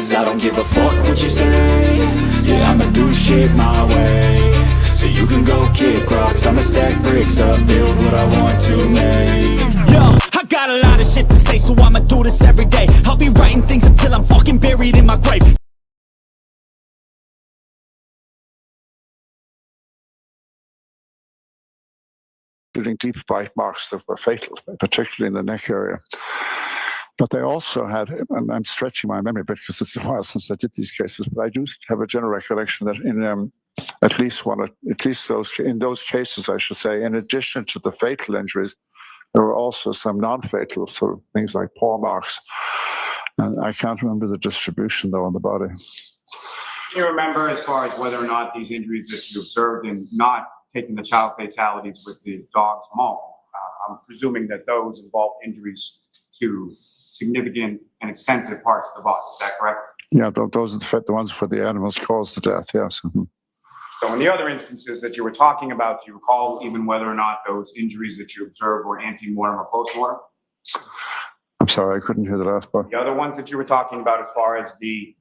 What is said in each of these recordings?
cause I don't give a fuck what you say. Yeah, I'ma do shit my way. So you can go kick rocks, I'ma stack bricks up, build what I want to make. Yo, I got a lot of shit to say, so I'ma do this every day. I'll be writing things until I'm fucking buried in my grave. Including deep bite marks that were fatal, particularly in the neck area. But they also had, and I'm stretching my memory a bit because it's a while since I did these cases, but I do have a general recollection that in in those cases, I should say, in addition to the fatal injuries, there were also some non-fatal sort of things like paw marks. And I can't remember the distribution though on the body. Do you remember as far as whether or not these injuries that you observed in not taking the child fatalities with the dog's maul, I'm presuming that those involve injuries to significant and extensive parts of the body, is that correct? Yeah, those are the ones where the animals caused the death, yes. Mm-hmm. So in the other instances that you were talking about, do you recall even whether or not those injuries that you observed were ante-mortem or post-mortem? I'm sorry, I couldn't hear the last part. The other ones that you were talking about as far as the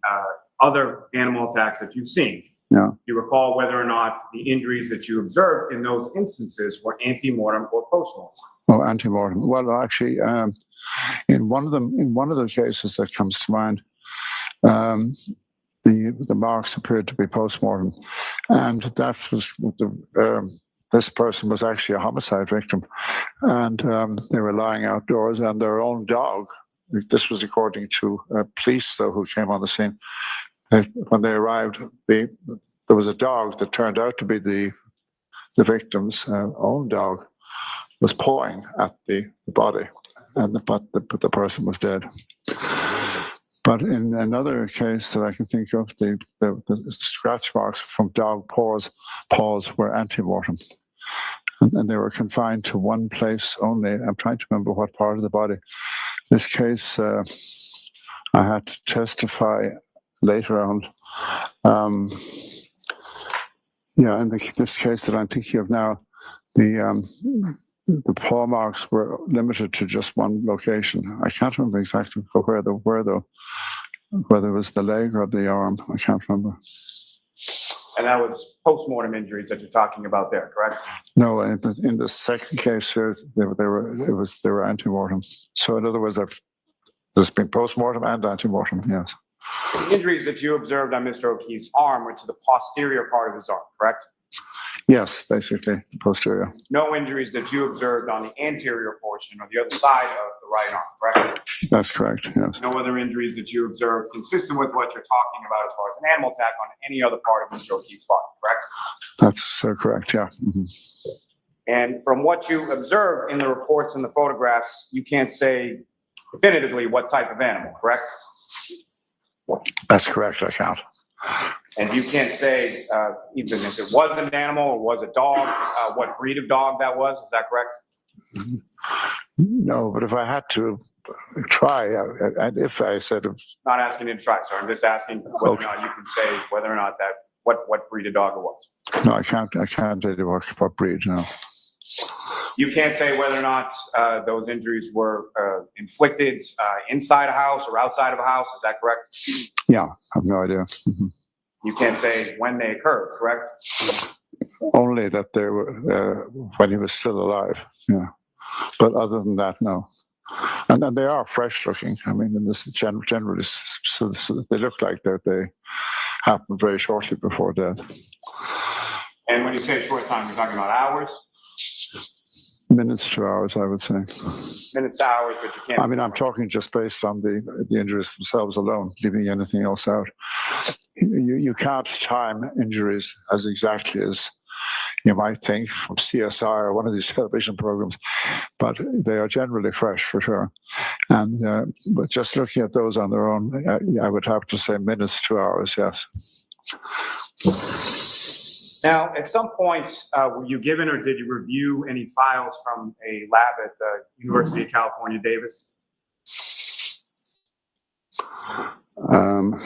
other animal attacks that you've seen, yeah. Do you recall whether or not the injuries that you observed in those instances were ante-mortem or post-mortem? Oh, ante-mortem. Well, actually, in one of the cases that comes to mind, the marks appeared to be post-mortem, and that was this person was actually a homicide victim, and they were lying outdoors, and their own dog. This was according to police, though, who came on the scene. When they arrived, there was a dog that turned out to be the victim's own dog, was pawing at the body, but the person was dead. But in another case that I can think of, the scratch marks from dog paws were ante-mortem. And they were confined to one place only. I'm trying to remember what part of the body. This case, I had to testify later on. In this case that I'm thinking of now, the paw marks were limited to just one location. I can't remember exactly where they were, though. Whether it was the leg or the arm, I can't remember. And that was post-mortem injuries that you're talking about there, correct? No, in the second case here, they were ante-mortem. So in other words, there's been post-mortem and ante-mortem, yes. The injuries that you observed on Mr. O'Keefe's arm were to the posterior part of his arm, correct? Yes, basically, the posterior. No injuries that you observed on the anterior portion or the other side of the right arm, correct? That's correct, yes. No other injuries that you observed consistent with what you're talking about as far as an animal attack on any other part of Mr. O'Keefe's body, correct? That's correct, yeah. Mm-hmm. And from what you observed in the reports and the photographs, you can't say definitively what type of animal, correct? That's correct, I can't. And you can't say even if it was an animal or was a dog, what breed of dog that was, is that correct? No, but if I had to try, and if I said... Not asking you to try, sir. I'm just asking whether or not you can say whether or not that, what breed of dog it was. No, I can't tell you what breed, no. You can't say whether or not those injuries were inflicted inside a house or outside of a house, is that correct? Yeah, I have no idea. Mm-hmm. You can't say when they occurred, correct? Only that they were when he was still alive, yeah. But other than that, no. And they are fresh looking. I mean, in this generally, so they look like they happened very shortly before death. And when you say short time, you're talking about hours? Minutes to hours, I would say. Minutes to hours, but you can't... I mean, I'm talking just based on the injuries themselves alone, leaving anything else out. You can't time injuries as exactly as you might think from CSI or one of these television programs, but they are generally fresh for sure. And but just looking at those on their own, I would have to say minutes to hours, yes. Now, at some point, were you given or did you review any files from a lab at the University of California, Davis? I'm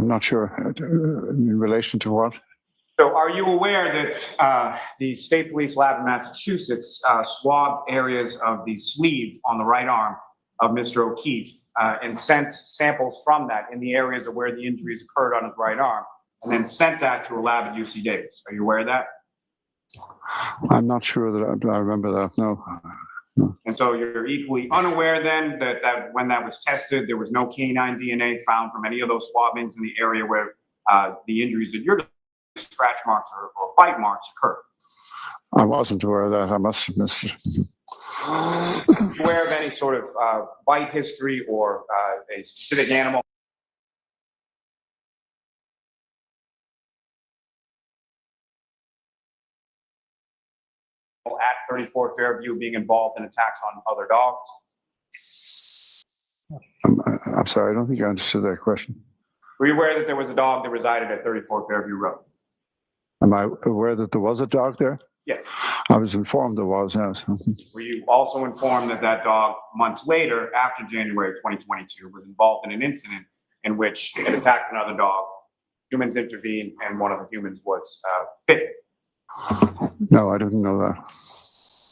not sure. In relation to what? So are you aware that the State Police Lab in Massachusetts swabbed areas of the sleeve on the right arm of Mr. O'Keefe and sent samples from that in the areas of where the injuries occurred on his right arm, and then sent that to a lab at UC Davis. Are you aware of that? I'm not sure that I remember that, no. And so you're equally unaware then that when that was tested, there was no canine DNA found from any of those swabbings in the area where the injuries that you're scratch marks or bite marks occurred. I wasn't aware of that. I must have missed it. Aware of any sort of bite history or a specific animal? At 34 Fairview being involved in attacks on other dogs? I'm sorry, I don't think I understood that question. Were you aware that there was a dog that resided at 34 Fairview Road? Am I aware that there was a dog there? Yes. I was informed there was, yes. Were you also informed that that dog, months later, after January 2022, was involved in an incident in which it attacked another dog, humans intervened, and one of the humans was bitten? No, I didn't know that.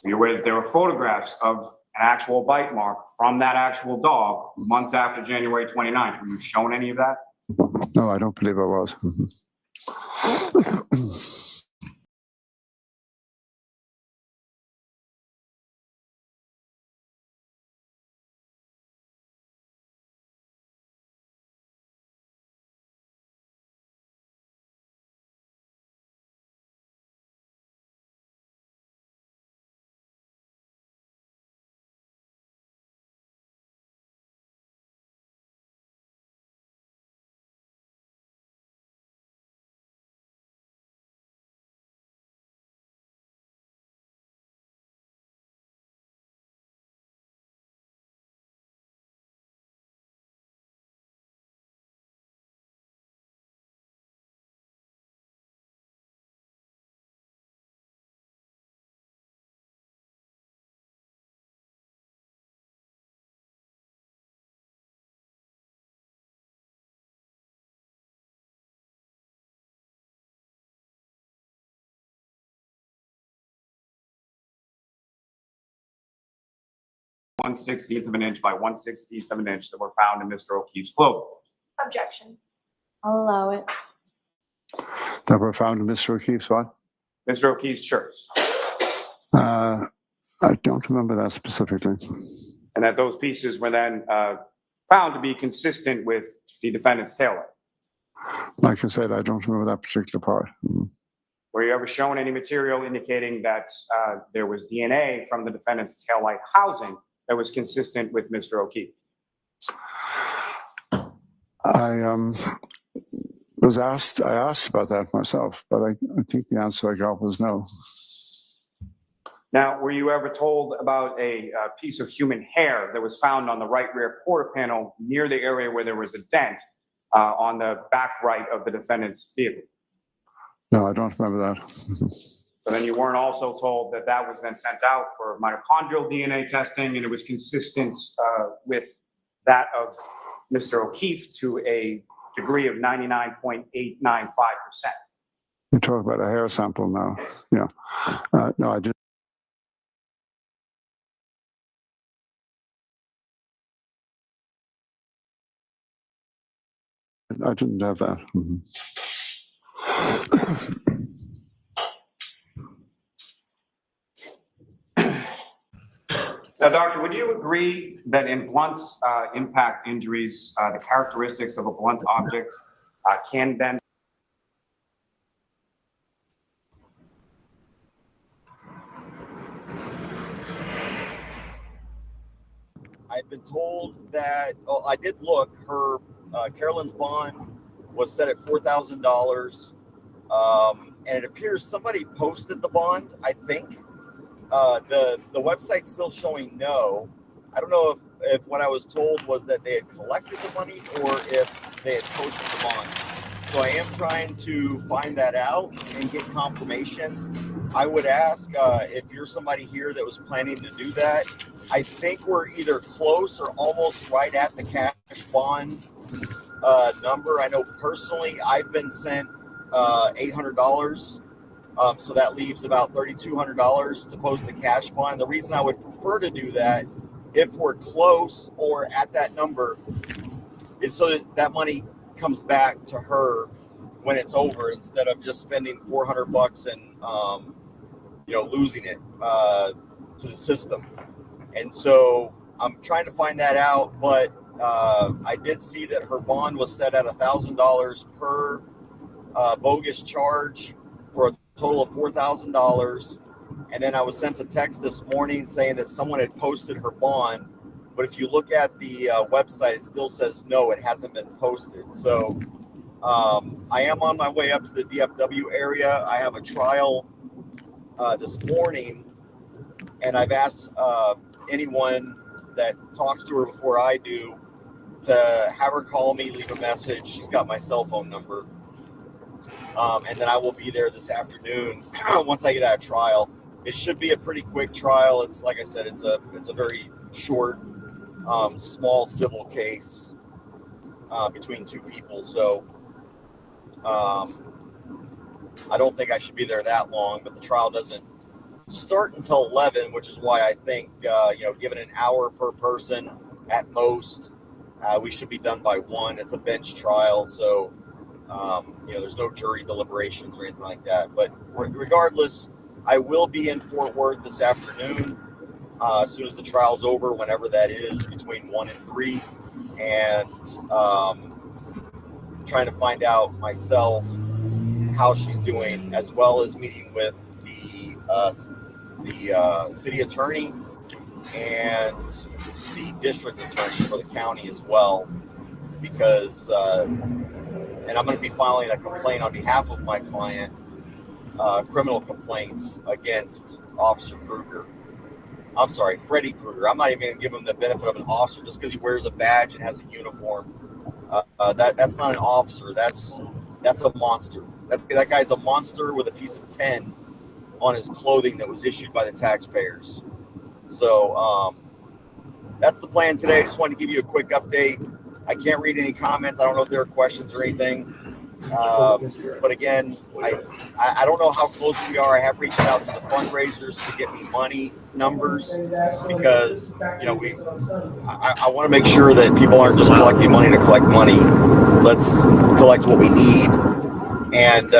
Were you aware that there were photographs of an actual bite mark from that actual dog months after January 29th? Were you shown any of that? No, I don't believe I was. .1/16 of an inch by 1/16 of an inch that were found in Mr. O'Keefe's clothing. Objection. I'll allow it. That were found in Mr. O'Keefe's what? Mr. O'Keefe's shirts. I don't remember that specifically. And that those pieces were then found to be consistent with the defendant's taillight. Like I said, I don't remember that particular part. Were you ever shown any material indicating that there was DNA from the defendant's taillight housing that was consistent with Mr. O'Keefe? I asked about that myself, but I think the answer I got was no. Now, were you ever told about a piece of human hair that was found on the right rear quarter panel near the area where there was a dent on the back right of the defendant's vehicle? No, I don't remember that. So then you weren't also told that that was then sent out for mitochondrial DNA testing and it was consistent with that of Mr. O'Keefe to a degree of 99.895%. You talk about a hair sample now. Yeah. No, I didn't. I didn't have that. Now, doctor, would you agree that in blunt impact injuries, the characteristics of a blunt object can then I've been told that, I did look, her, Carolyn's bond was set at $4,000. And it appears somebody posted the bond, I think. The website's still showing no. I don't know if what I was told was that they had collected the money or if they had posted the bond. So I am trying to find that out and get confirmation. I would ask if you're somebody here that was planning to do that. I think we're either close or almost right at the cash bond number. I know personally I've been sent $800. So that leaves about $3,200 to post the cash bond. And the reason I would prefer to do that if we're close or at that number, is so that that money comes back to her when it's over, instead of just spending $400 and losing it to the system. And so I'm trying to find that out, but I did see that her bond was set at $1,000 per bogus charge for a total of $4,000. And then I was sent a text this morning saying that someone had posted her bond, but if you look at the website, it still says no, it hasn't been posted. So I am on my way up to the DFW area. I have a trial this morning, and I've asked anyone that talks to her before I do to have her call me, leave a message. She's got my cell phone number. And then I will be there this afternoon once I get out of trial. It should be a pretty quick trial. It's like I said, it's a very short, small civil case between two people. So I don't think I should be there that long, but the trial doesn't start until 11, which is why I think, given an hour per person at most, we should be done by 1. It's a bench trial, so there's no jury deliberations or anything like that. But regardless, I will be in Fort Worth this afternoon as soon as the trial's over, whenever that is, between 1 and 3, and trying to find out myself how she's doing, as well as meeting with the city attorney and the district attorney for the county as well, because and I'm going to be filing a complaint on behalf of my client, criminal complaints against Officer Kruger. I'm sorry, Freddy Kruger. I'm not even going to give him the benefit of an officer just because he wears a badge and has a uniform. That's not an officer. That's a monster. That guy's a monster with a piece of tin on his clothing that was issued by the taxpayers. So that's the plan today. I just wanted to give you a quick update. I can't read any comments. I don't know if there are questions or anything. But again, I don't know how close we are. I have reached out to the fundraisers to get me money numbers, because I want to make sure that people aren't just collecting money to collect money. Let's collect what we need. And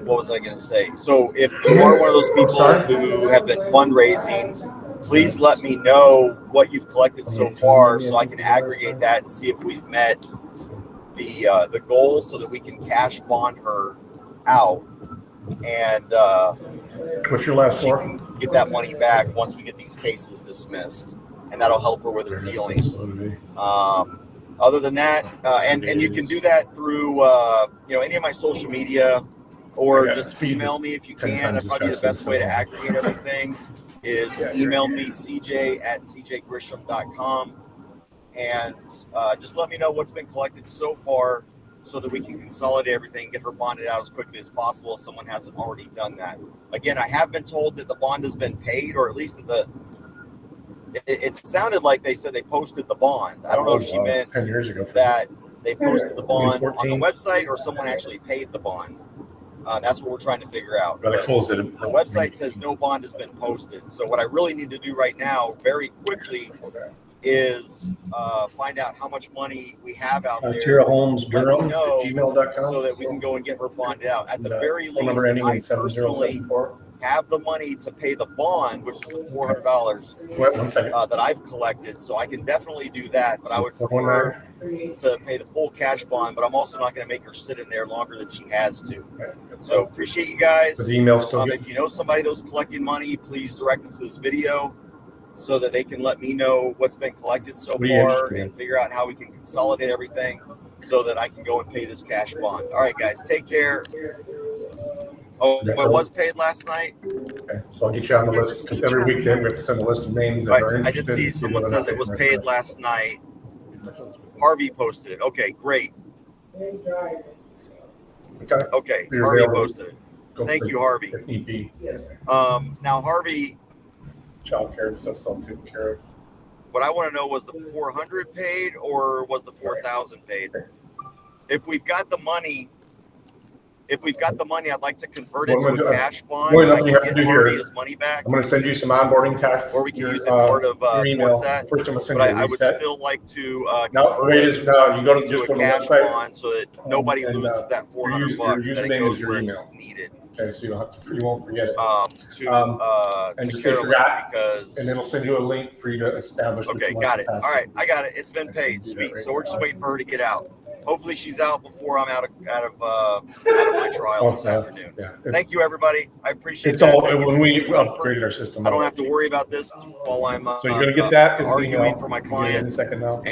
what was I going to say? So if you are one of those people who have been fundraising, please let me know what you've collected so far, so I can aggregate that and see if we've met the goal, so that we can cash bond her out, and what's your last she four? can get that money back once we get these cases dismissed, and that'll help her with her healing. Other than that, and you can do that through any of my social media, or just email me if you can. That'd probably be the best way to aggregate everything. Is email me, cj@cjgrisham.com, and just let me know what's been collected so far, so that we can consolidate everything, get her bonded out as quickly as possible if someone hasn't already done that. Again, I have been told that the bond has been paid, or at least that it sounded like they said they posted the bond. I don't know if she meant 10 years ago that they posted the bond on the website, or someone actually paid the bond. That's what we're trying to figure out. The website says no bond has been posted. So what I really need to do right now, very quickly, is find out how much money we have out there. Tira Holmes Durham at know, gmail.com. so that we can go and get her bonded out. At the very least, number ending I in personally 7074. have the money to pay the bond, which is the $400 Wait, 1 second. that I've collected. So I can definitely do that, but I would prefer to pay the full cash bond, but I'm also not going to make her sit in there longer than she has to. So appreciate you guys. The email still good? If you know somebody that was collecting money, please direct them to this video, so that they can let me know what's been collected so What are you far, interested in? and figure out how we can consolidate everything, so that I can go and pay this cash bond. All right, guys, take care. Oh, it was paid last night. Okay, so I'll get you on the list, because every weekend we have to send a list of names that are I interested. did see someone says it was paid last night. Harvey posted it. Okay, great. Okay, You're Harvey available. posted it. Go Thank for you, it, Harvey. If need be, Now, Harvey, childcare and stuff's all taken care of. what I want to know, was the 400 paid, or was the 4,000 paid? If we've got the money, if we've got the money, I'd like to convert Well, it I'm to gonna a do- cash bond. Well, I nothing you can have to get do Harvey here. his money back, I'm going to send you some onboarding tasks. or we can use it part of your email. towards that. First, I'm going to send But you a I would reset. still like to No, convert wait, it no, you go to to just a go to the cash website. bond so that nobody and, loses that your $400 that it username goes is your where it's email. needed. Okay, so you don't have to, you won't forget it. To just say Carolyn forgot, because. And it'll send you a link for you to establish. what Okay, you want got the it. All password. right, I got it. It's been Actually, paid. do that Sweet. right So we're just now. waiting for her to get out. Hopefully, she's out before I'm out of my trial this afternoon. Yeah, Thank you, everybody. I appreciate it's that. all That gives when me we comfort. upgraded our system. I don't have to worry about this while I'm So you're gonna get that as an arguing email. for my You get it in a client. second now,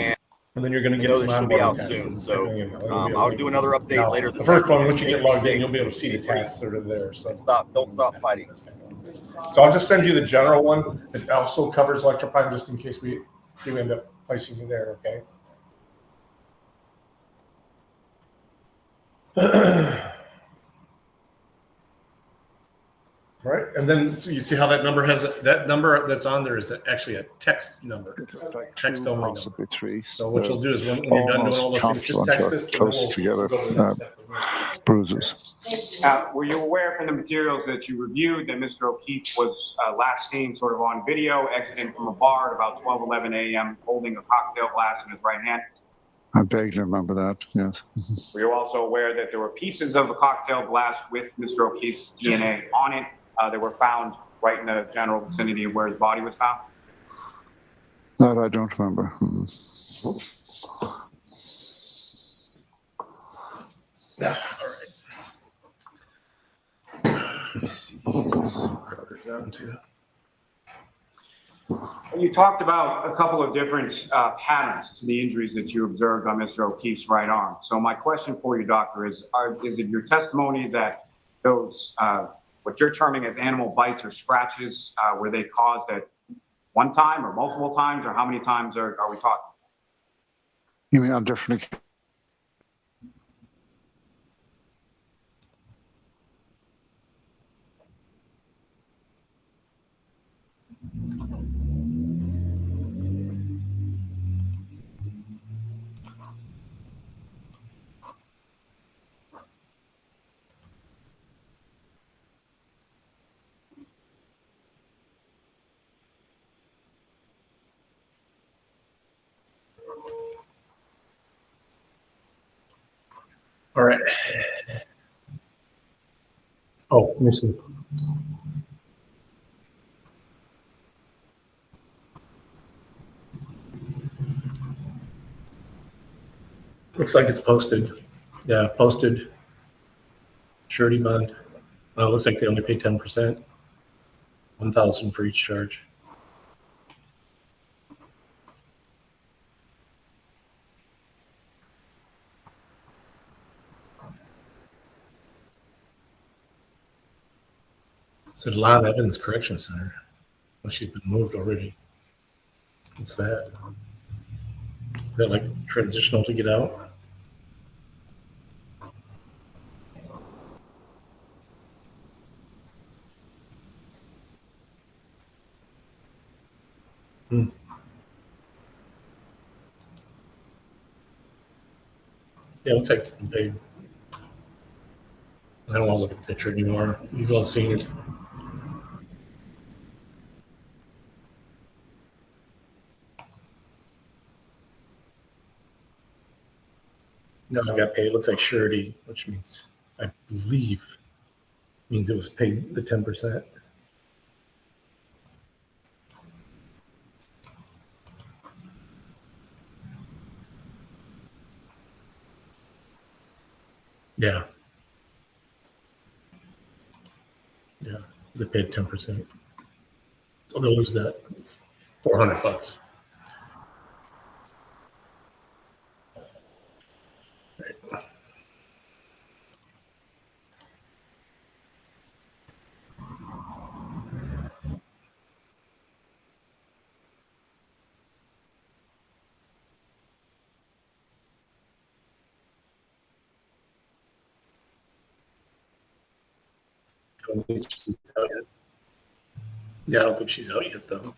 And then you're gonna I get know some that she'll be onboarding out tasks. soon, It's so second email. It'll be a I'll link. do another update Now, later this The first one, afternoon. once you get Stay logged in, safe. you'll be able to see the Be free. tasks that are there. So Don't stop fighting. So I'll just send you the general one. It also covers Electropine just in case we do end up placing you there, okay? All right, and then so you see how that number has that number that's on there is actually a text number, Like text two, only number. possibly three. So what you'll do is when you're done doing all those things, just text us. And then Close we'll together go to the next step. bruises. Were you aware from the materials that you reviewed that Mr. O'Keefe was last seen sort of on video exiting from a bar at about 12:11 a.m. holding a cocktail glass in his right hand? I vaguely remember that, yes. Were you also aware that there were pieces of a cocktail glass with Mr. O'Keefe's DNA on it that were found right in the general vicinity of where his body was found? That I don't remember. Yeah, all right. Let me see. Crowder's down too. You talked about a couple of different patterns to the injuries that you observed on Mr. O'Keefe's right arm. So my question for you, doctor, is it your testimony that those, what you're terming as animal bites or scratches, were they caused at one time or multiple times, or how many times are we talking? You mean on different All right. Oh, let me see. Looks like it's posted. Yeah, posted. Surety bond. Looks like they only pay 10%. 1,000 for each charge. So Lon Evans Correction Center. Well, she's been moved already. What's that? Is that like transitional to get out? Hmm. Yeah, it looks like it's been paid. I don't want to look at the picture anymore. You've all seen it. No, I got paid. It looks like surety, which means I believe means it was paid the 10%. Yeah. Yeah. They paid 10%. So they'll lose that. It's $400. Right. I don't think she's out yet. Yeah, I don't think she's out yet, though.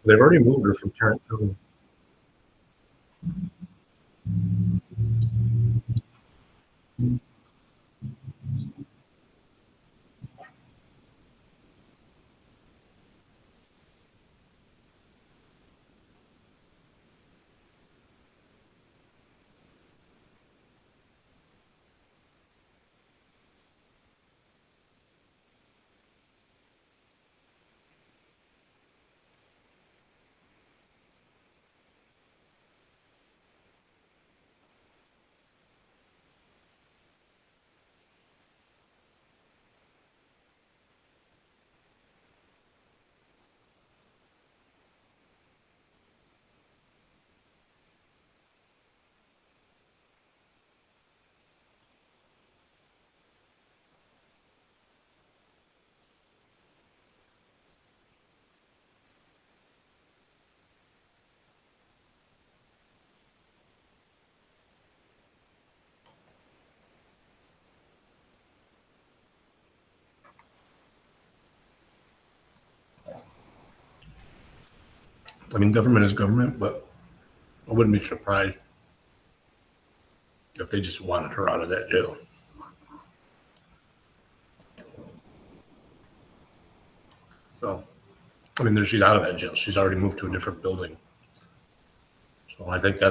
They've already moved her from Tarrant County. I mean, government is government, but I wouldn't be surprised if they just wanted her out of that jail. So, I mean, she's out of that jail. She's already moved to a different building. So I think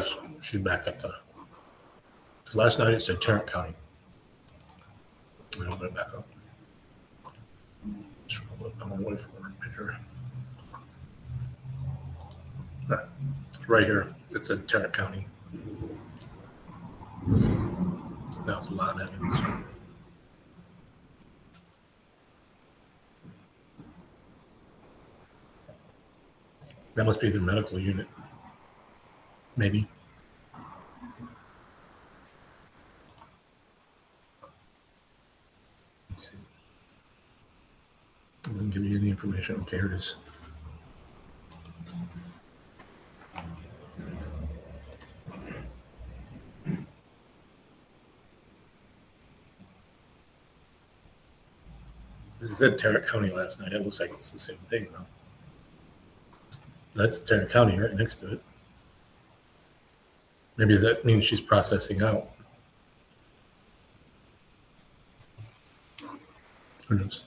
she's back at the, because last night it said Tarrant County. We don't it back up. I'm gonna wait for a picture. It's right here. It said Tarrant County. Now it's a lot of evidence. That must be the medical unit. Maybe. Let's see. It doesn't give you any information. Okay, here it is. This said Tarrant County last night. It looks like it's the same thing, though. That's Tarrant County right next to it. Maybe that means she's processing out. Who knows?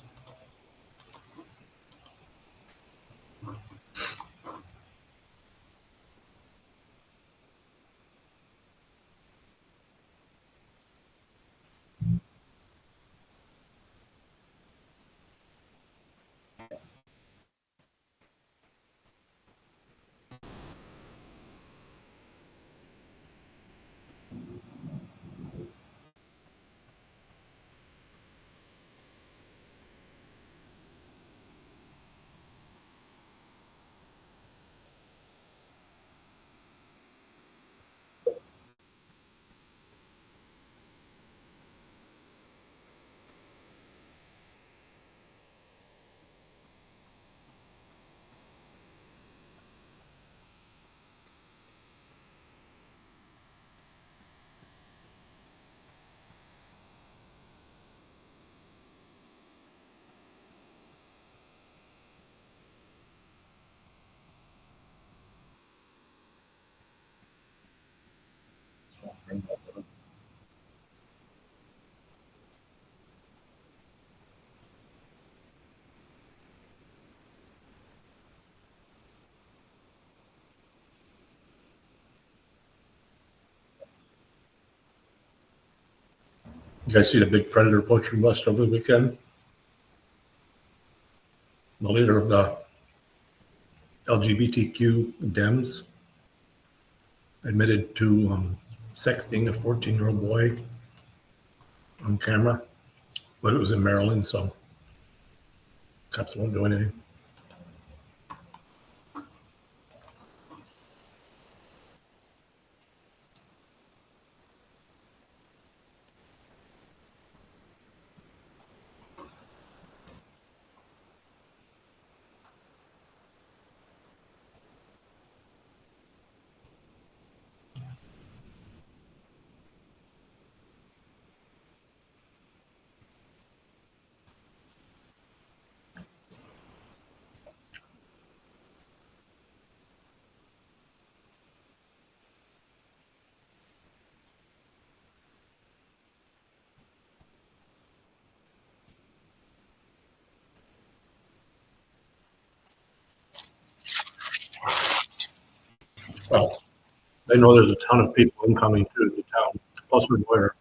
You guys see the big predator poaching bust over the weekend? The leader of the LGBTQ Dems admitted to sexting a 14-year-old boy on camera, but it was in Maryland, so cops won't do anything. Well, they know there's a ton of people incoming to the town, plus we're lawyer.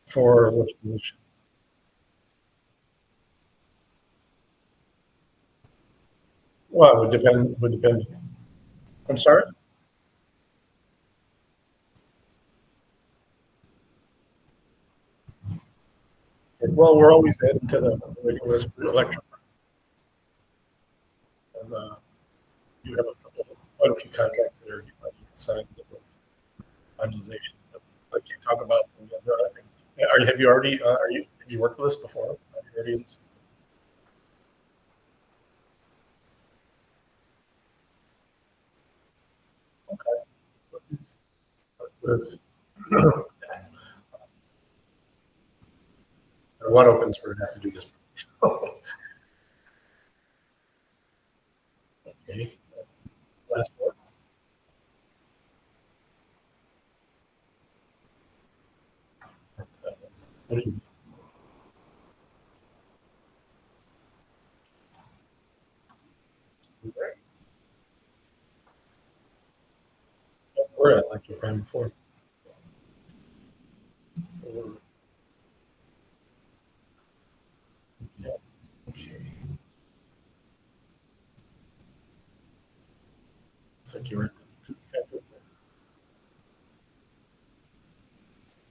For which position? Well, it would depend. I'm sorry? Well, we're always adding to the waiting list for electric. And you have quite a few contracts that are signed with finalization. But I can't talk about the other things. Have you already, have you worked with us before? Have you already in this? Okay. What opens, we're gonna have to do this. Okay. Last four. What do you? We're at electric prime before. Yeah. Okay. It's like you were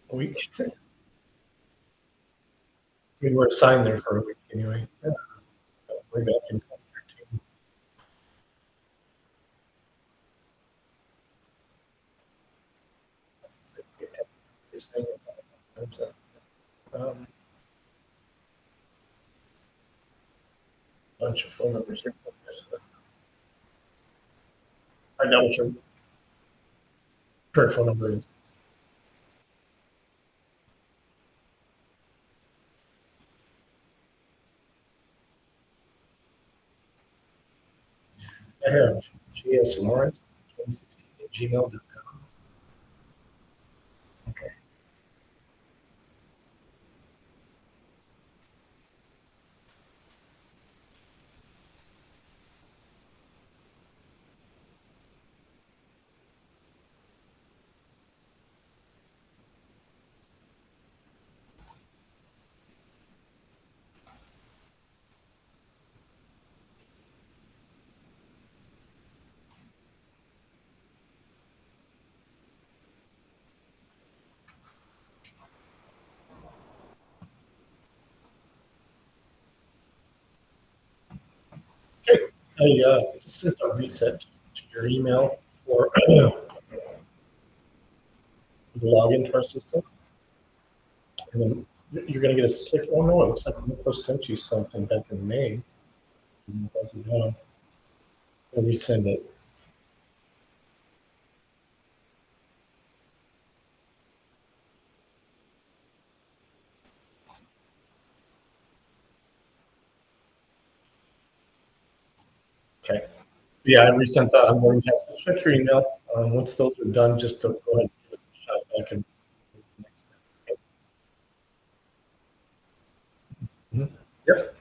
a week. I mean, we're assigned there for a week anyway. Yeah. Way back in 2013. Um, bunch of phone numbers here. Find out what your current phone number is. I have GS Lawrence 2016 at gmail.com. Okay. Okay. I just sent a reset to your email for the login to our system. And then you're going to get a sick. Oh no, it looks like Nico sent you something back in May. I'll resend it. Okay. Yeah, I resent that. I'm going to have to check your email. Once those are done, just to go ahead and give us a shot back and next step. Okay. Yep.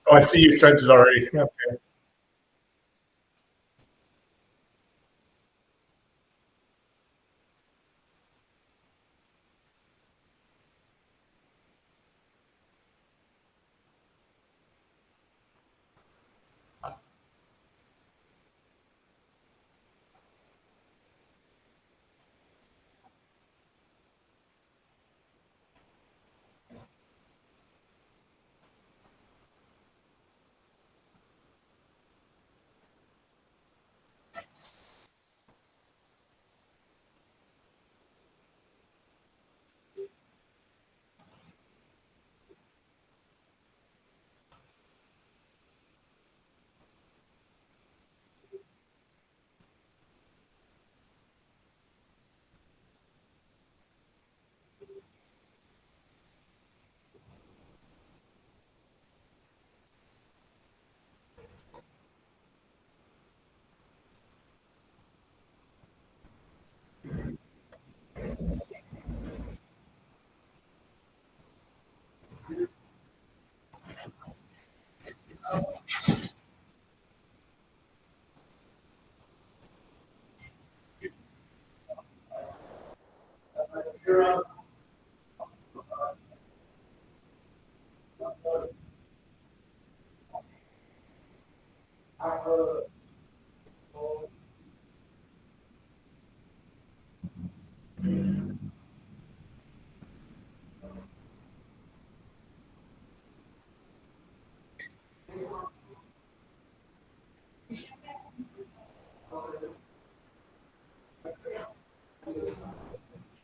Oh, I see you sent it already. Okay.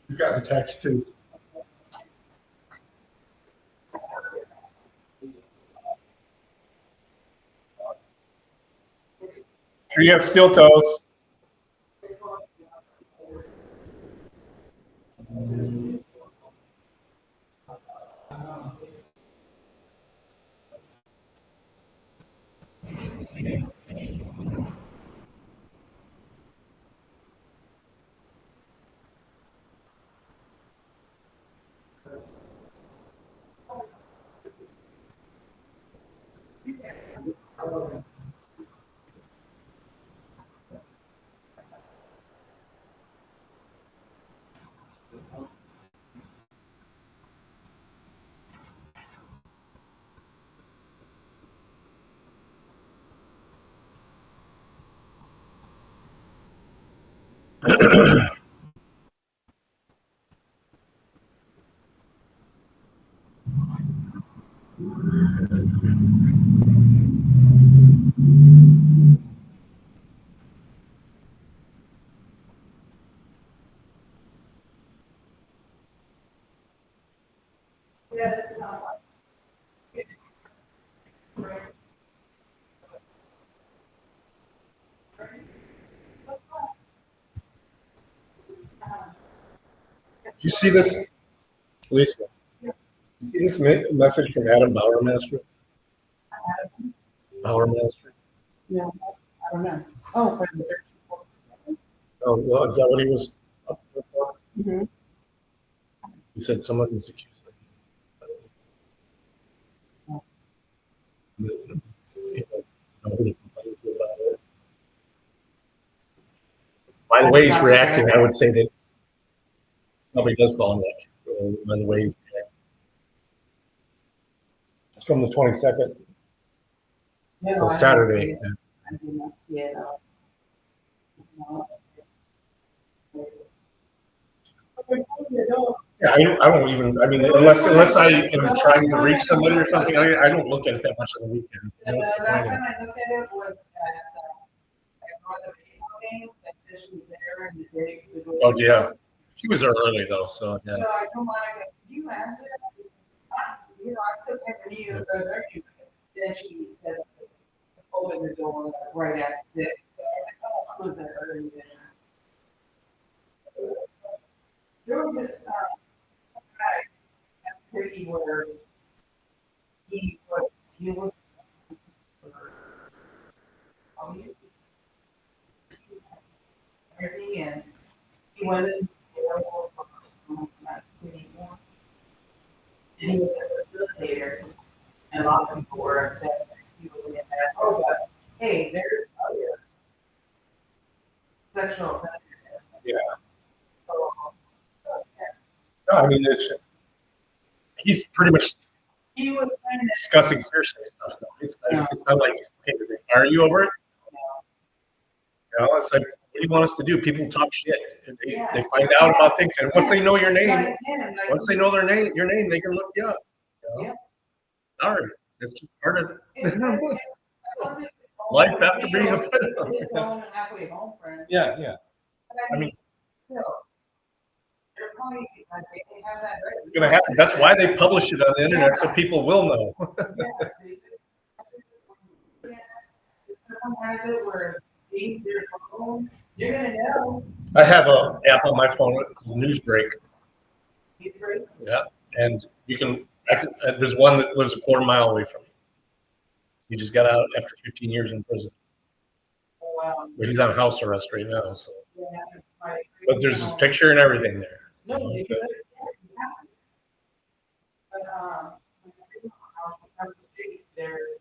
You got the text too. Sure you have steel toes. You see this, Lisa? You see this message from Adam Bowermaster? Bowermaster? No, I don't know. Oh, for the Oh, well, is that what he was up for? Mhm. He said someone is accused. Nobody complained about it. By the way he's reacting, I would say that Probably does fall like by the waves. It's from the 22nd. No, So I didn't Saturday. see it. I did not see it. No. Yeah, I don't even. I mean, unless I am trying to reach somebody or something, I don't look at it that much on the weekend. The That's the last point. time I looked at it was at the baseball game, that fish was there and the day. the door Oh was yeah, closed. she was there early though, so yeah. So I told Monica, can you answer? You know, I still can't read you, then she said, open the door like, right at 6. So I was there early then. There was this, guy, Ricky, where he was. Oh, everything and he wasn't available for personal, not anymore. And he was a facilitator, and a lot of people were upset that he was in that. Oh, but hey, there's other sexual offenders. Yeah. So, No, I mean, it's just, he's pretty much he was kind of. discussing hearsay stuff. Though. It's not like, hey, did they fire you over it? You know, it's like, what do you want us to do? People talk shit. And they find out about things, and once they know your name, once they know your name, they can look you up. You know? Yeah. Sorry, it's just part of It's it. wasn't- Life after being a His pedophile. own halfway home friend. Yeah, yeah. But I mean, still, they're probably, like, they have that right. it's gonna happen. That's why they publish it on the internet so people will know. Someone has it where things are phone, you're gonna know. I have a app on my phone called Newsbreak. It's right. Yeah, and there's one that lives a quarter mile away from me. He just got out after 15 years in prison, but he's on house arrest right now. So, but there's his picture and everything there. No, You know, you so- could. But, on the street, there's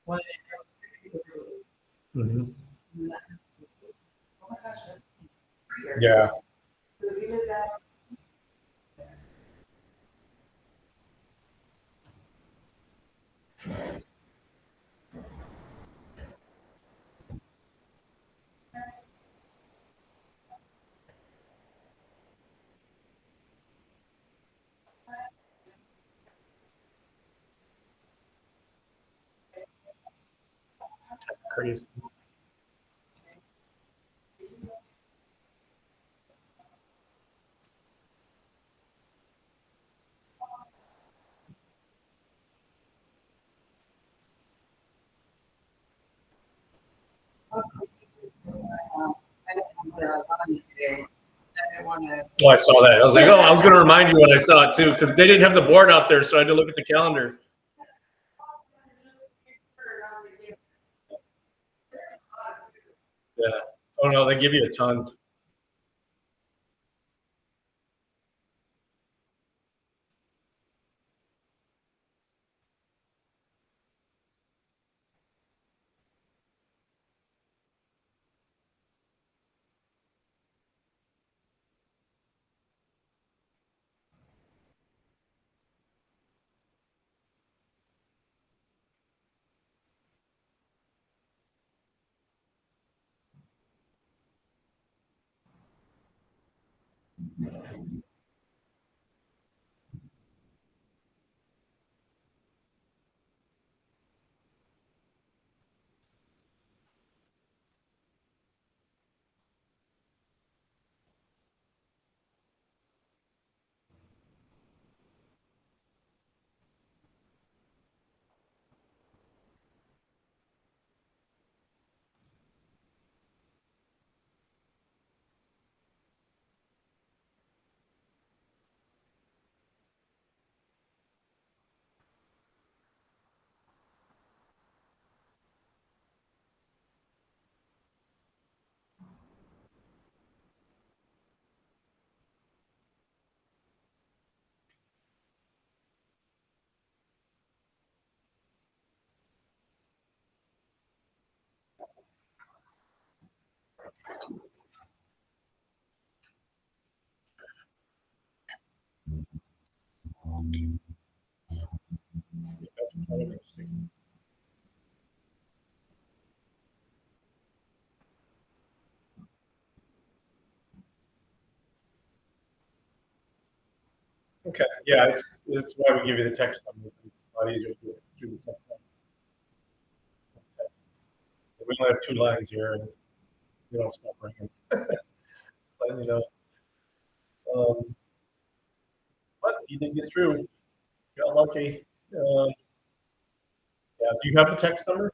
one. Mhm. Oh my gosh, that's weird. Yeah. So we did that. Crazy. I didn't put it on you today. I didn't want to. Oh, I saw that. I was like, oh, I was going to remind you when I saw it too, because they didn't have the board out there, so I had to look at the calendar. Yeah. Oh no, they give you a ton. Okay, yeah, it's why we give you the text number. It's a lot easier to do it through the text number. We only have 2 lines here, and we don't stop ringing. Letting you know. But you did get through. Got lucky. Yeah, do you have the text number?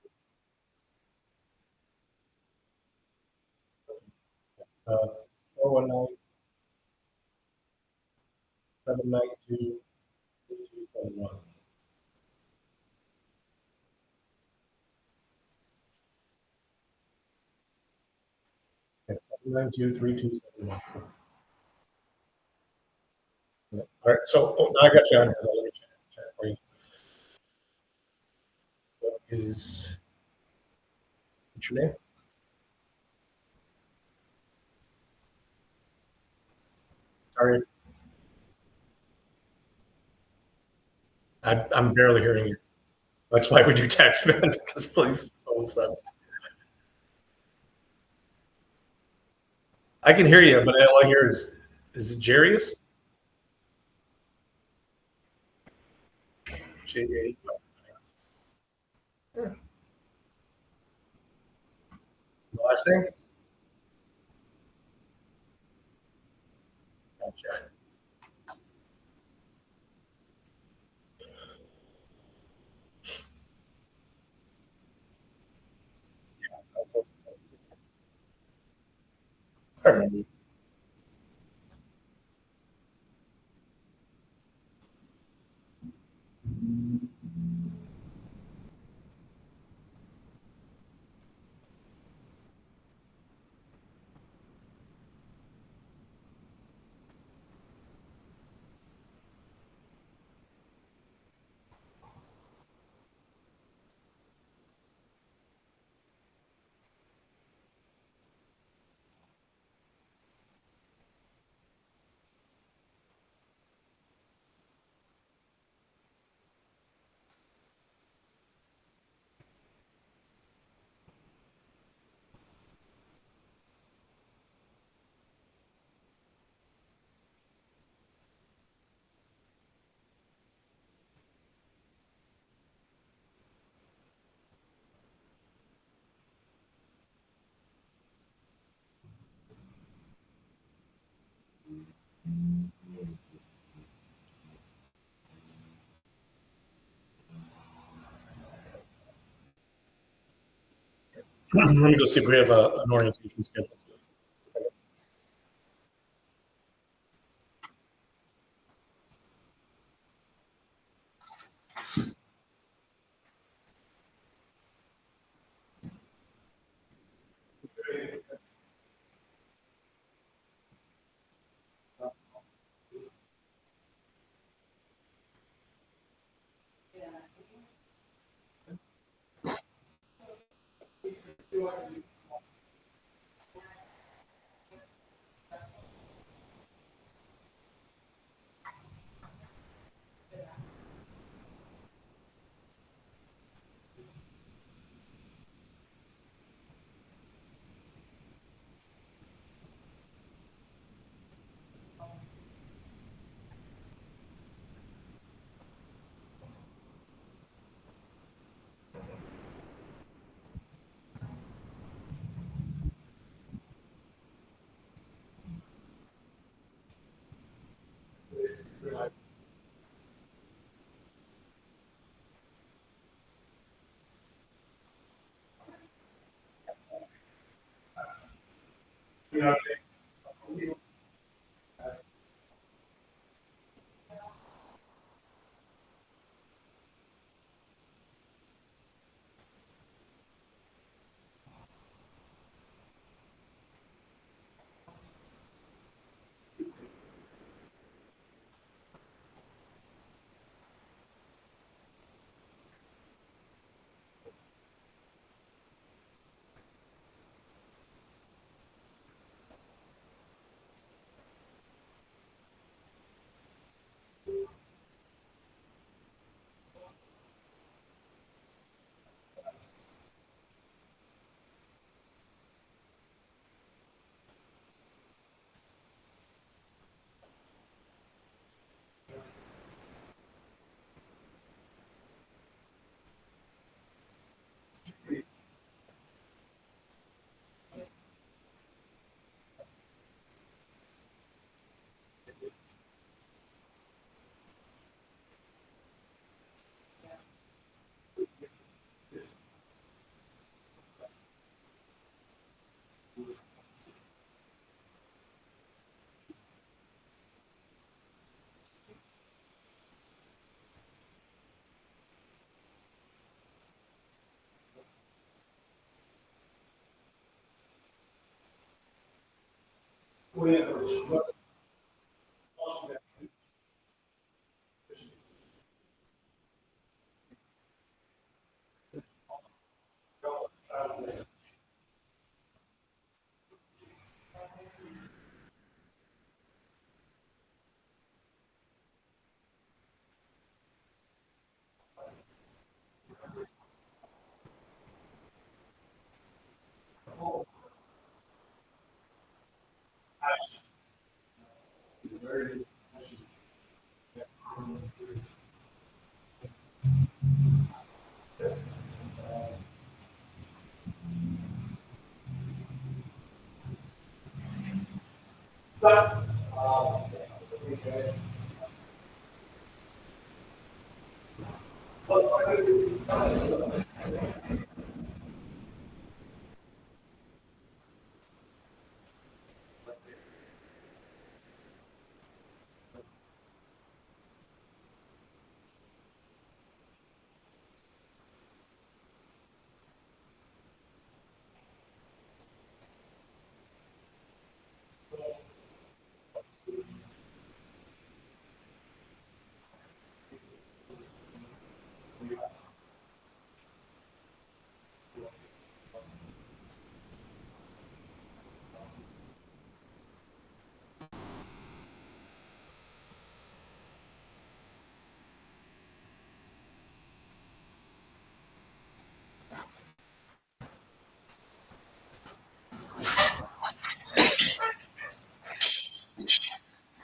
419 792 3271. Okay, 792-3271. All right, so now I got you on here. Let me check for you. What's your name? Sorry. I'm barely hearing you. That's why we do text, man, because please, phone sucks. I can hear you, but all I hear is it Jarius? J-A. The last name? Gotcha. I remember. Let me go see if we have an orientation schedule.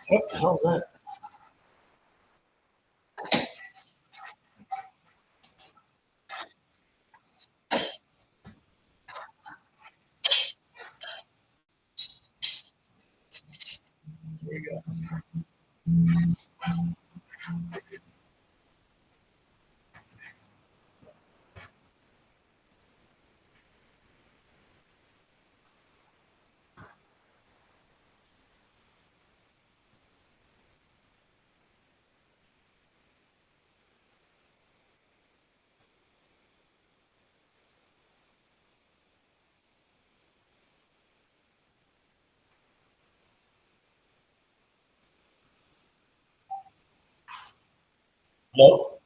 What the hell's that? There you go. Hello?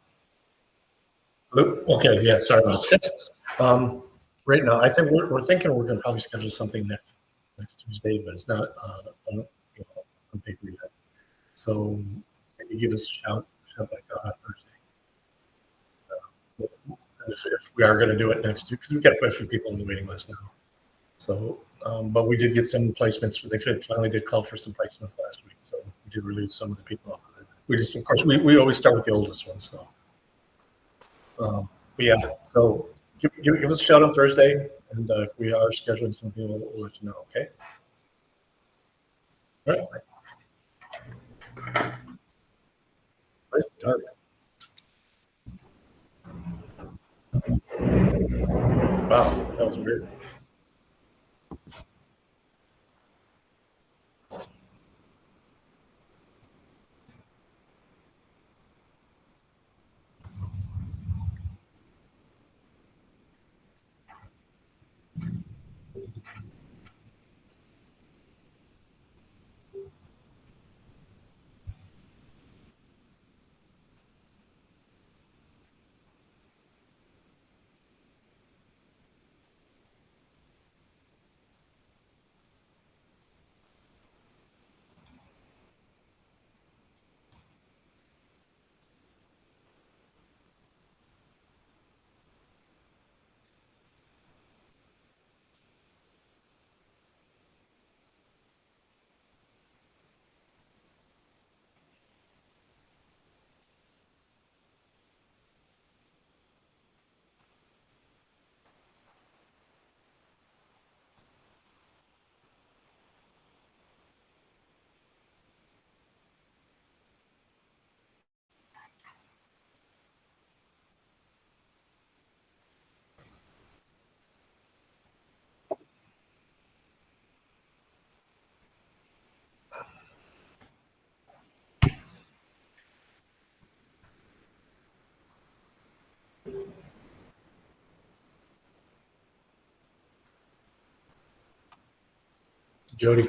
Hello? Okay, yeah, sorry about that. Right now, I think we're thinking we're gonna probably schedule something next Tuesday, but it's not on paper yet. So maybe give us a shout back on Thursday. If we are gonna do it next week, because we've got quite a few people on the waiting list now. So, but we did get some placements. They finally did call for some placements last week, so we did release some of the people off of it. We just, of course, we always start with the oldest ones, so. But yeah, so give us a shout on Thursday, and if we are scheduling something, we'll let you know, okay? All right. Nice and dark. Wow, that was weird. Jody.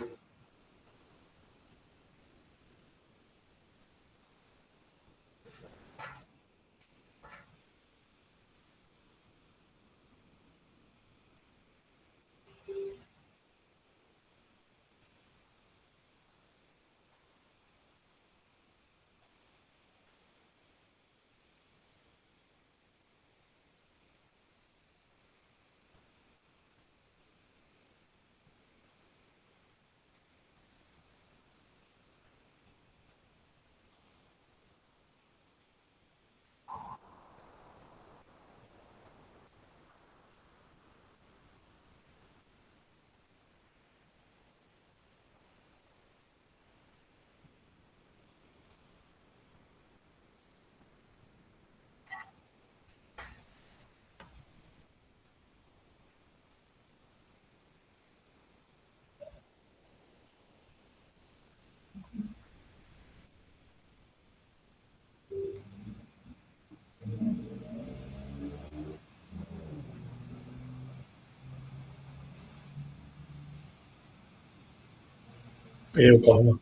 In Oklahoma.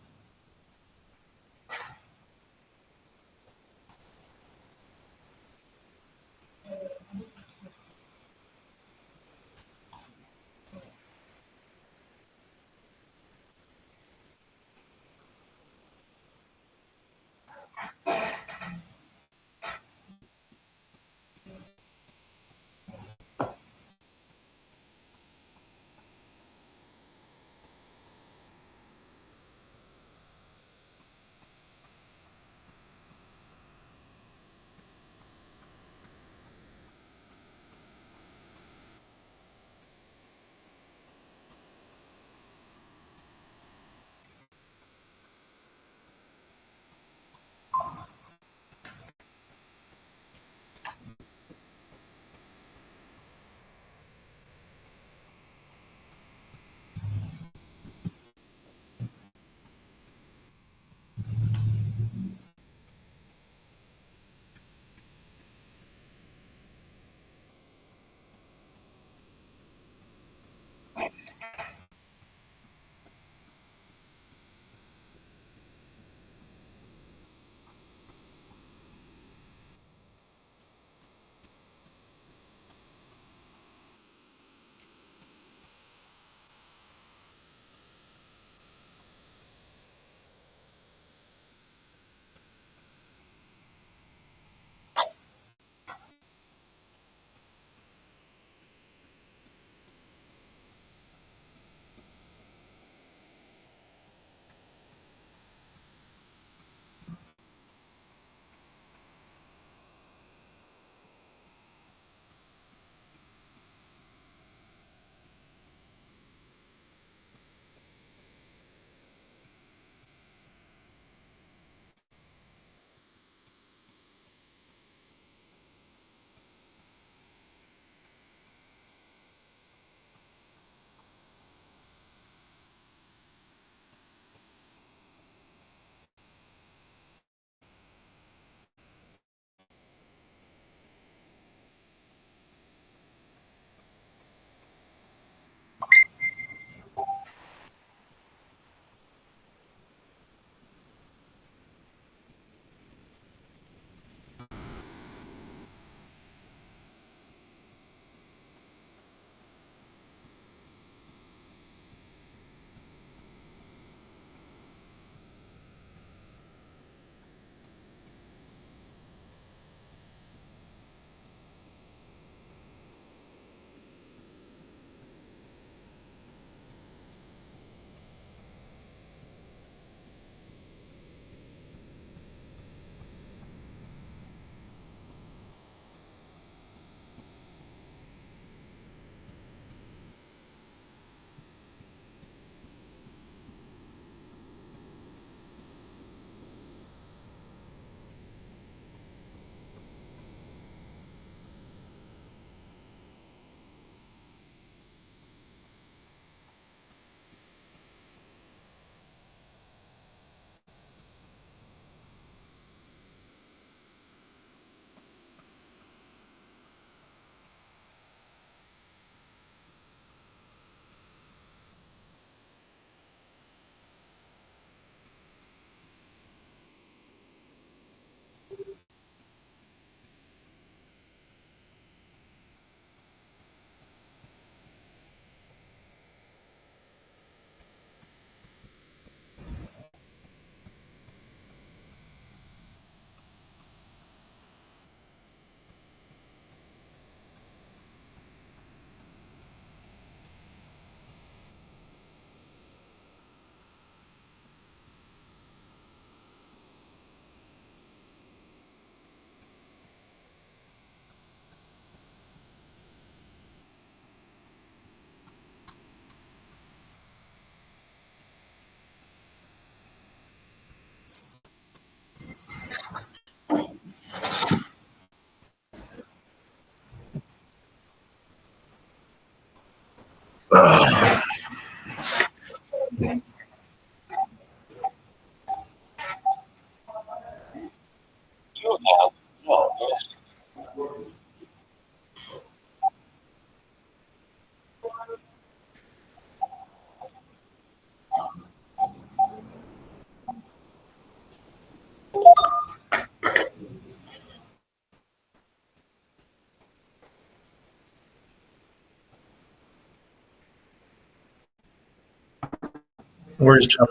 Where's Chuck?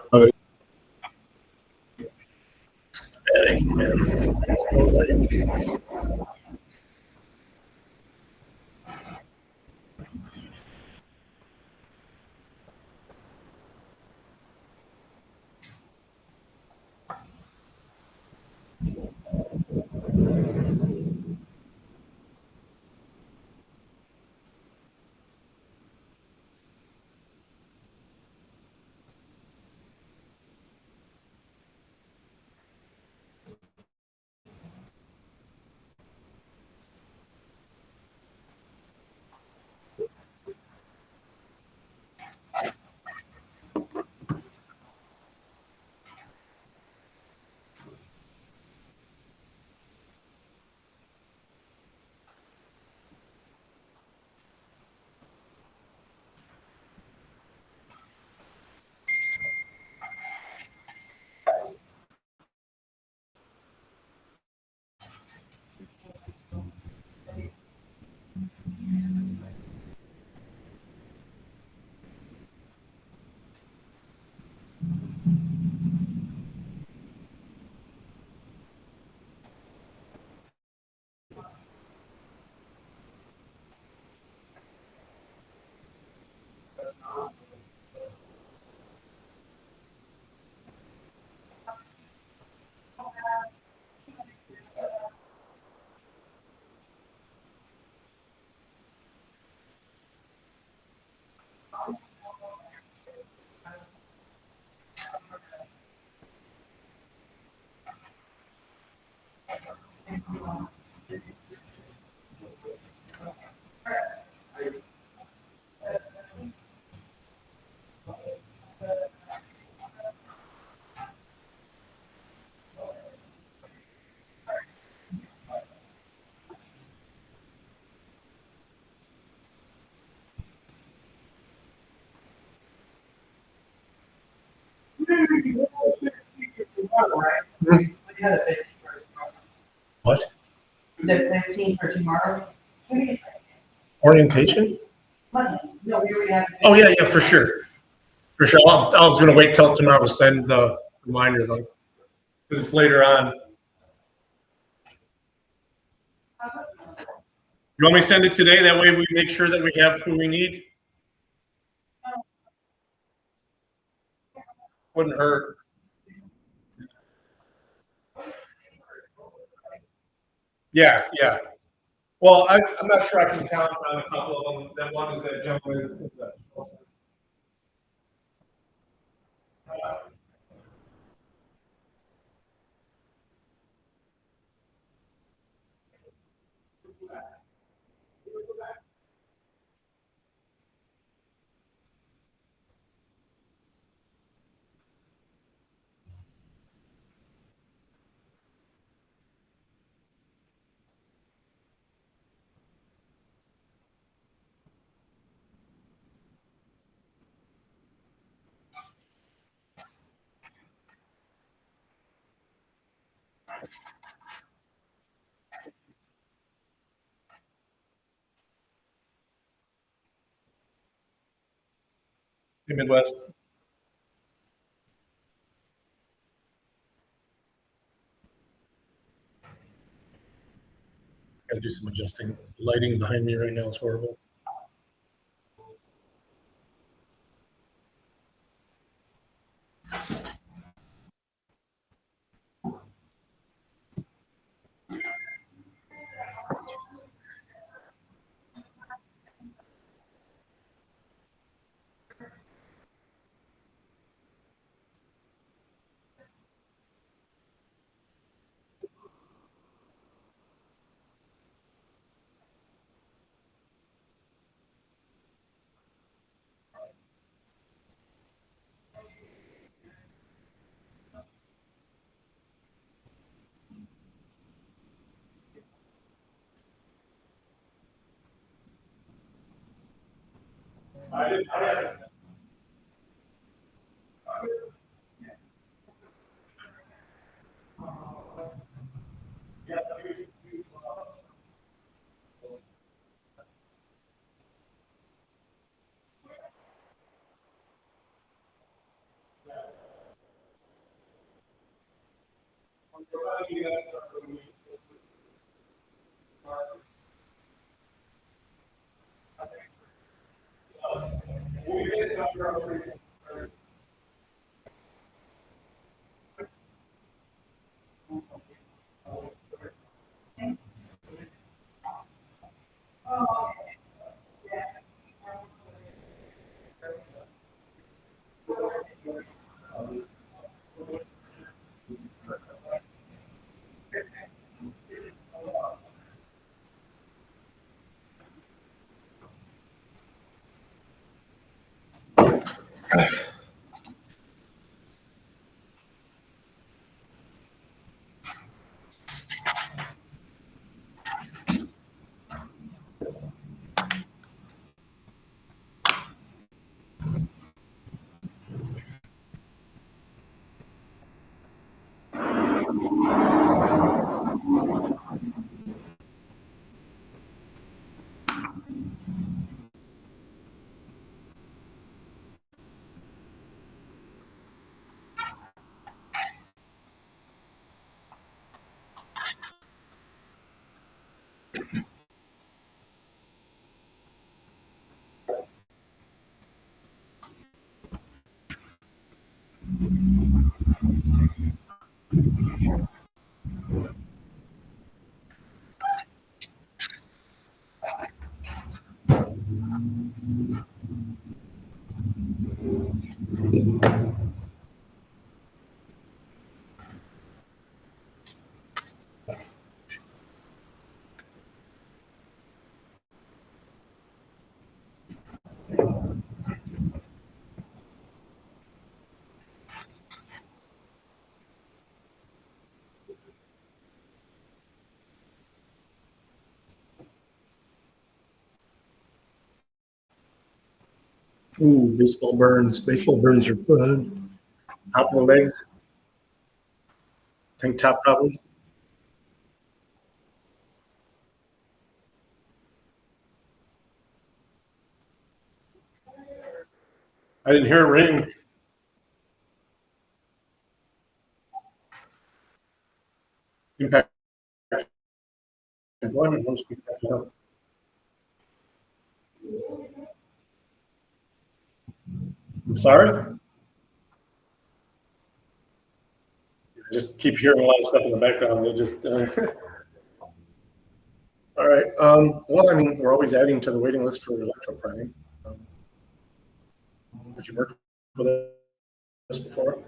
Static, man. We had a 15 for tomorrow. What? The 15 for tomorrow? Orientation? Monday. No, we already have. Oh, yeah, yeah, for sure. For sure. I was gonna wait till tomorrow to send the reminder though. Because it's later on. You want me to send it today? That way we make sure that we have who we need? Wouldn't hurt. Yeah, yeah. Well, I'm not sure I can count on a couple of them. That one is that gentleman. The Midwest. Gotta do some adjusting. The lighting behind me right now is horrible. Ooh, baseball burns. Baseball burns your foot. Top of the legs. Tank top probably. I didn't hear a ring. Impact. Employment must be back up. I'm sorry? I just keep hearing a lot of stuff in the background. They just. All right. Well, I mean, we're always adding to the waiting list for electroprime. Have you worked with us before?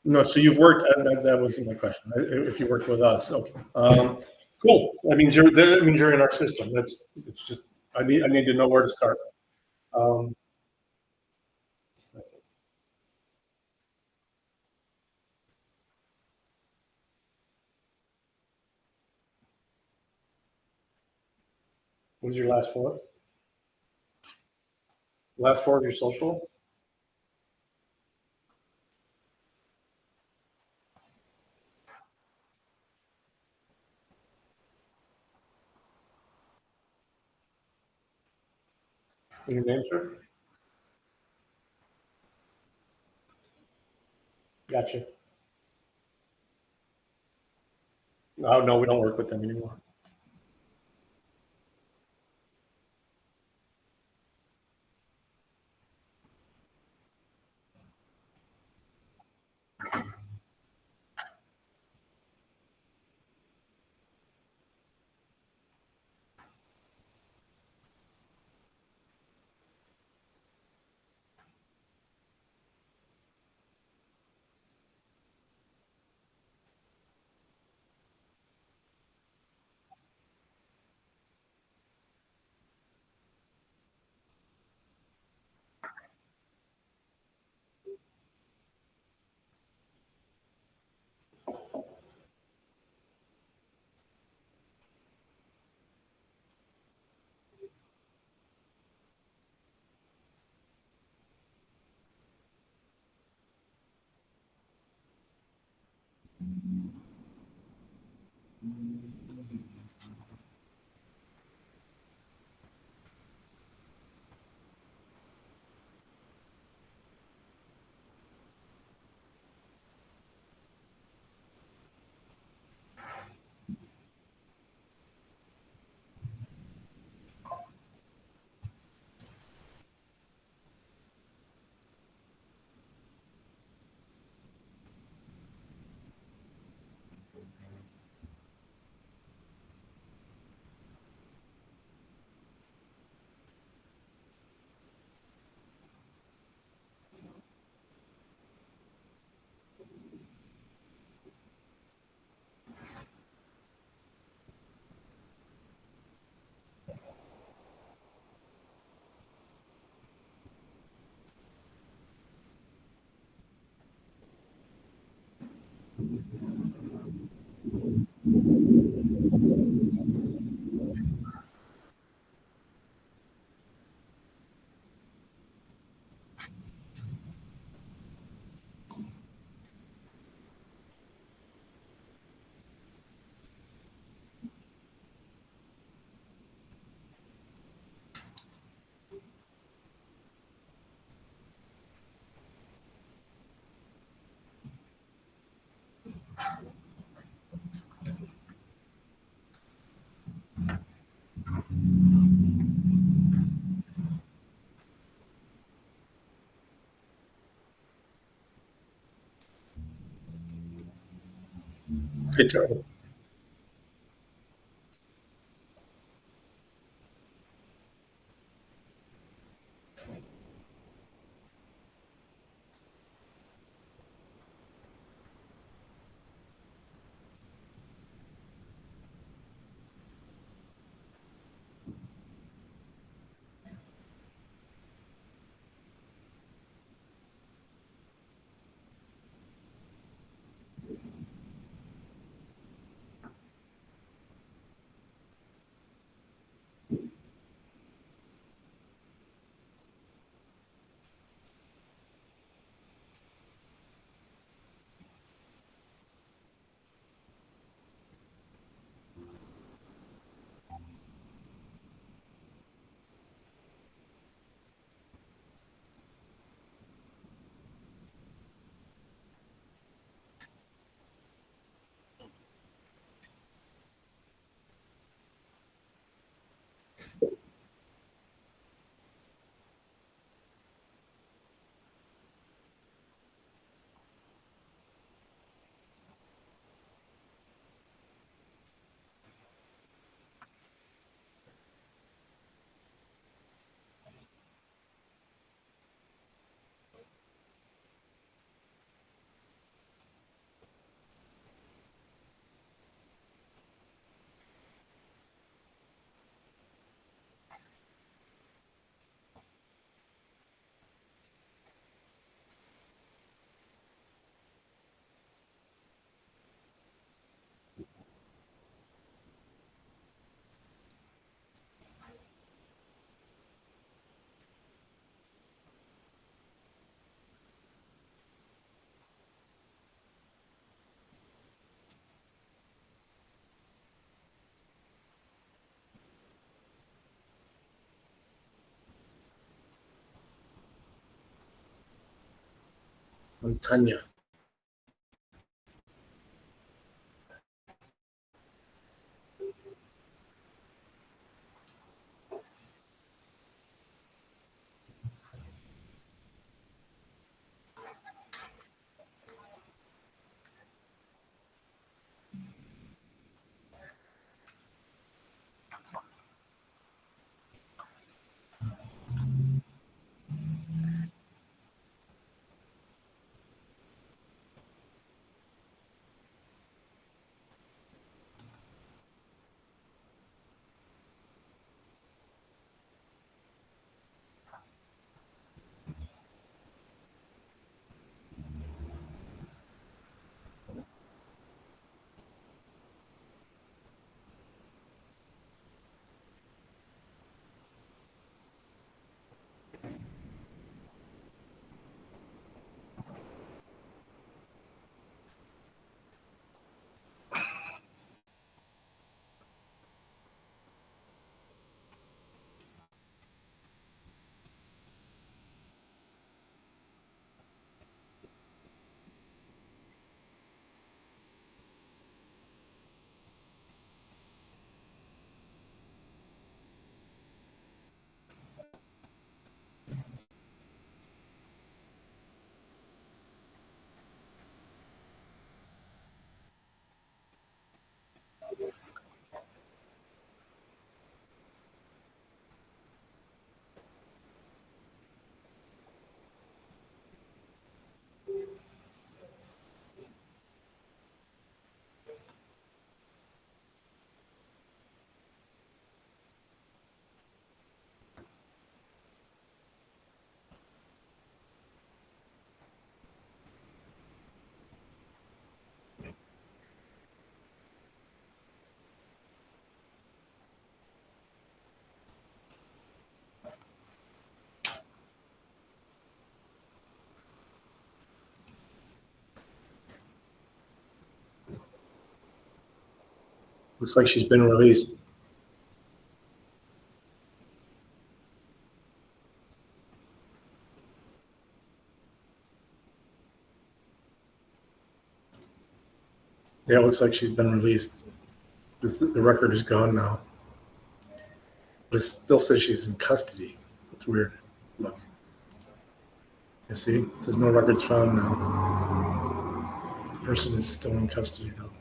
No, so you've worked. That wasn't my question. If you worked with us, okay. Cool. That means you're in our system. It's just I need to know where to start. Um, what is your last four? Last four of your social? And your name, sir? Gotcha. Oh, no, we don't work with them anymore. Hey, Tony. And Tanya. Looks like she's been released. Yeah, it looks like she's been released. The record is gone now. But it still says she's in custody. It's weird. Look. You see? There's no records found now. The person is still in custody, though.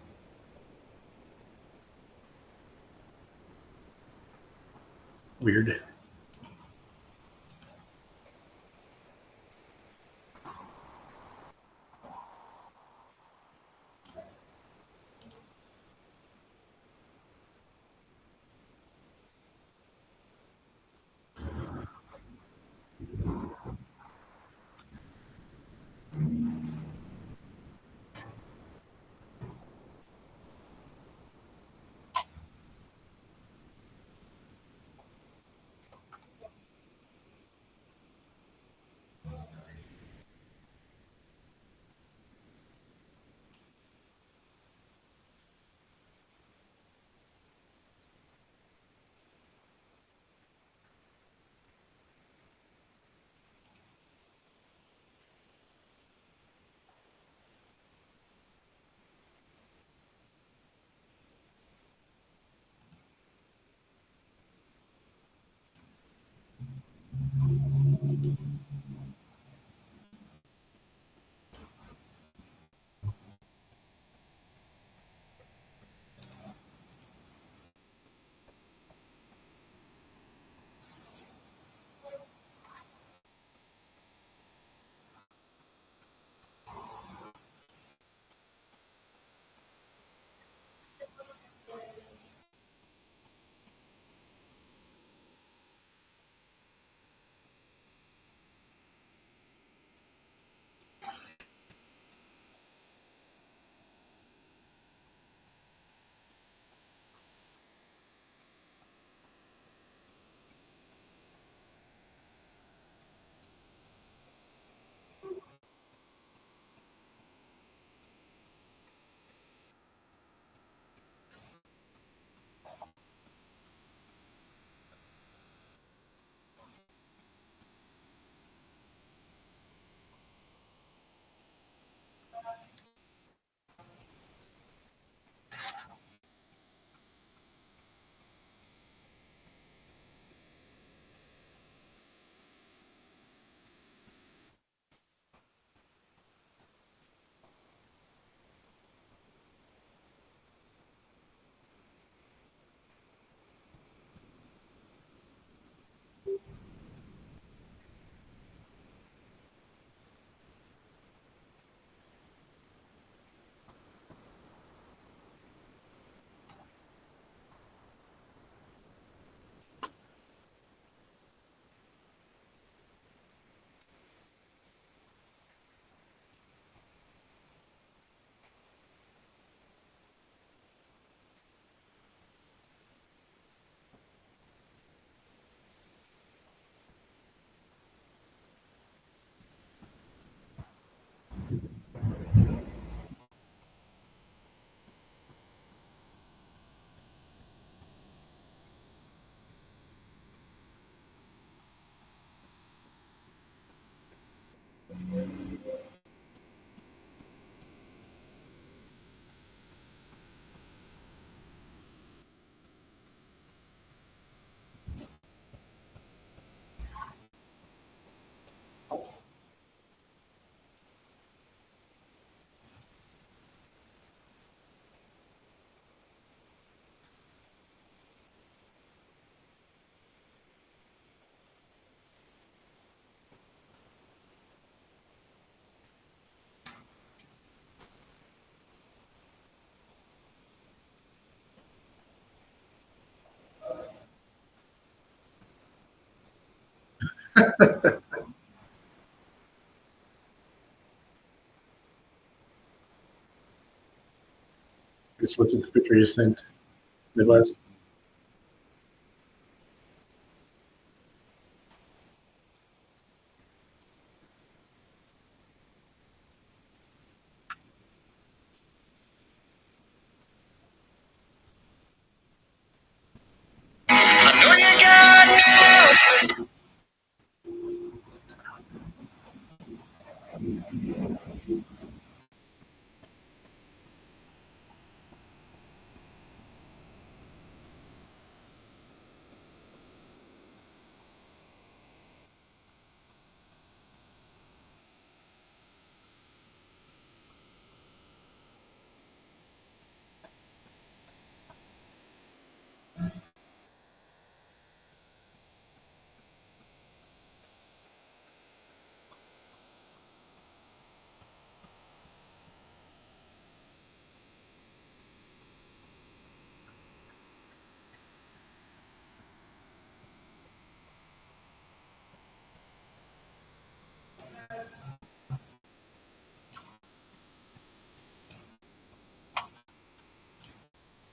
Weird. Just looked at the picture you sent, Midwest.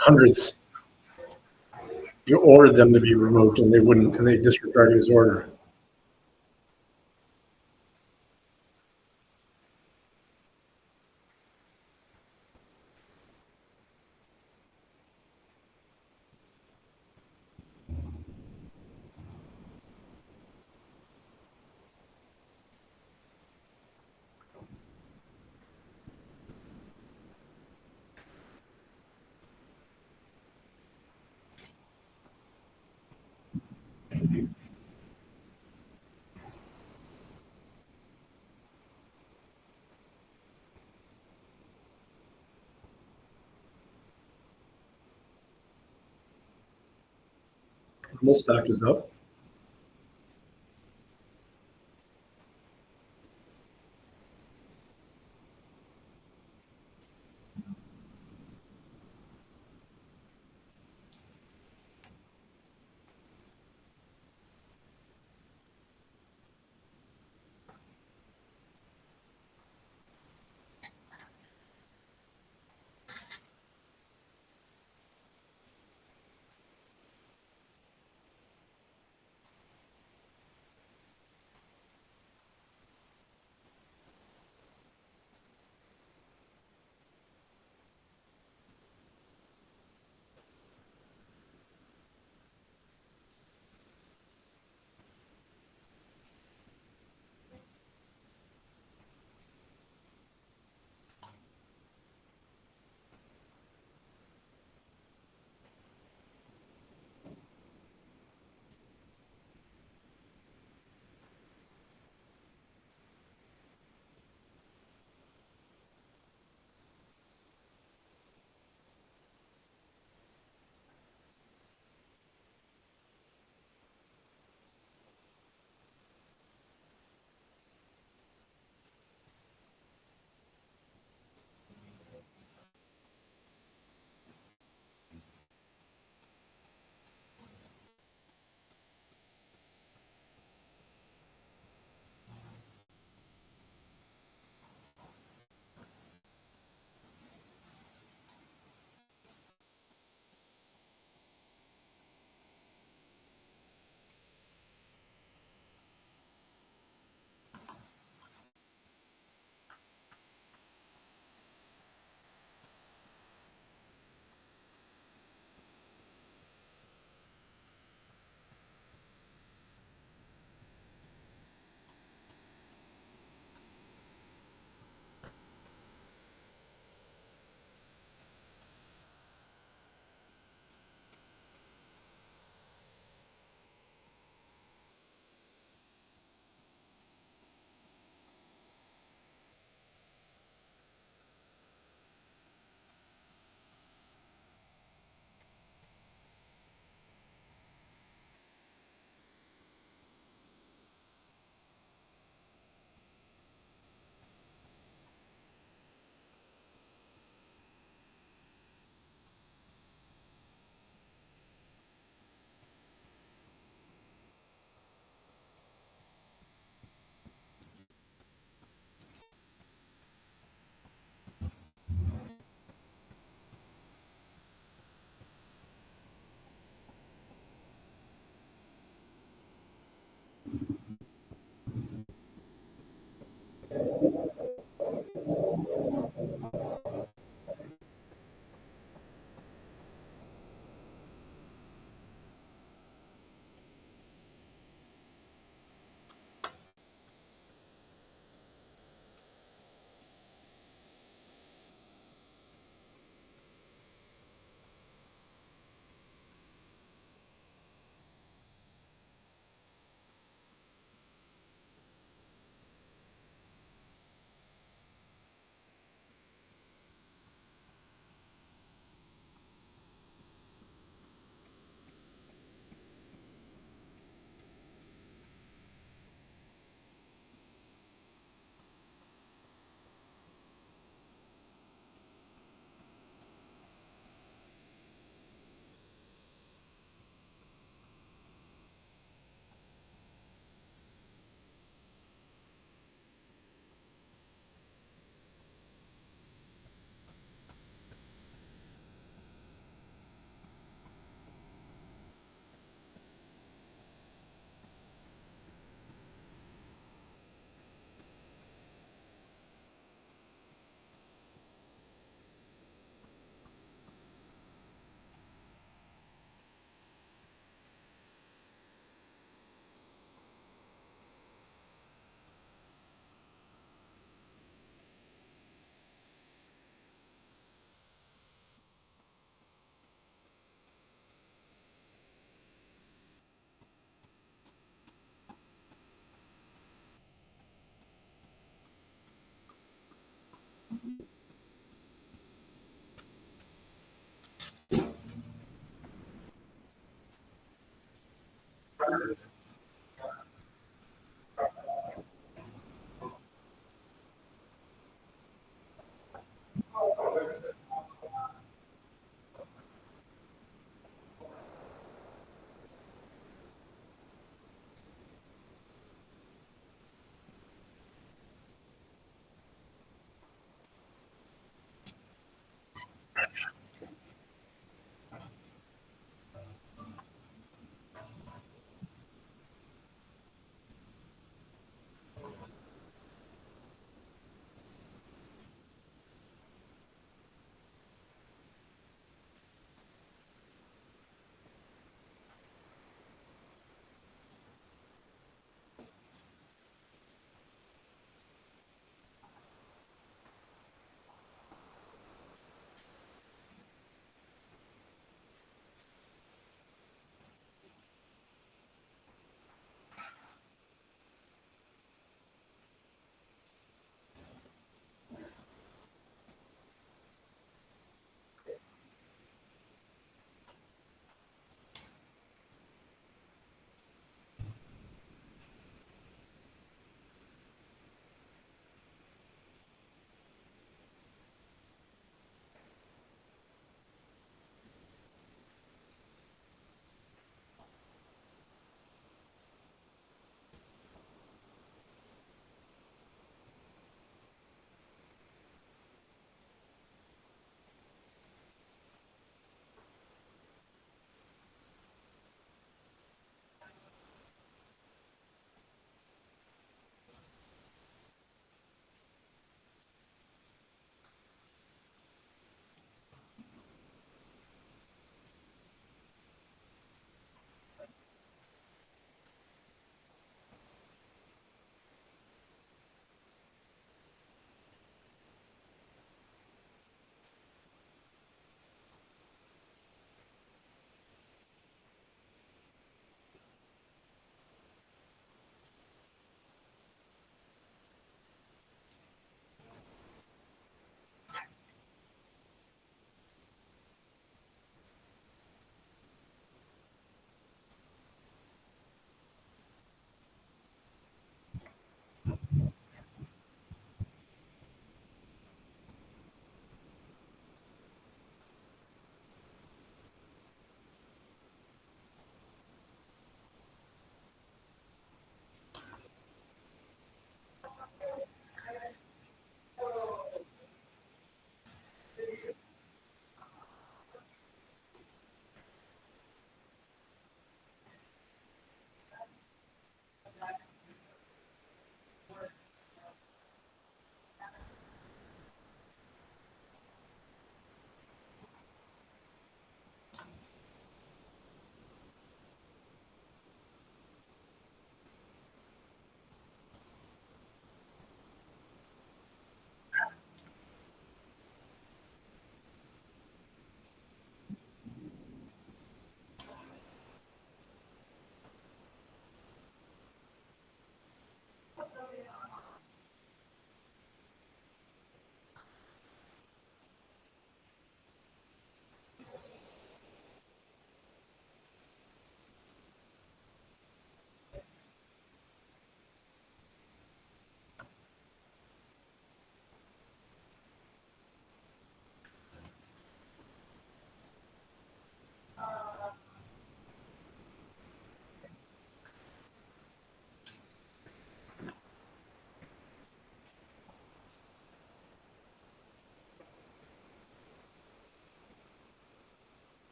hundreds. You ordered them to be removed and they wouldn't, and they disregarded his order. Almost stock is up.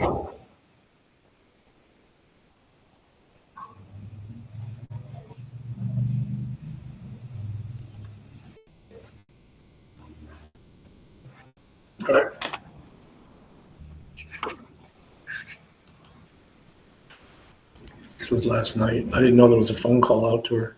All right. This was last night. I didn't know there was a phone call out to her.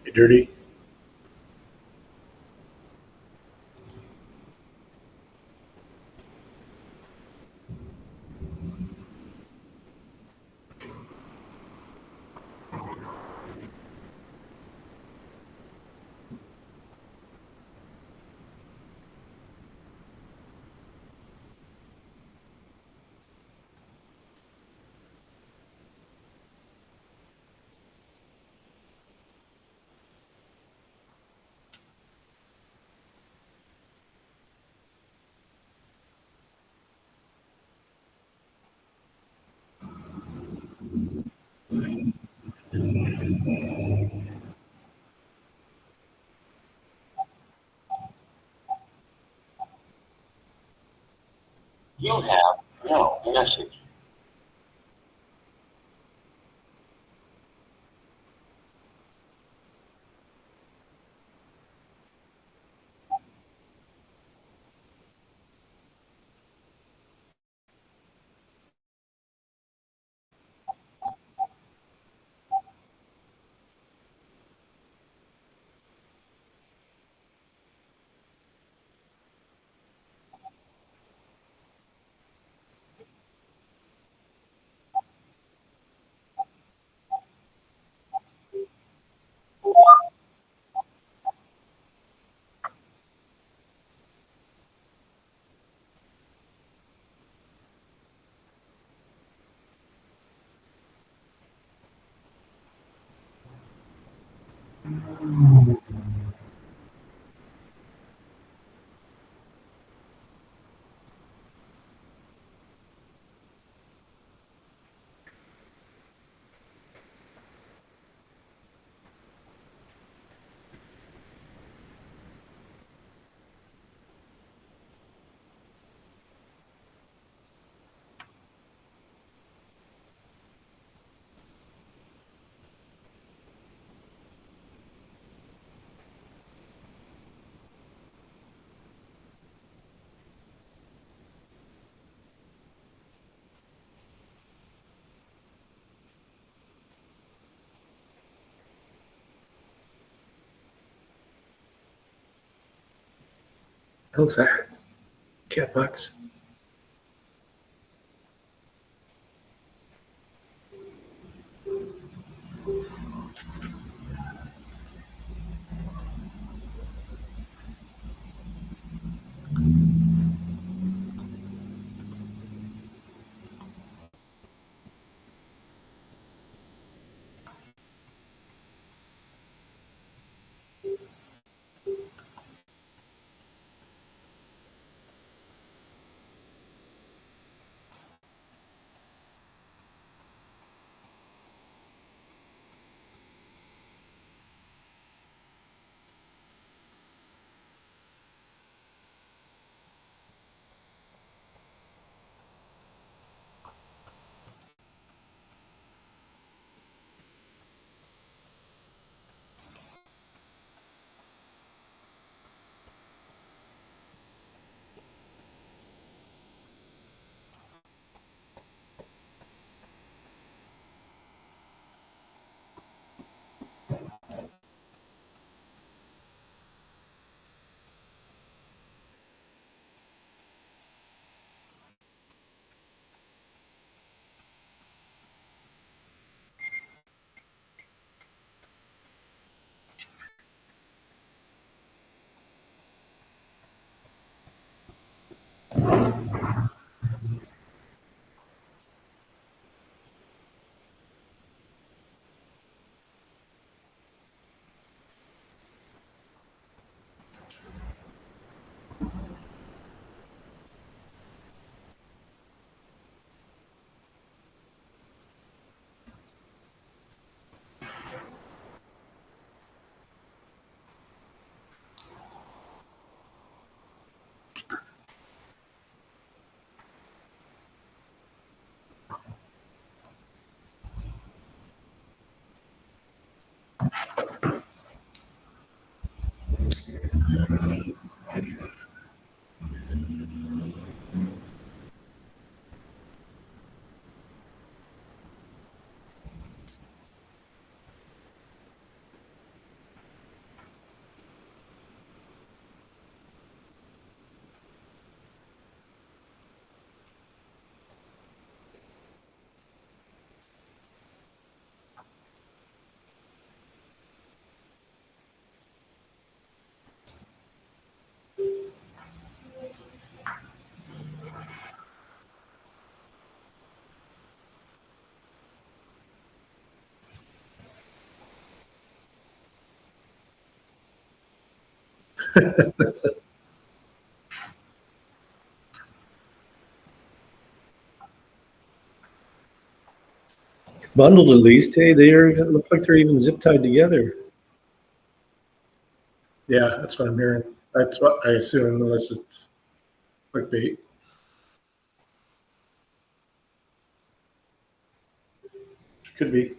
You dirty? You have no message. How's that? Cat box. Bundled at least. Hey, they look like they're even zip tied together. Yeah, that's what I'm hearing. That's what I assume, unless it's clickbait. Could be.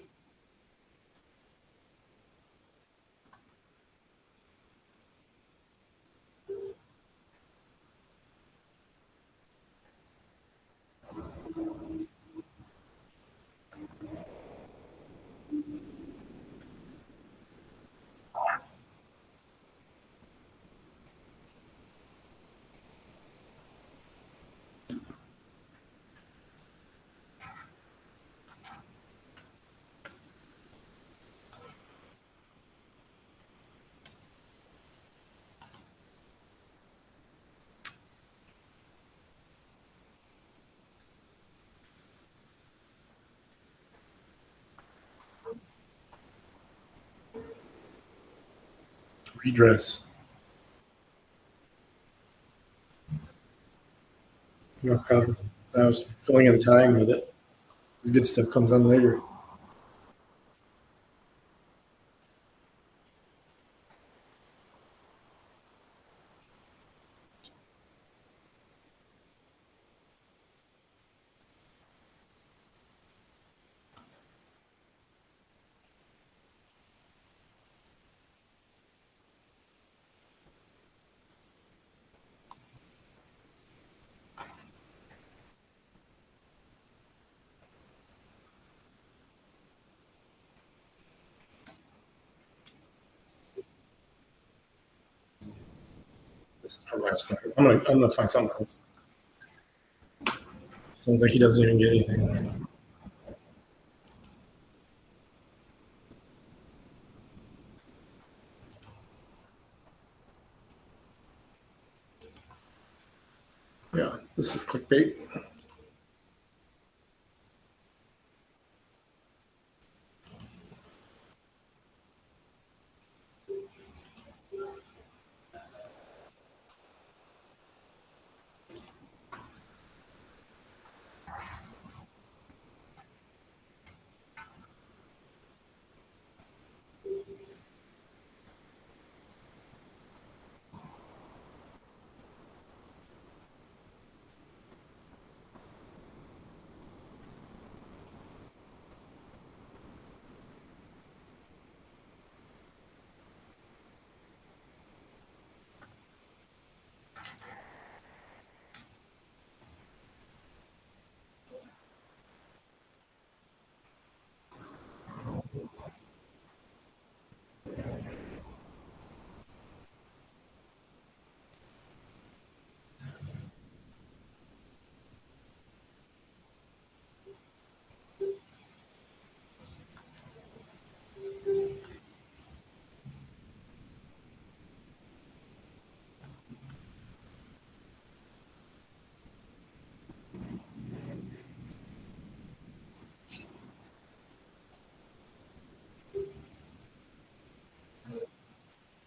Redress. No problem. I was filling in time with it. The good stuff comes on later. This is from last night. I'm gonna find something else. Sounds like he doesn't even get anything. Yeah, this is clickbait.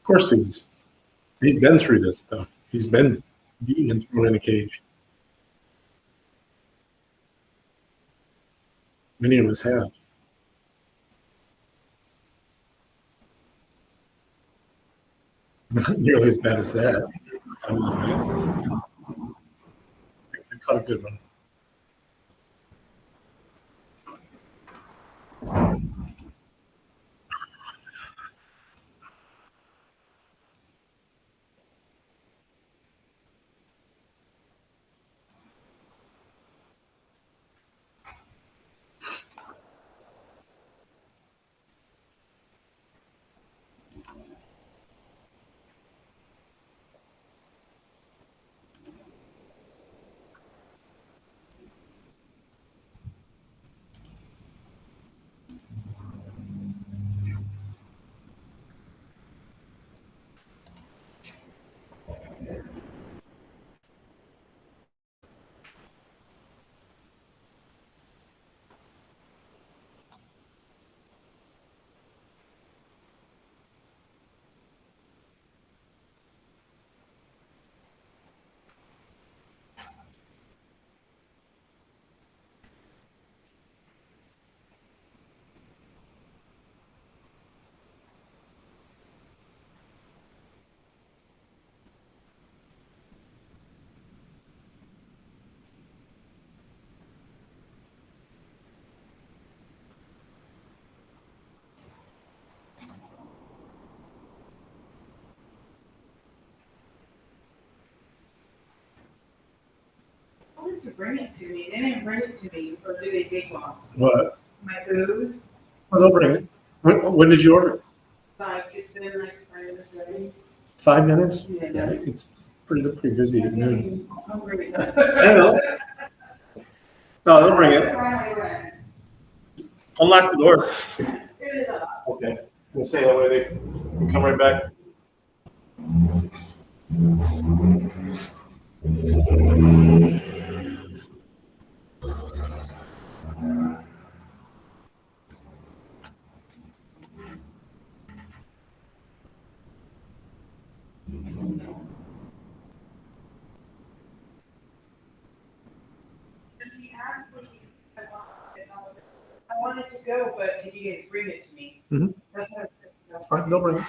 Of course he's been through this stuff. He's been beaten and thrown in a cage. Many of us have. Not nearly as bad as that. I caught a good one. I wanted to bring it to me. They didn't bring it to me, or do they take long? What? My food, Oh, they'll bring it. When did you order? like, it's been like 5 minutes already. 5 minutes? Yeah. It's pretty busy at noon. I'll bring it. I don't know. No, they'll bring it. Unlock the door. It is a Okay. I was gonna say that way they can come right back. I wanted to go, but can you guys bring it to me? Mhm. That's what. That's fine. They'll bring it.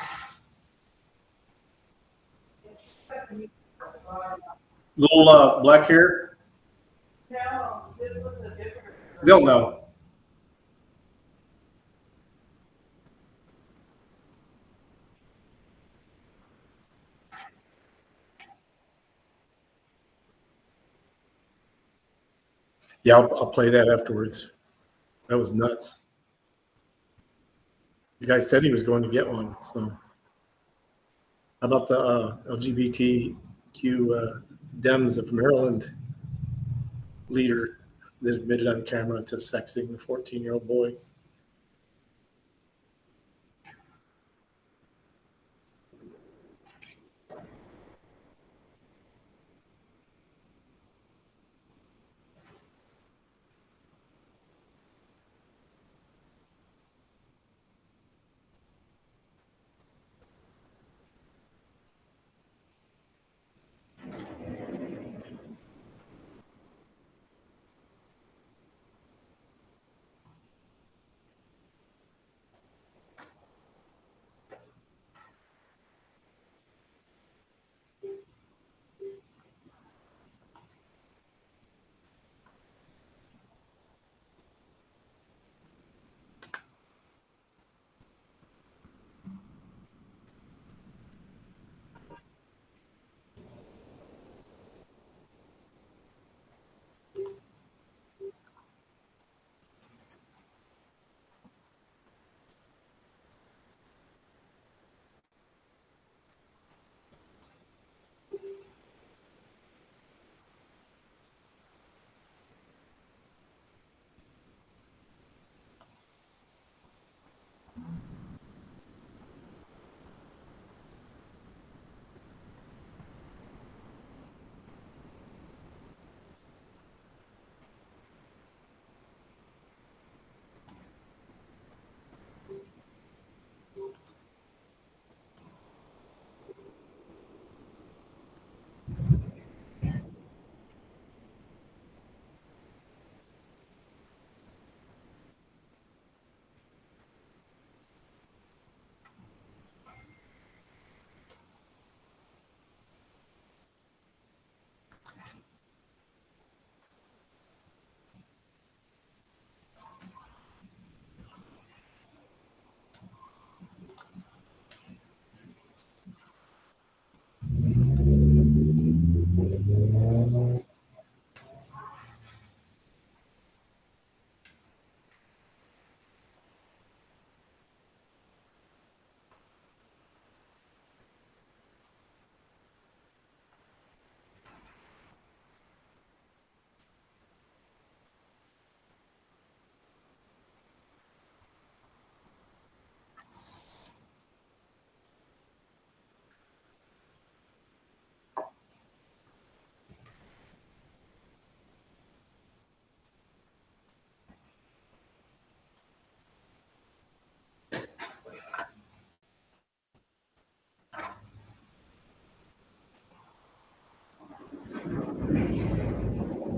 Little black hair. No, this was a different. They'll know. Yeah, I'll play that afterwards. That was nuts. The guy said he was going to get one. So, how about the LGBTQ Dems of Maryland leader that admitted on camera to sexting the 14-year-old boy?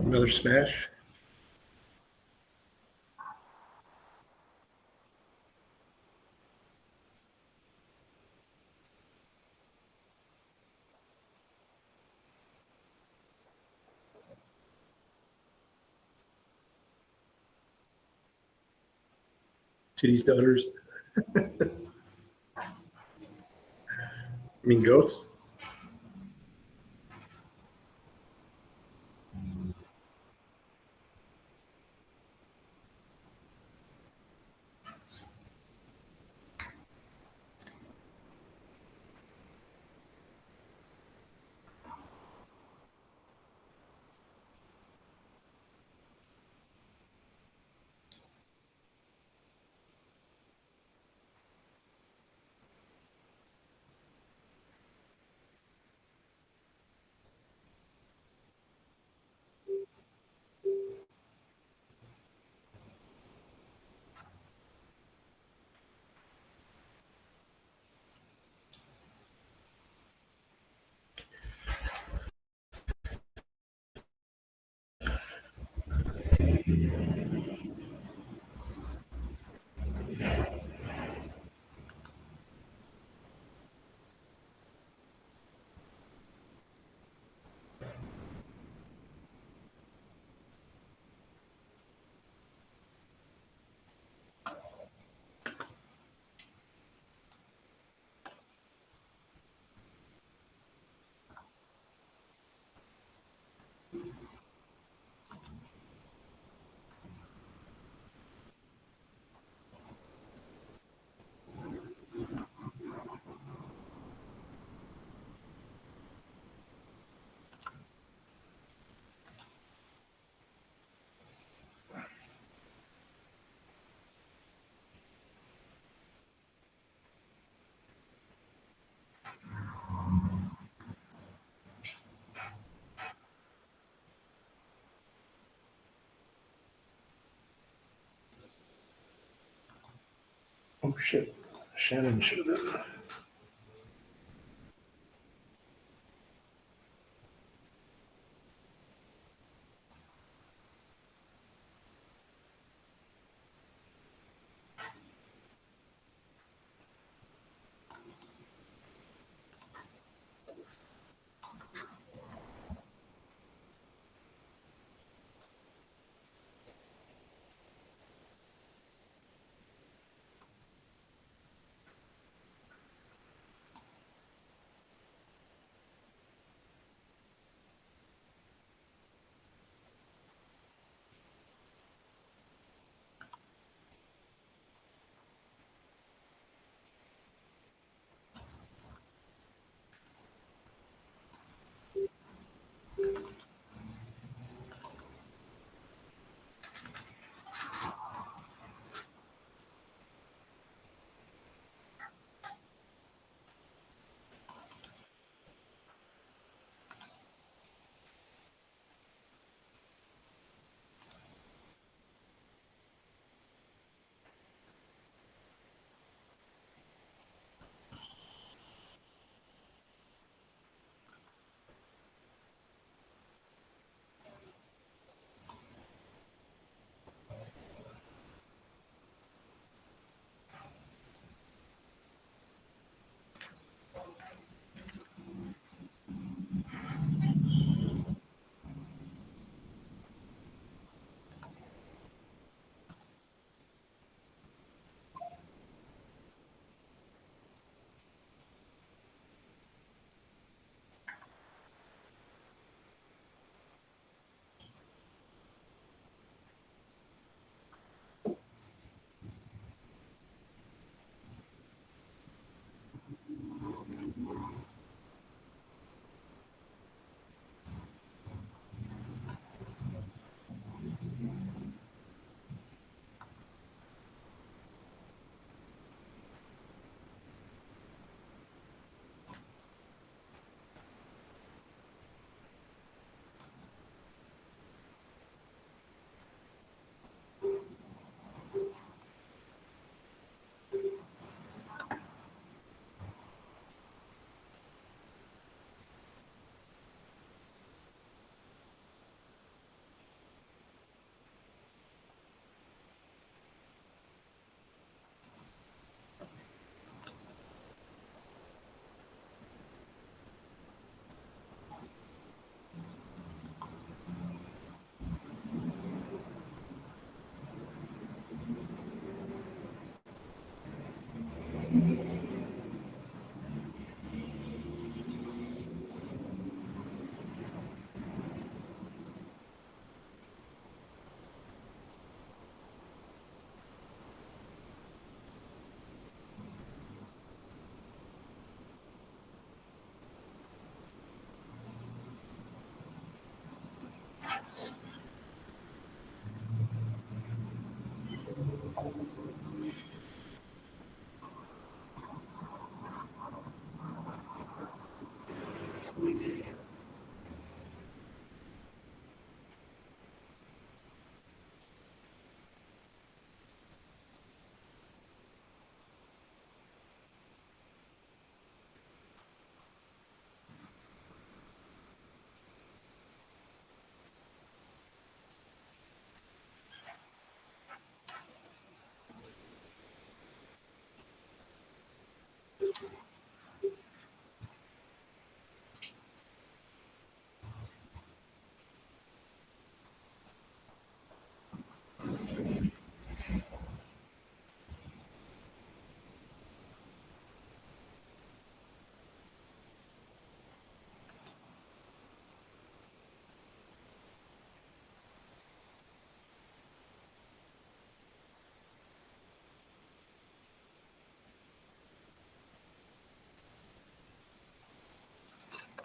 Another smash. Titty stutters. I mean, goats. Oh shit. Shannon should have been.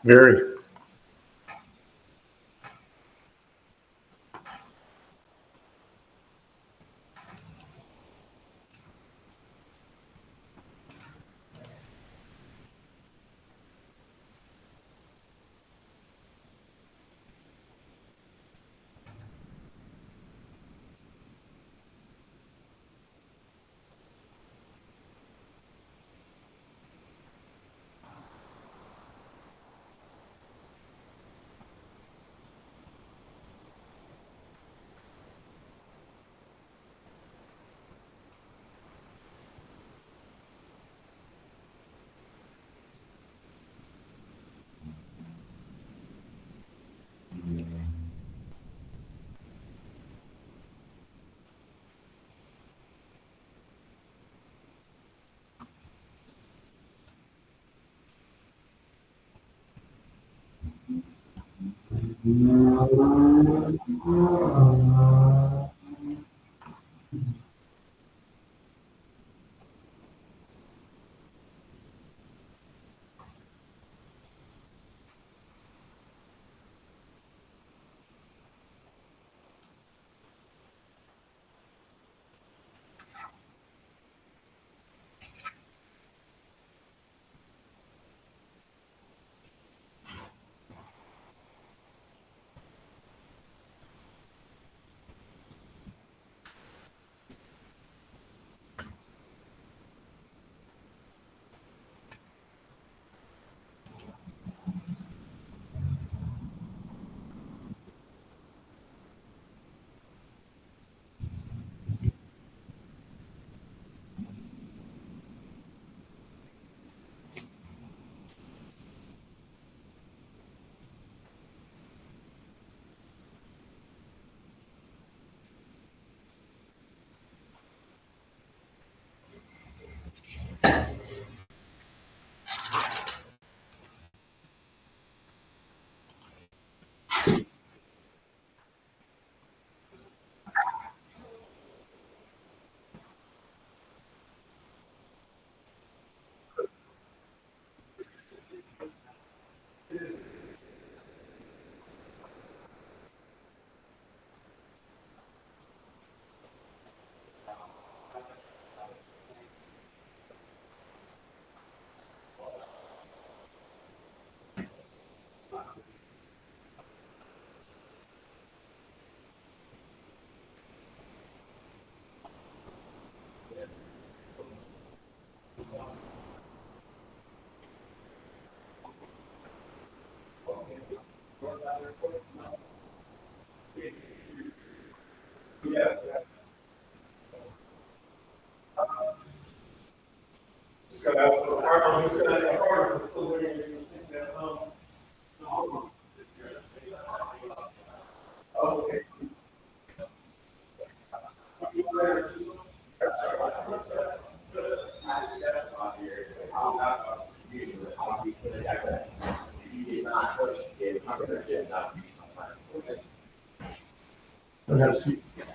Very.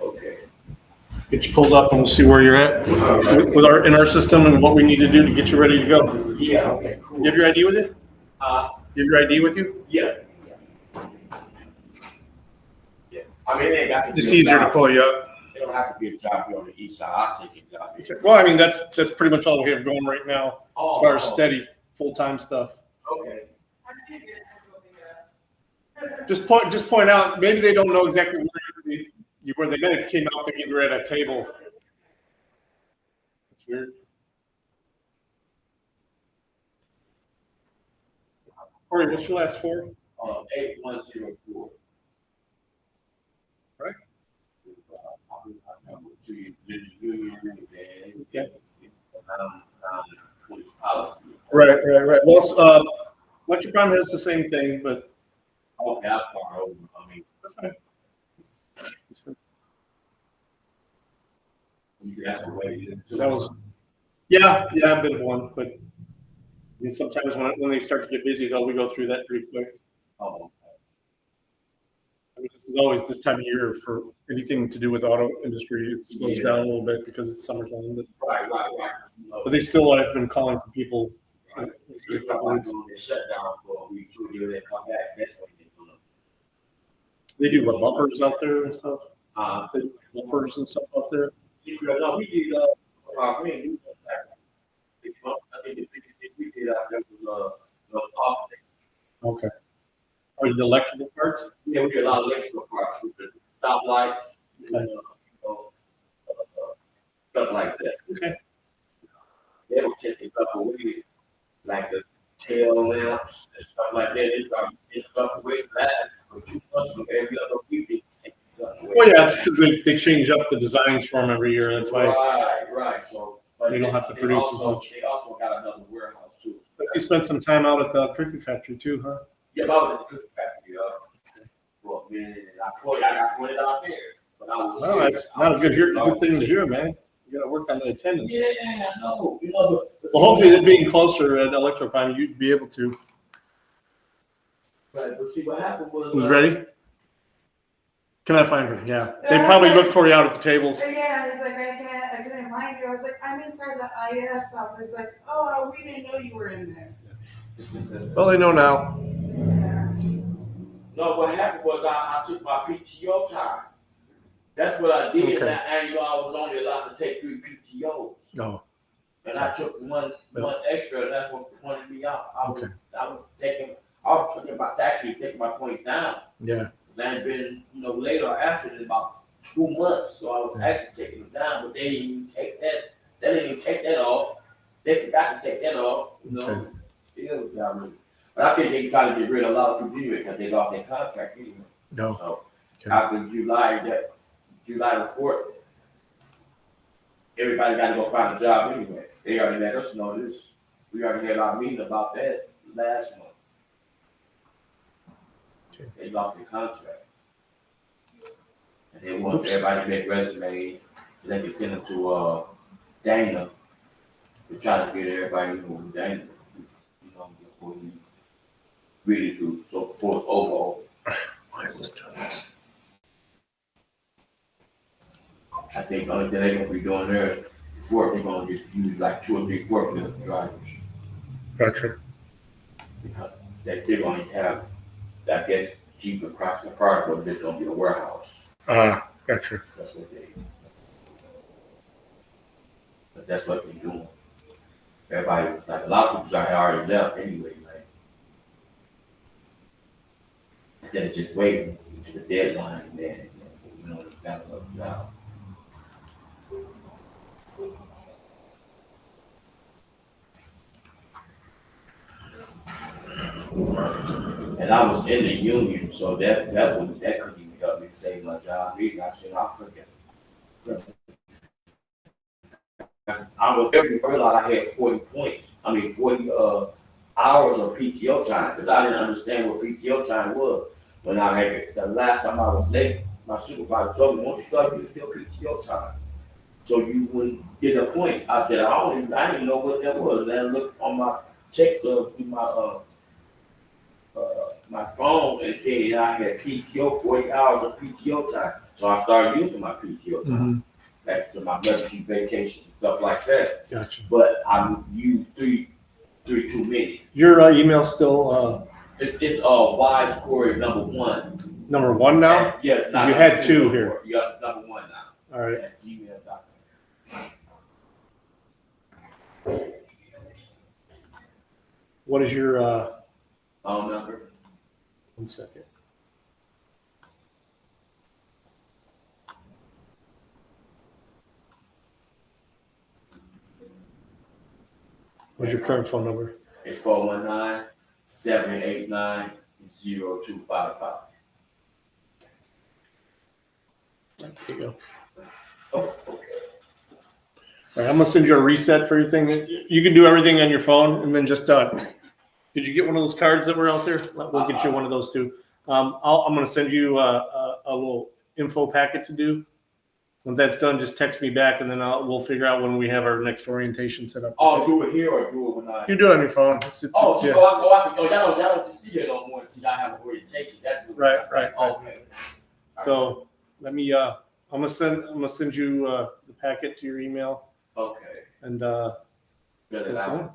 Okay. Get you pulled up and we'll see where you're at with our, in our system and what we need to do to get you ready to go. Yeah, okay, cool. You have your ID with you? Uh, You have your ID with you? yeah. Yeah, I mean, they got to. It's be a easier to job. pull you up. It don't have to be a job here on the east side. I'll take a job here. Well, I mean, that's pretty much all we have going right now as Oh, far as oh, steady, full-time stuff. Okay. Just point out, maybe they don't know exactly where they meant it came out thinking you're at a table. It's weird. Corey, what's your last four? 8104. Right. To you, union, Okay. police policy. Right. Well, Electric Prime has the same thing, but Okay, I'm far over. I mean, that's fine. that's a way. That was, yeah, a bit of one, but I mean, sometimes when they start to get busy, though, we go through that pretty quick. Oh, I mean, this is always this time of year for anything to do with auto industry. It slows down a little bit because it's summertime, right. but they still have been calling for people If I want to do the shutdown for a week, 2 years, they come back, that's what they do. They do what, bumpers out there and stuff? Uh, They do bumpers and stuff out there? see, no, we did, we didn't do that. I think the biggest thing we did out there was Austin. Okay. Are the electrical parts? Yeah, we did a lot of electrical parts with the stoplights, Okay. Stuff like that. Okay. They was taking stuff away, like the tail lamps and stuff like that. They started taking stuff away last for 2 months ago. Every other week they take stuff away. Well, yeah, it's because they change up the designs for them every year. That's why Right. So, but You don't have to they produce as also- much. They also got another warehouse too. you spent some time out at the cookie factory too, huh? Yeah, but I was at the cookie factory, for a minute, and I got pointed out there. But I was. Well, that's not a good thing to hear, man. You gotta work on the attendance. Yeah, I know. You know, but. Well, hopefully that being closer at Electroprime, you'd be able to. But see, what happened was. Who's ready? Can I find her? Yeah. They probably look for you out at the tables. Yeah, he's like, I couldn't find you. I was like, I'm inside the IS office. Like, oh, we didn't know you were in there. Well, they know now. Yeah. No, what happened was I took my PTO time. That's what I did. Okay. And you know, I was only allowed to take 3 PTOs. No. And I took one extra, and that's what pointed me out. I was thinking about actually taking my points down. Yeah. I had been, late or after in about 2 months, so I was actually taking them down, but they didn't even take that. They didn't even take that off. They forgot to take that off. Still got rid. But I think they try to get rid of a lot of people anyway because they lost their contract anyway. No. So after July the 4th, everybody got to go find a job anyway. They already let us know this. We already had our meeting about that last month. Okay. They lost their contract. And they want everybody to make resumes so they can send them to Dana to try to get everybody with Dana. Before we really do. So before it's over. Why is this doing this? I think the only thing they're gonna be doing there is they're gonna just use like 2 or 3 forklift drivers. Gotcha. Because they're still gonna have, I guess, cheaper price of product, but it's gonna be a warehouse. Gotcha. That's what but that's what they're doing. Everybody, like a lot of people already left anyway, like. Instead of just waiting to the deadline and then, it's got to look out. And I was in the union, so that couldn't even help me save my job either. I said, I forget. I was very first I had 40 points. 40 hours of PTO time because I didn't understand what PTO time was. When I had the last time I was late, my supervisor told me, "Won't you start using your PTO time so you wouldn't get a point?" I said, I didn't know what that was. Then I looked on my text through my phone and said I had PTO 40 hours of PTO time. So I started using my PTO time. That's to my emergency vacation, stuff like that. Gotcha. But I used three too many. Your email still It's Wise Corey #1. number 1 now? Yes. You had 2 here. Yeah, #1 now. All right. At gmail.com. What is your Phone number. 1 second. What's your current phone number? It's 419-789-0255. There you go. Oh, okay. All right, I'm gonna send you a reset for everything. You can do everything on your phone, and then just did you get one of those cards that were out there? We'll get you one of those too. I'm gonna send you a little info packet to do. When that's done, just text me back, and then we'll figure out when we have our next orientation set up. Oh, do it here or do it when I. You do it on your phone. Oh, yeah. y'all don't see it no more until I have an orientation. That's what Right. Okay. So let me. I'm gonna send you the packet to your email, Okay. and Good enough.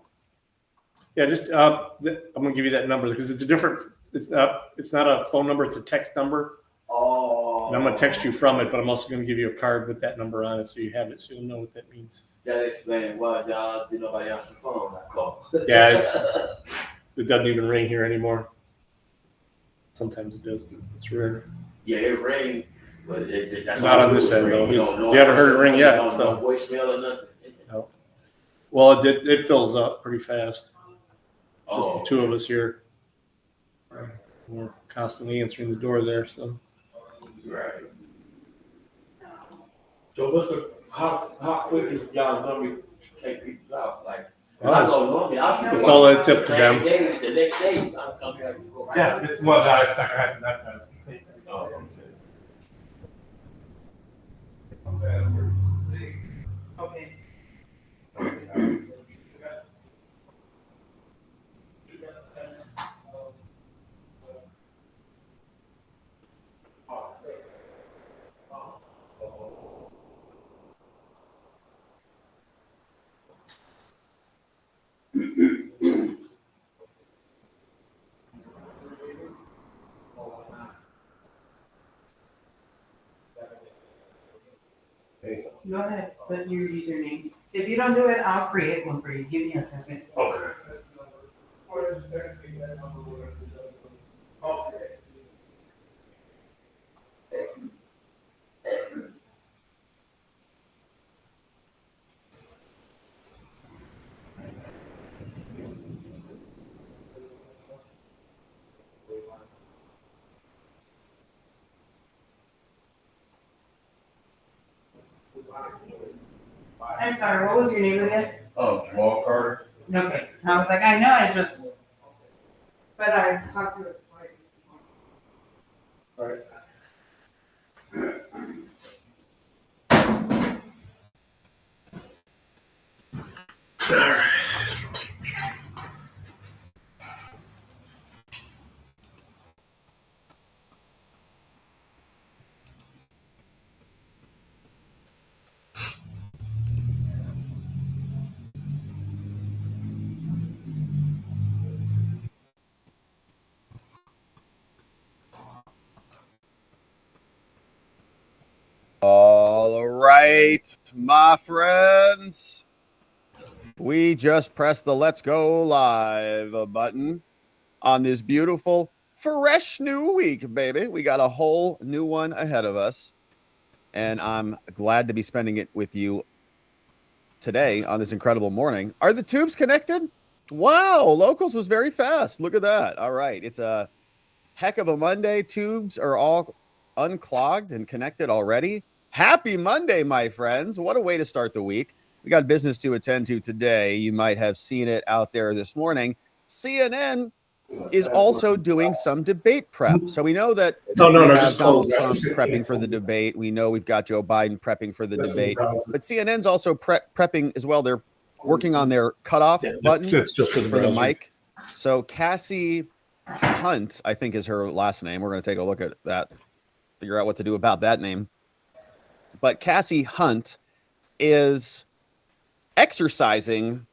Yeah, just I'm gonna give you that number because it's a different. It's not a phone number. It's a text number. Oh. And I'm gonna text you from it, but I'm also gonna give you a card with that number on it, so you have it, so you'll know what that means. That explains why y'all did nobody answer the phone when I called. Yeah, it doesn't even ring here anymore. Sometimes it does, but it's rare. Yeah, it rang, but that's Not on this end, though. You haven't heard it ring yet, No so. voicemail or nothing. No. Well, it fills up pretty fast. Just the two of us here. We're constantly answering the door there, so. Right. So what's how quick is y'all normally take people out? Like, Well, I it's- don't normally, I it's all it's up to same them. day, the next day, I'm coming back to go right. it's not gonna happen that fast. Oh, Okay. Go ahead, put your username. If you don't do it, I'll create one for you. Give me a second. Okay. I'm sorry, what was your name again? Jamal Carter. Okay, I was like, I know, but I talked to it. All right. All right, my friends. We just pressed the Let's Go Live button on this beautiful, fresh new week, baby. We got a whole new one ahead of us. And I'm glad to be spending it with you today on this incredible morning. Are the tubes connected? Wow, Locals was very fast. Look at that. All right, it's a heck of a Monday. Tubes are all unclogged and connected already. Happy Monday, my friends. What a way to start the week. We got business to attend to today. You might have seen it out there this morning. CNN is also doing some debate prep. So we know that we have just Donald close Trump that. prepping for the debate. We know we've got Joe Biden prepping for the debate. But CNN's also prepping as well. They're working on their cutoff button It's just for the for the browser. mic. So Cassie Hunt, I think is her last name. We're going to take a look at that, figure out what to do about that name. But Cassie Hunt is exercising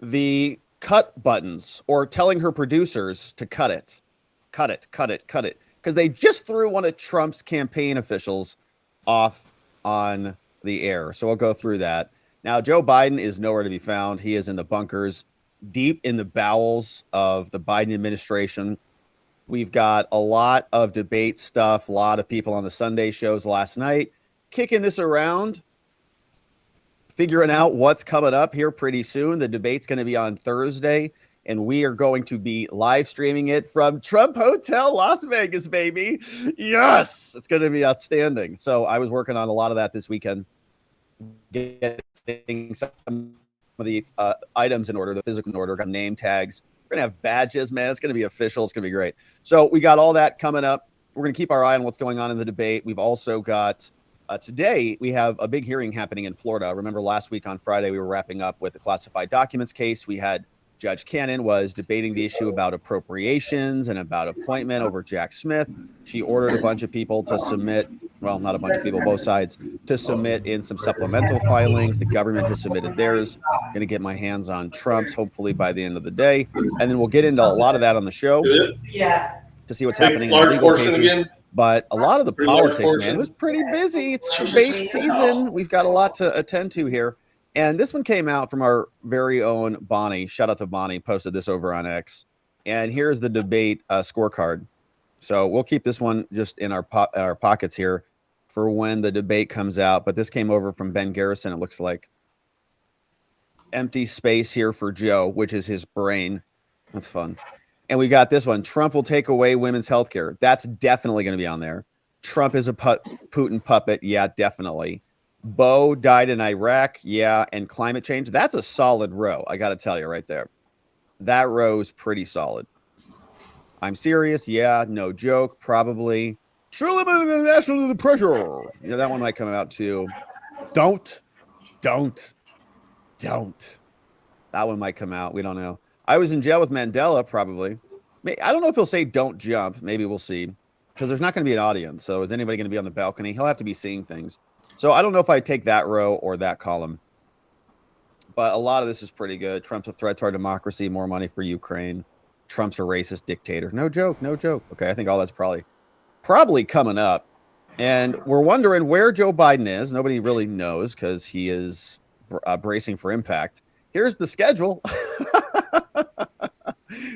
the cut buttons or telling her producers to cut it, because they just threw one of Trump's campaign officials off on the air. So we'll go through that. Now, Joe Biden is nowhere to be found. He is in the bunkers, deep in the bowels of the Biden administration. We've got a lot of debate stuff, a lot of people on the Sunday shows last night kicking this around, figuring out what's coming up here pretty soon. The debate's going to be on Thursday, and we are going to be live streaming it from Trump Hotel, Las Vegas, baby. Yes, it's going to be outstanding. So I was working on a lot of that this weekend, getting some of the items in order, the physical in order, got name tags. We're going to have badges, man. It's going to be official. It's going to be great. So we got all that coming up. We're going to keep our eye on what's going on in the debate. We've also got today, we have a big hearing happening in Florida. Remember last week on Friday, we were wrapping up with the classified documents case. We had Judge Cannon was debating the issue about appropriations and about appointment over Jack Smith. She ordered a bunch of people to submit well, not a bunch of people, both sides, to submit in some supplemental filings. The government has submitted theirs. Going to get my hands on Trump's hopefully by the end of the day. And then we'll get into a lot of that on the show Yeah. to see what's Big, happening in large legal portion cases. again? But a lot of the Pretty large politics, portion. man, it was pretty busy. It's debate season. We've got a lot to attend to here. And this one came out from our very own Bonnie. Shout out to Bonnie, posted this over on X. And here's the debate scorecard. So we'll keep this one just in our pockets here for when the debate comes out. But this came over from Ben Garrison, it looks like. Empty space here for Joe, which is his brain. That's fun. And we got this one. Trump will take away women's health care. That's definitely going to be on there. Trump is a Putin puppet. Yeah, definitely. Bo died in Iraq. Yeah. And climate change. That's a solid row. I got to tell you right there. That row is pretty solid. I'm serious. Yeah. No joke. Probably. True limit of the national pressure. Yeah, that one might come out too. Don't. That one might come out. We don't know. I was in jail with Mandela, probably. I don't know if he'll say don't jump. Maybe we'll see. Because there's not going to be an audience. So is anybody going to be on the balcony? He'll have to be seeing things. So I don't know if I take that row or that column. But a lot of this is pretty good. Trump's a threat to our democracy. More money for Ukraine. Trump's a racist dictator. No joke. Okay, I think all that's probably coming up. And we're wondering where Joe Biden is. Nobody really knows because he is bracing for impact. Here's the schedule.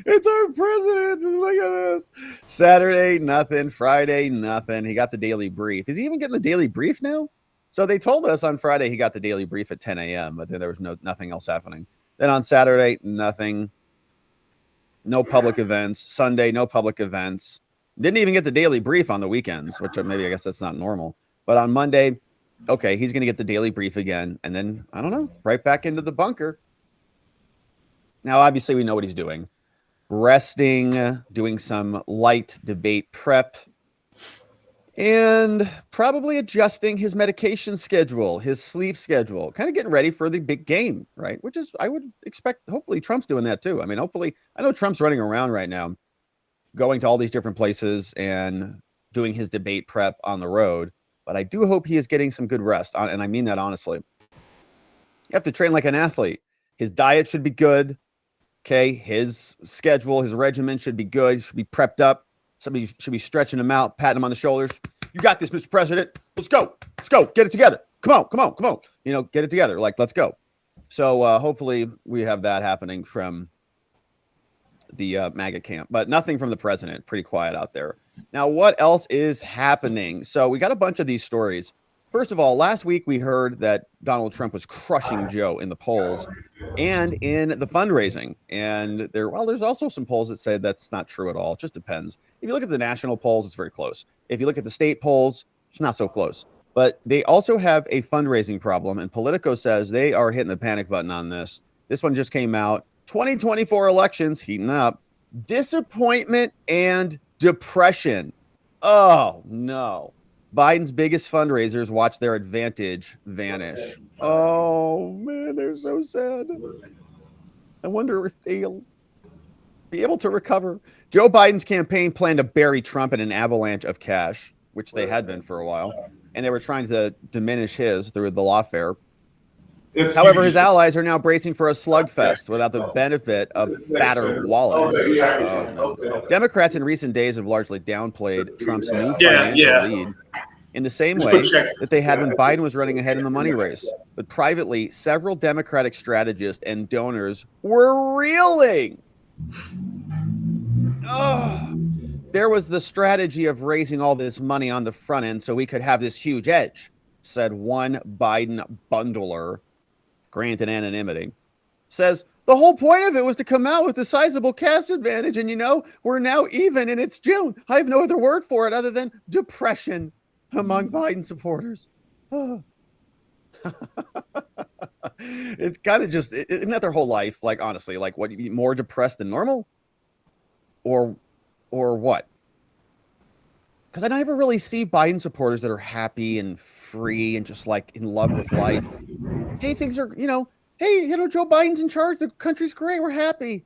It's our president. Look at this. Saturday, nothing. Friday, nothing. He got the daily brief. Is he even getting the daily brief now? So they told us on Friday he got the daily brief at 10 a.m., but then there was nothing else happening. Then on Saturday, nothing. No public events. Sunday, no public events. Didn't even get the daily brief on the weekends, which maybe I guess that's not normal. But on Monday, okay, he's going to get the daily brief again. And then, I don't know, right back into the bunker. Now, obviously, we know what he's doing. Resting, doing some light debate prep, and probably adjusting his medication schedule, his sleep schedule, kind of getting ready for the big game, right? Which is, I would expect, hopefully Trump's doing that too. I mean, hopefully, I know Trump's running around right now, going to all these different places and doing his debate prep on the road. But I do hope he is getting some good rest. And I mean that honestly. You have to train like an athlete. His diet should be good. Okay. His schedule, his regimen should be good. He should be prepped up. Somebody should be stretching him out, patting him on the shoulders. You got this, Mr. President. Let's go. Get it together. Come on. You know, get it together. Like, let's go. So hopefully we have that happening from the MAGA camp, but nothing from the president. Pretty quiet out there. Now, what else is happening? So we got a bunch of these stories. First of all, last week we heard that Donald Trump was crushing Joe in the polls and in the fundraising. And there's also some polls that say that's not true at all. It just depends. If you look at the national polls, it's very close. If you look at the state polls, it's not so close. But they also have a fundraising problem. And Politico says they are hitting the panic button on this. This one just came out. 2024 elections heating up. Disappointment and depression. Oh, no. Biden's biggest fundraisers watch their advantage vanish. Oh, man, they're so sad. I wonder if they'll be able to recover. Joe Biden's campaign planned to bury Trump in an avalanche of cash, which they had been for a while, and they were trying to diminish his through the lawfare. However, his allies are now bracing for a slugfest without the benefit of fatter wallets. Democrats in recent days have largely downplayed Trump's new financial lead in the same way that they had when Biden was running ahead in the money race. But privately, several Democratic strategists and donors were reeling. There was the strategy of raising all this money on the front end so we could have this huge edge, said one Biden bundler, granted anonymity, says the whole point of it was to come out with a sizable cash advantage. And, you know, we're now even and it's June. I have no other word for it other than depression among Biden supporters. It's kind of just, isn't that their whole life? Like, honestly, like what, you be more depressed than normal or what? Because I never really see Biden supporters that are happy and free and just like in love with life. Hey, things are, Joe Biden's in charge. The country's great. We're happy.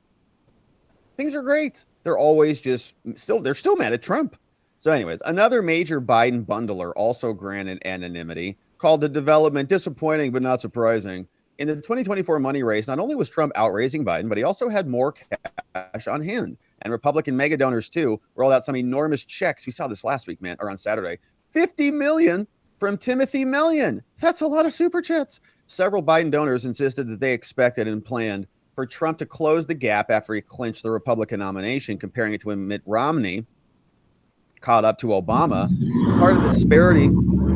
Things are great. They're always they're still mad at Trump. So, anyways, another major Biden bundler also granted anonymity, called the development disappointing but not surprising. In the 2024 money race, not only was Trump outraising Biden, but he also had more cash on hand. And Republican mega donors, too, rolled out some enormous checks. We saw this last week, man, or on Saturday. $50 million from Timothy Million. That's a lot of super chats. Several Biden donors insisted that they expected and planned for Trump to close the gap after he clinched the Republican nomination, comparing it to when Mitt Romney caught up to Obama. Part of the disparity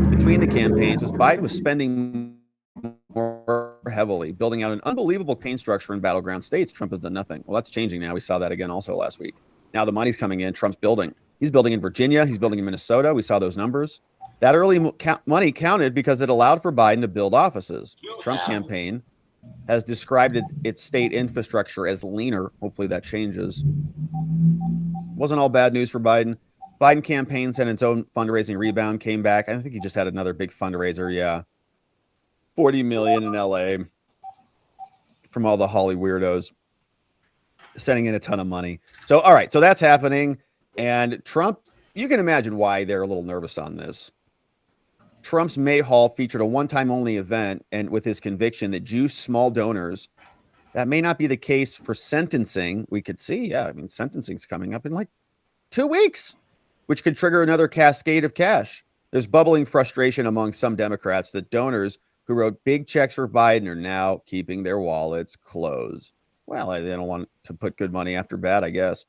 between the campaigns was Biden was spending more heavily, building out an unbelievable campaign structure in battleground states. Trump has done nothing. Well, that's changing now. We saw that again also last week. Now the money's coming in. Trump's building. He's building in Virginia. He's building in Minnesota. We saw those numbers. That early money counted because it allowed for Biden to build offices. Trump campaign has described its state infrastructure as leaner. Hopefully that changes. Wasn't all bad news for Biden. Biden campaign had its own fundraising rebound, came back. I think he just had another big fundraiser. Yeah. 40 million in LA from all the Holly weirdos sending in a ton of money. So, all right. So that's happening. And Trump, you can imagine why they're a little nervous on this. Trump's May Hall featured a one-time only event, and with his conviction that Jews small donors, that may not be the case for sentencing. We could see, yeah, I mean, sentencing's coming up in like 2 weeks, which could trigger another cascade of cash. There's bubbling frustration among some Democrats that donors who wrote big checks for Biden are now keeping their wallets closed. Well, they don't want to put good money after bad, I guess.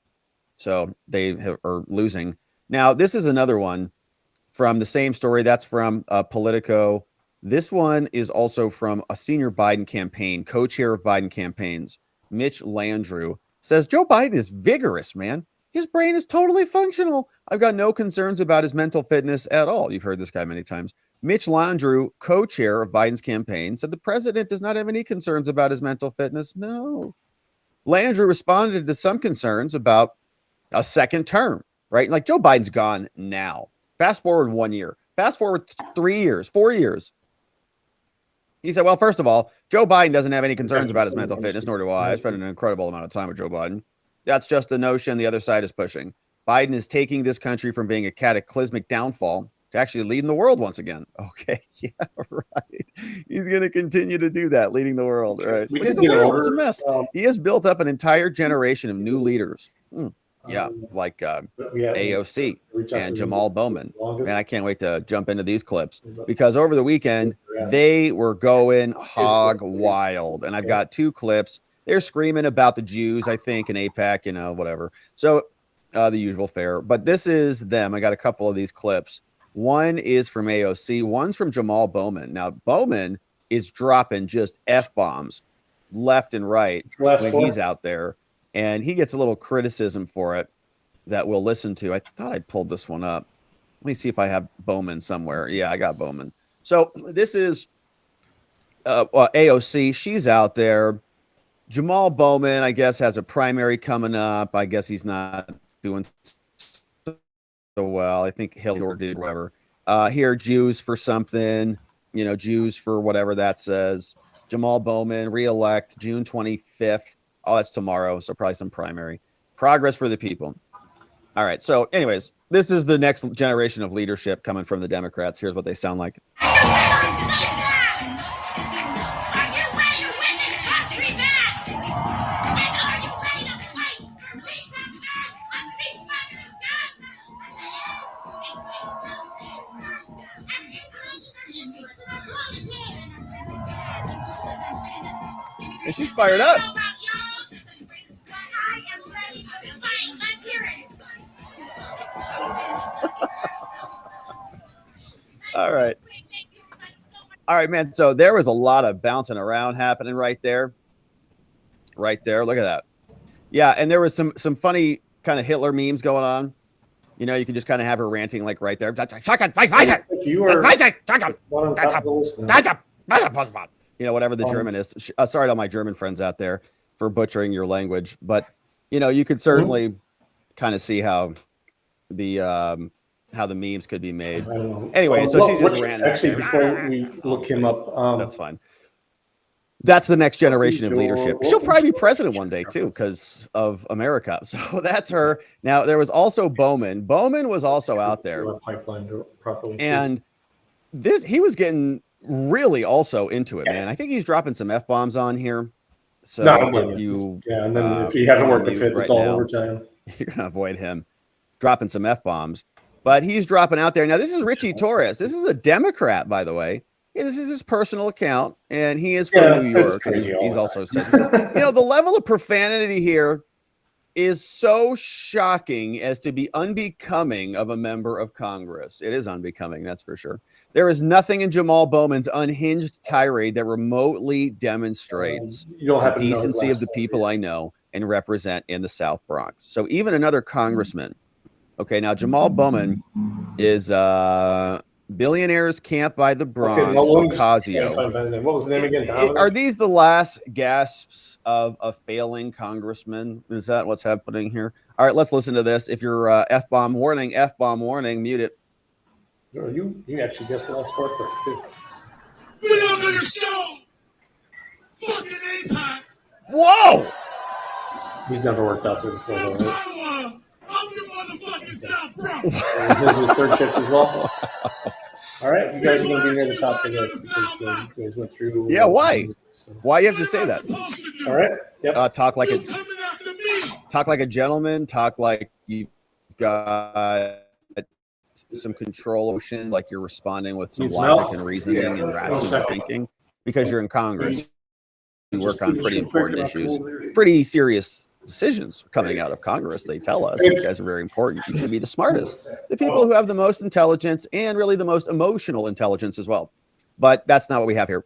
So they are losing. Now, this is another one from the same story. That's from Politico. This one is also from a senior Biden campaign, co-chair of Biden campaigns, Mitch Landrieu, says Joe Biden is vigorous, man. His brain is totally functional. I've got no concerns about his mental fitness at all. You've heard this guy many times. Mitch Landrieu, co-chair of Biden's campaign, said the president does not have any concerns about his mental fitness. No. Landrieu responded to some concerns about a second term, right? Like Joe Biden's gone now. Fast forward 1 year. Fast forward 3 years, 4 years. He said, well, first of all, Joe Biden doesn't have any concerns about his mental fitness, nor do I. I spent an incredible amount of time with Joe Biden. That's just the notion the other side is pushing. Biden is taking this country from being a cataclysmic downfall to actually leading the world once again. Okay, yeah, right. He's going to continue to do that, leading the world. Right? We Look at did the get world. It's a over, mess. He has built up an entire generation of new leaders. Yeah, like AOC and Jamal Bowman. Man, I can't wait to jump into these clips because over the weekend, they were going hog wild. And I've got 2 clips. They're screaming about the Jews, I think, in AIPAC, whatever. So the usual fare. But this is them. I got a couple of these clips. One is from AOC. One's from Jamal Bowman. Now, Bowman is dropping just F-bombs left and right when he's out there. And he gets a little criticism for it that we'll listen to. I thought I pulled this one up. Let me see if I have Bowman somewhere. Yeah, I got Bowman. So this is AOC. She's out there. Jamal Bowman, I guess, has a primary coming up. I guess he's not doing so well. I think Hillary did whatever. Here, Jews for something. Jews for whatever that says. Jamal Bowman, reelect June 25th. Oh, that's tomorrow, so probably some primary. Progress for the people. All right, so anyways, this is the next generation of leadership coming from the Democrats. Here's what they sound like. And she's fired up. All right. All right, man. So there was a lot of bouncing around happening right there. Right there. Look at that. Yeah, and there was some funny kind of Hitler memes going on. You can just kind of have her ranting like right there. You are Whatever the German is. Sorry to all my German friends out there for butchering your language, but you could certainly kind of see how the memes could be made. Anyway, so she just ran. Actually, before we look him up, that's fine. That's the next generation of leadership. She'll probably be president one day too, because of America. So that's her. Now there was also Bowman. Bowman was also out there, Pipeline properly. and he was getting really also into it, man. I think he's dropping some F-bombs on here. So if you, and then if you haven't worked the fifth, right it's all now, overtime. you're gonna avoid him dropping some F-bombs. But he's dropping out there. Now, this is Richie Torres. This is a Democrat, by the way. Yeah, this is his personal account, and he is from New York. He's also said, the level of profanity here is so shocking as to be unbecoming of a member of Congress. It is unbecoming, that's for sure. There is nothing in Jamal Bowman's unhinged tirade that remotely demonstrates the decency of the people I know and represent in the South Bronx. So even another congressman. Okay, now Jamal Bowman is Billionaires Camp by the Bronx, Ocasio. What was the name again? Are these the last gasps of a failing congressman? Is that what's happening here? All right, let's listen to this. If you're F-bomb warning, mute it. You actually guessed the last part too. We're on the show. Fucking APAC. Whoa! He's never worked out there before, though, right? I'm the motherfucking South Bronx. Here's his third shift as well. All right, you guys are going to be near the top of this. You guys went through. Yeah, why? Why you have to say that? All right. Yep. Talk like a gentleman. Talk like you've got some control ocean, like you're responding with some logic and reasoning and rational thinking. Because you're in Congress, you work on pretty important issues, pretty serious decisions coming out of Congress. They tell us you guys are very important. You should be the smartest, the people who have the most intelligence and really the most emotional intelligence as well. But that's not what we have here.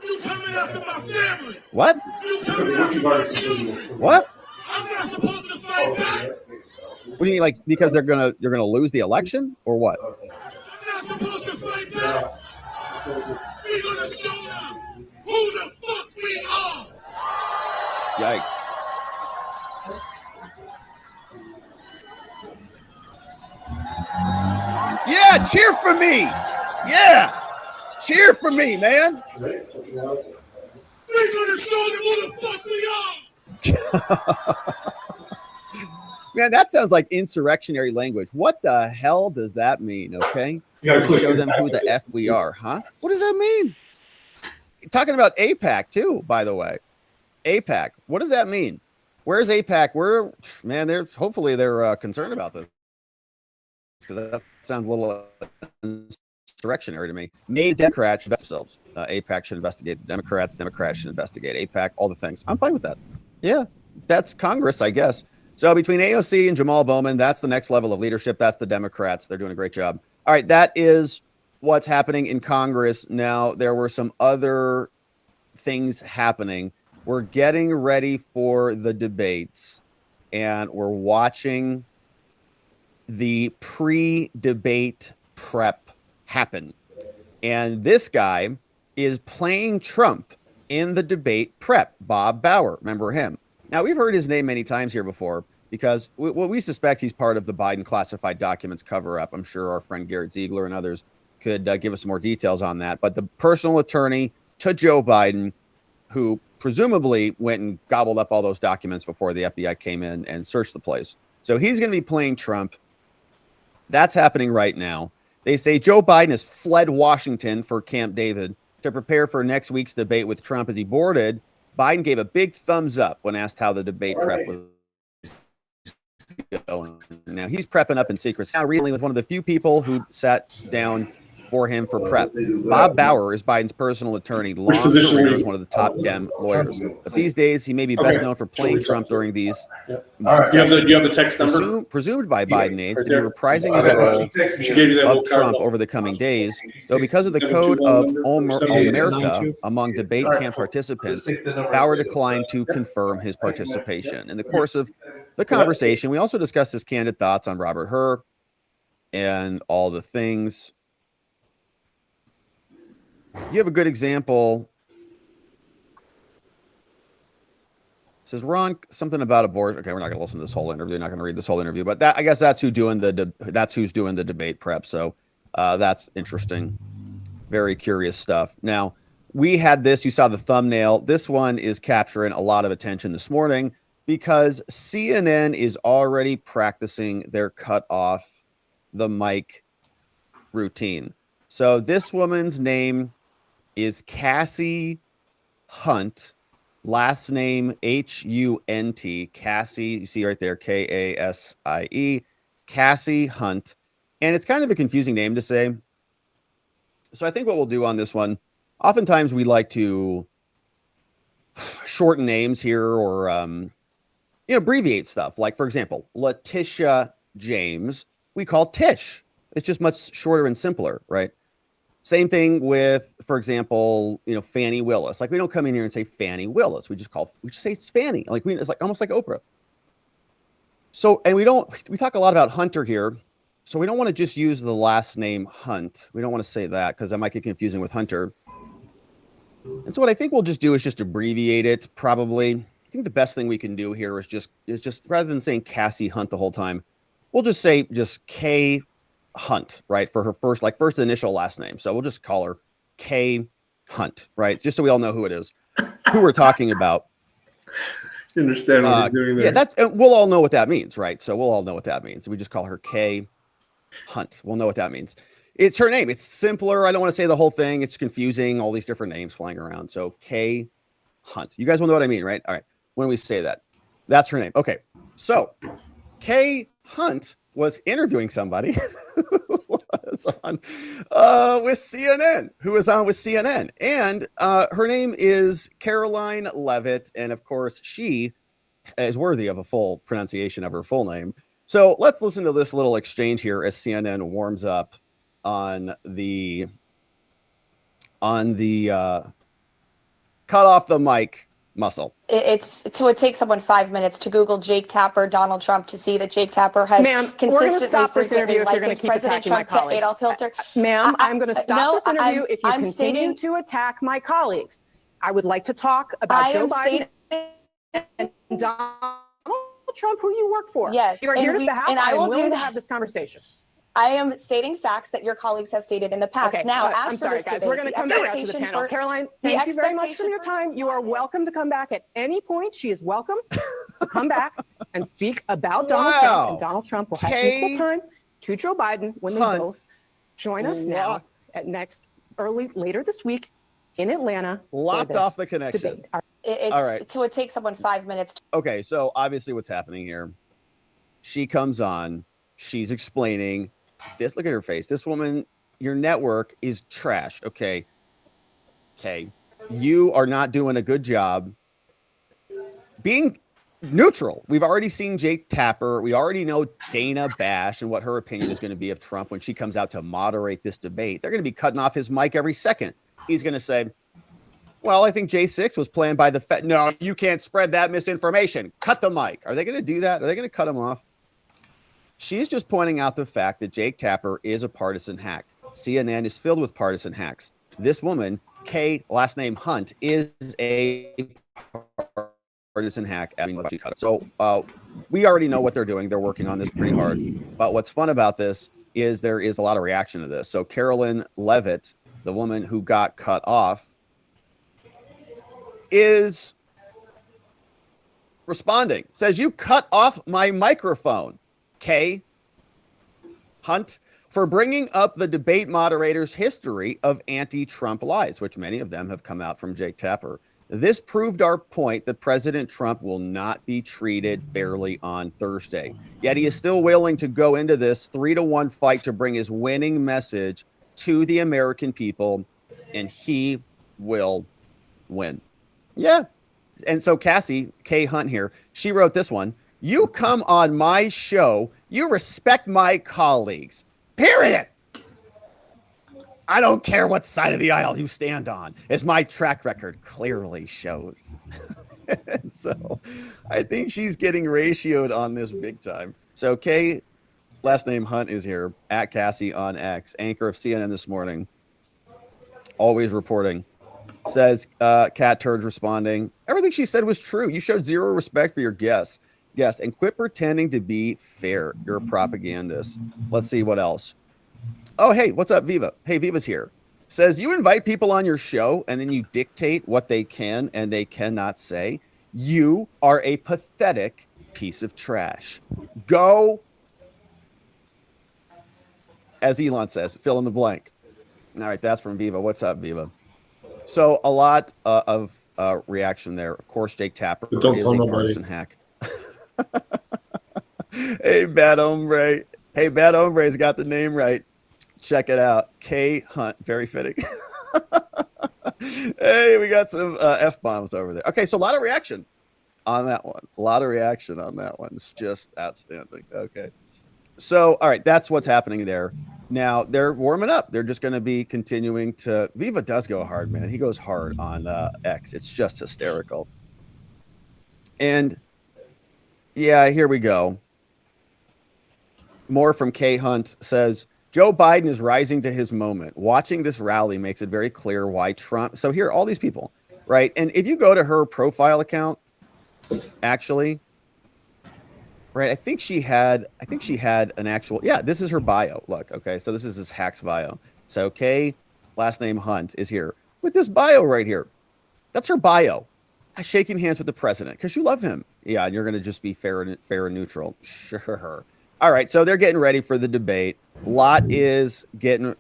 You coming after my family. What? You coming after my children. What? I'm not supposed to fight back. What do you mean, like because you're gonna lose the election or what? I'm not supposed to fight back. We're gonna show them who the fuck we are. Yikes. Yeah, cheer for me. Yeah. Cheer for me, man. We're gonna show them who the fuck we are. Man, that sounds like insurrectionary language. What the hell does that mean? Okay. Show them who the F we are, huh? What does that mean? Talking about AIPAC too, by the way. AIPAC. What does that mean? Where's AIPAC? They're hopefully they're concerned about this. Because that sounds a little insurrectionary to me. Maybe Democrats should themselves. AIPAC should investigate the Democrats. Democrats should investigate AIPAC. All the things. I'm fine with that. Yeah, that's Congress, I guess. So between AOC and Jamal Bowman, that's the next level of leadership. That's the Democrats. They're doing a great job. All right, that is what's happening in Congress. Now, there were some other things happening. We're getting ready for the debates, and we're watching the pre-debate prep happen. And this guy is playing Trump in the debate prep, Bob Bauer. Remember him? Now, we've heard his name many times here before because we suspect he's part of the Biden classified documents cover-up. I'm sure our friend Garrett Ziegler and others could give us some more details on that. But the personal attorney to Joe Biden, who presumably went and gobbled up all those documents before the FBI came in and searched the place. So he's going to be playing Trump. That's happening right now. They say Joe Biden has fled Washington for Camp David to prepare for next week's debate with Trump. As he boarded, Biden gave a big thumbs up when asked how the debate prep was going. Now, he's prepping up in secret. Now, really, with one of the few people who sat down for him for prep. Bob Bauer is Biden's personal attorney. Long career as one of the top Dem lawyers. But these days, he may be best known for playing Trump during these. All right. You have the text number? Presumed by Biden aides to be reprising his role of Trump over the coming days. Though because of the code of omerta among debate camp participants, Bauer declined to confirm his participation. In the course of the conversation, we also discussed his candid thoughts on Robert Hur and all the things. You have a good example. It says Ron something about abortion. Okay, we're not going to listen to this whole interview. Not going to read this whole interview, but I guess that's who's doing the debate prep. So that's interesting. Very curious stuff. Now, we had this, you saw the thumbnail. This one is capturing a lot of attention this morning because CNN is already practicing their cut off the mic routine. So this woman's name is Cassie Hunt, last name Hunt. Cassie, you see right there, Kasie, Cassie Hunt. And it's kind of a confusing name to say. So I think what we'll do on this one, oftentimes we like to shorten names here or abbreviate stuff. Like, for example, Letitia James, we call Tish. It's just much shorter and simpler, right? Same thing with, for example, Fannie Willis. Like, we don't come in here and say Fannie Willis. We just say it's Fannie. Like, it's like almost like Oprah. So, and we talk a lot about Hunter here. So we don't want to just use the last name Hunt. We don't want to say that because that might get confusing with Hunter. And so what I think we'll just do is just abbreviate it, probably. I think the best thing we can do here is just rather than saying Cassie Hunt the whole time, we'll just say just K Hunt, right? For her first initial last name. So we'll just call her K Hunt, right? Just so we all know who it is, who we're talking about. You understand what he's doing there? Yeah, we'll all know what that means, right? So we'll all know what that means. We just call her K Hunt. We'll know what that means. It's her name. It's simpler. I don't want to say the whole thing. It's confusing. All these different names flying around. So K Hunt. You guys will know what I mean, right? All right. When we say that, that's her name. Okay. So K Hunt was interviewing somebody who was on with CNN, and her name is Caroline Levitt, and of course she is worthy of a full pronunciation of her full name. So let's listen to this little exchange here as CNN warms up on the cut off the mic muscle. It takes someone 5 minutes to Google Jake Tapper, Donald Trump, to see that Jake Tapper has consistently stop this interview if you're going to keep President attacking my Trump to colleagues. Adolf Hitler. Ma'am, I'm going to stop this interview if you I'm continue to attack my colleagues. I would like to talk about Joe Biden and Donald Trump, who you work for. Yes, you are here to behalf, and I will willing do to that. have this conversation. I am stating facts that your colleagues have stated in the past. Okay, now, as I'm for sorry, this guys. debate, We're going to come back to the panel. Caroline, thank you very much for your time. You are welcome to come back at any point. She is welcome to come back and speak about Donald Trump. And Donald Trump will have equal time to Joe Biden when they both join us now at later this week in Atlanta. Locked off the connection. Debate. All right. So it takes someone 5 minutes. Okay, so obviously what's happening here, she comes on, she's explaining this. Look at her face. This woman, your network is trash. Okay. You are not doing a good job being neutral. We've already seen Jake Tapper. We already know Dana Bash and what her opinion is going to be of Trump when she comes out to moderate this debate. They're going to be cutting off his mic every second. He's going to say, well, I think J6 was planned by the Fed. No, you can't spread that misinformation. Cut the mic. Are they going to do that? Are they going to cut him off? She's just pointing out the fact that Jake Tapper is a partisan hack. CNN is filled with partisan hacks. This woman, K, last name Hunt, is a partisan hack. So we already know what they're doing. They're working on this pretty hard. But what's fun about this is there is a lot of reaction to this. So Caroline Levitt, the woman who got cut off, is responding. Says, you cut off my microphone, K. Hunt, for bringing up the debate moderator's history of anti-Trump lies, which many of them have come out from Jake Tapper. This proved our point that President Trump will not be treated fairly on Thursday. Yet he is still willing to go into this 3-1 fight to bring his winning message to the American people, and he will win. Yeah. And so Cassie, K. Hunt here, she wrote this one. You come on my show, you respect my colleagues. Period. I don't care what side of the aisle you stand on, as my track record clearly shows. And so I think she's getting ratioed on this big time. So K, last name Hunt, is here, at Cassie on X, anchor of CNN This Morning, always reporting. Says Cat Turd responding, everything she said was true. You showed zero respect for your guests, and quit pretending to be fair. You're a propagandist. Let's see what else. Oh, hey, what's up, Viva? Hey, Viva's here. says, you invite people on your show and then you dictate what they can and they cannot say. You are a pathetic piece of trash. Go, as Elon says, fill in the blank. All right, that's from Viva. What's up, Viva? So a lot of reaction there. Of course, Jake Tapper is a partisan hack. Hey, Bad Hombre. Hey, Bad Hombre's got the name right. Check it out. K Hunt. Very fitting. Hey, we got some F-bombs over there. Okay, so a lot of reaction on that one. A lot of reaction on that one. It's just outstanding. Okay. So, all right, that's what's happening there. Now, they're warming up. They're just going to be continuing to... Viva does go hard, man. He goes hard on X. It's just hysterical. And, yeah, here we go. More from K Hunt says, Joe Biden is rising to his moment. Watching this rally makes it very clear why Trump... So here, all these people, right? And if you go to her profile account, actually... Right, I think she had an actual, yeah, this is her bio. Look, okay, so this is his Hacks bio. So K, last name Hunt, is here with this bio right here. That's her bio. Shaking hands with the president because you love him. Yeah, and you're going to just be fair and neutral. Sure. All right, so they're getting ready for the debate. Lot is getting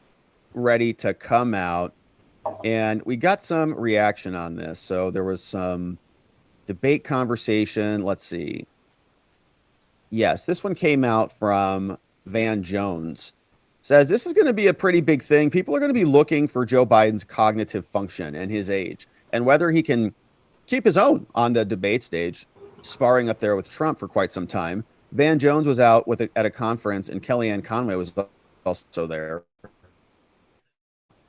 ready to come out, and we got some reaction on this. So there was some debate conversation. Let's see. Yes, this one came out from Van Jones. Says this is going to be a pretty big thing. People are going to be looking for Joe Biden's cognitive function and his age and whether he can keep his own on the debate stage, sparring up there with Trump for quite some time. Van Jones was out at a conference and Kellyanne Conway was also there.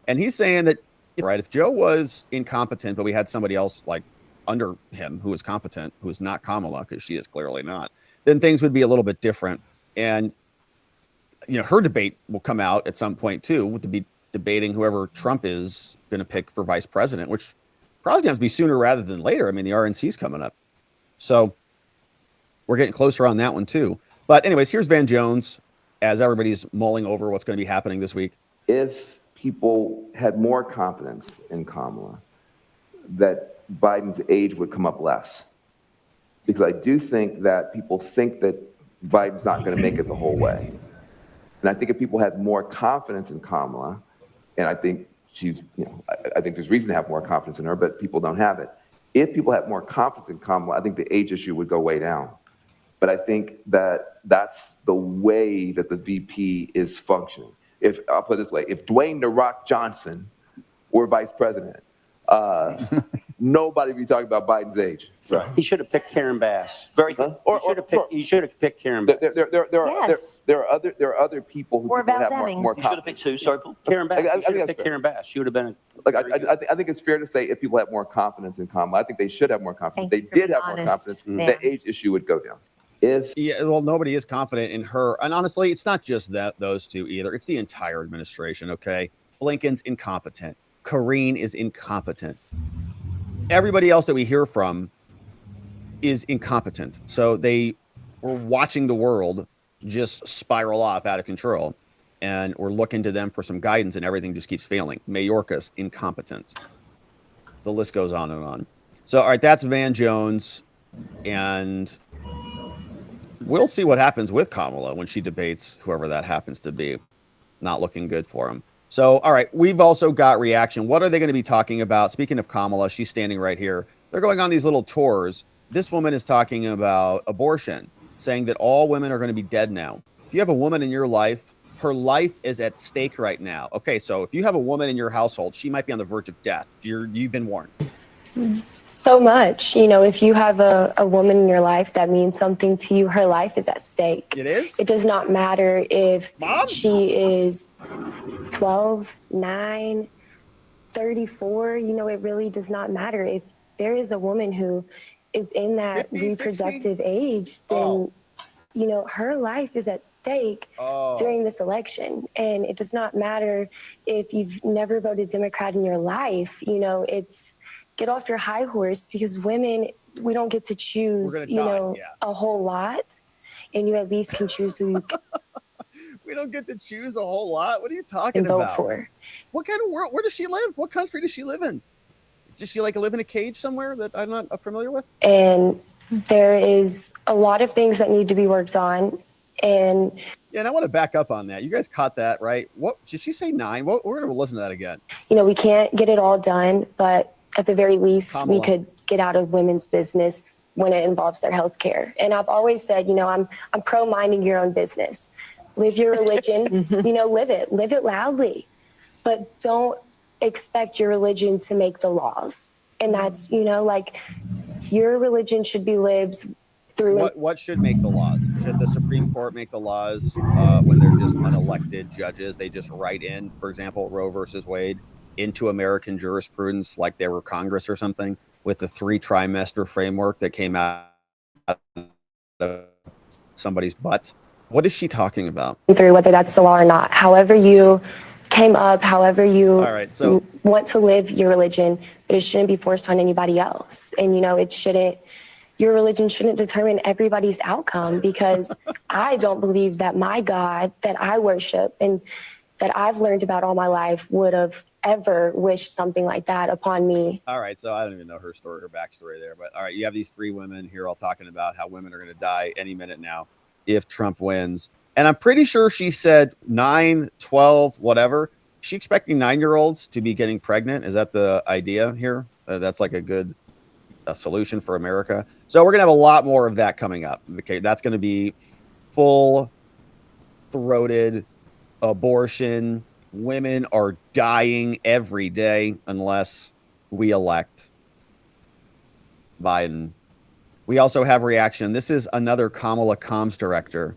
And he's saying that, right, if Joe was incompetent, but we had somebody else like under him who was competent, who is not Kamala, because she is clearly not, then things would be a little bit different. And, you know, her debate will come out at some point too, to be debating whoever Trump is going to pick for vice president, which probably going to be sooner rather than later. I mean, the RNC's coming up. So we're getting closer on that one too. But anyways, here's Van Jones as everybody's mulling over what's going to be happening this week. If people had more confidence in Kamala, that Biden's age would come up less. Because I do think that people think that Biden's not going to make it the whole way. And I think if people had more confidence in Kamala, and I think she's, you know, I think there's reason to have more confidence in her, but people don't have it. If people had more confidence in Kamala, I think the age issue would go way down. But I think that that's the way that the VP is functioning. If I'll put it this way, if Dwayne "The Rock" Johnson were vice president, nobody would be talking about Biden's age. So. He should have picked Karen Bass. Very good. He should have picked Karen Bass. There are other people who Or people Val have Demings. more He should have picked who? Sorry, Karen Bass. He should have picked Karen Bass. She would have been. I think it's fair to say if people had more confidence in Kamala, I think they should have more confidence. Thank They you for did have being more honest, confidence. man. The age issue would go down. Well, nobody is confident in her. And honestly, it's not just those two either. It's the entire administration, okay? Blinken's incompetent. Karine is incompetent. Everybody else that we hear from is incompetent. So they were watching the world just spiral off out of control. And we're looking to them for some guidance, and everything just keeps failing. Mayorkas, incompetent. The list goes on and on. So, all right, that's Van Jones. And we'll see what happens with Kamala when she debates whoever that happens to be. Not looking good for him. So, all right, we've also got reaction. What are they going to be talking about? Speaking of Kamala, she's standing right here. They're going on these little tours. This woman is talking about abortion, saying that all women are going to be dead now. If you have a woman in your life, her life is at stake right now. Okay, so if you have a woman in your household, she might be on the verge of death. You've been warned. So much. You know, if you have a woman in your life that means something to you, her life is at stake. It is? It does not matter if she is 12, 9, 34. You know, it really does not matter. If there is a woman who is in that 50, reproductive 60? age, then, you know, her life is at stake during this election. And it does not matter if you've never voted Democrat in your life. You know, it's get off your high horse, because women, we don't get to choose, a whole lot. And you at least can choose who you We don't get to choose a whole lot. What are you talking and vote about? for. What kind of world? Where does she live? What country does she live in? Does she like live in a cage somewhere that I'm not familiar with? And there is a lot of things that need to be worked on. And yeah, and I want to back up on that. You guys caught that, right? What did she say? 9? We're going to listen to that again. you know, we can't get it all done, but at the very least, Kamala. we could get out of women's business when it involves their health care. And I've always said, you know, I'm pro minding your own business. Live your religion, you know, live it loudly, but don't expect your religion to make the laws. And that's, you know, like your religion should be lived through. What should make the laws? Should the Supreme Court make the laws when they're just unelected judges? They just write in, for example, Roe versus Wade into American jurisprudence like they were Congress or something with the 3-trimester framework that came out of somebody's butt. What is she talking about? Through whether that's the law or not. However you came up, however you All right, so want to live your religion, but it shouldn't be forced on anybody else. And, you know, your religion shouldn't determine everybody's outcome, because I don't believe that my God that I worship and that I've learned about all my life would have ever wished something like that upon me. All right, so I don't even know her story, her backstory there, but all right, you have these 3 women here all talking about how women are going to die any minute now if Trump wins. And I'm pretty sure she said 9, 12, whatever. Is she expecting 9-year-olds to be getting pregnant? Is that the idea here? That's like a good solution for America. So we're going to have a lot more of that coming up. Okay, that's going to be full-throated abortion. Women are dying every day unless we elect Biden. We also have reaction. This is another Kamala comms director.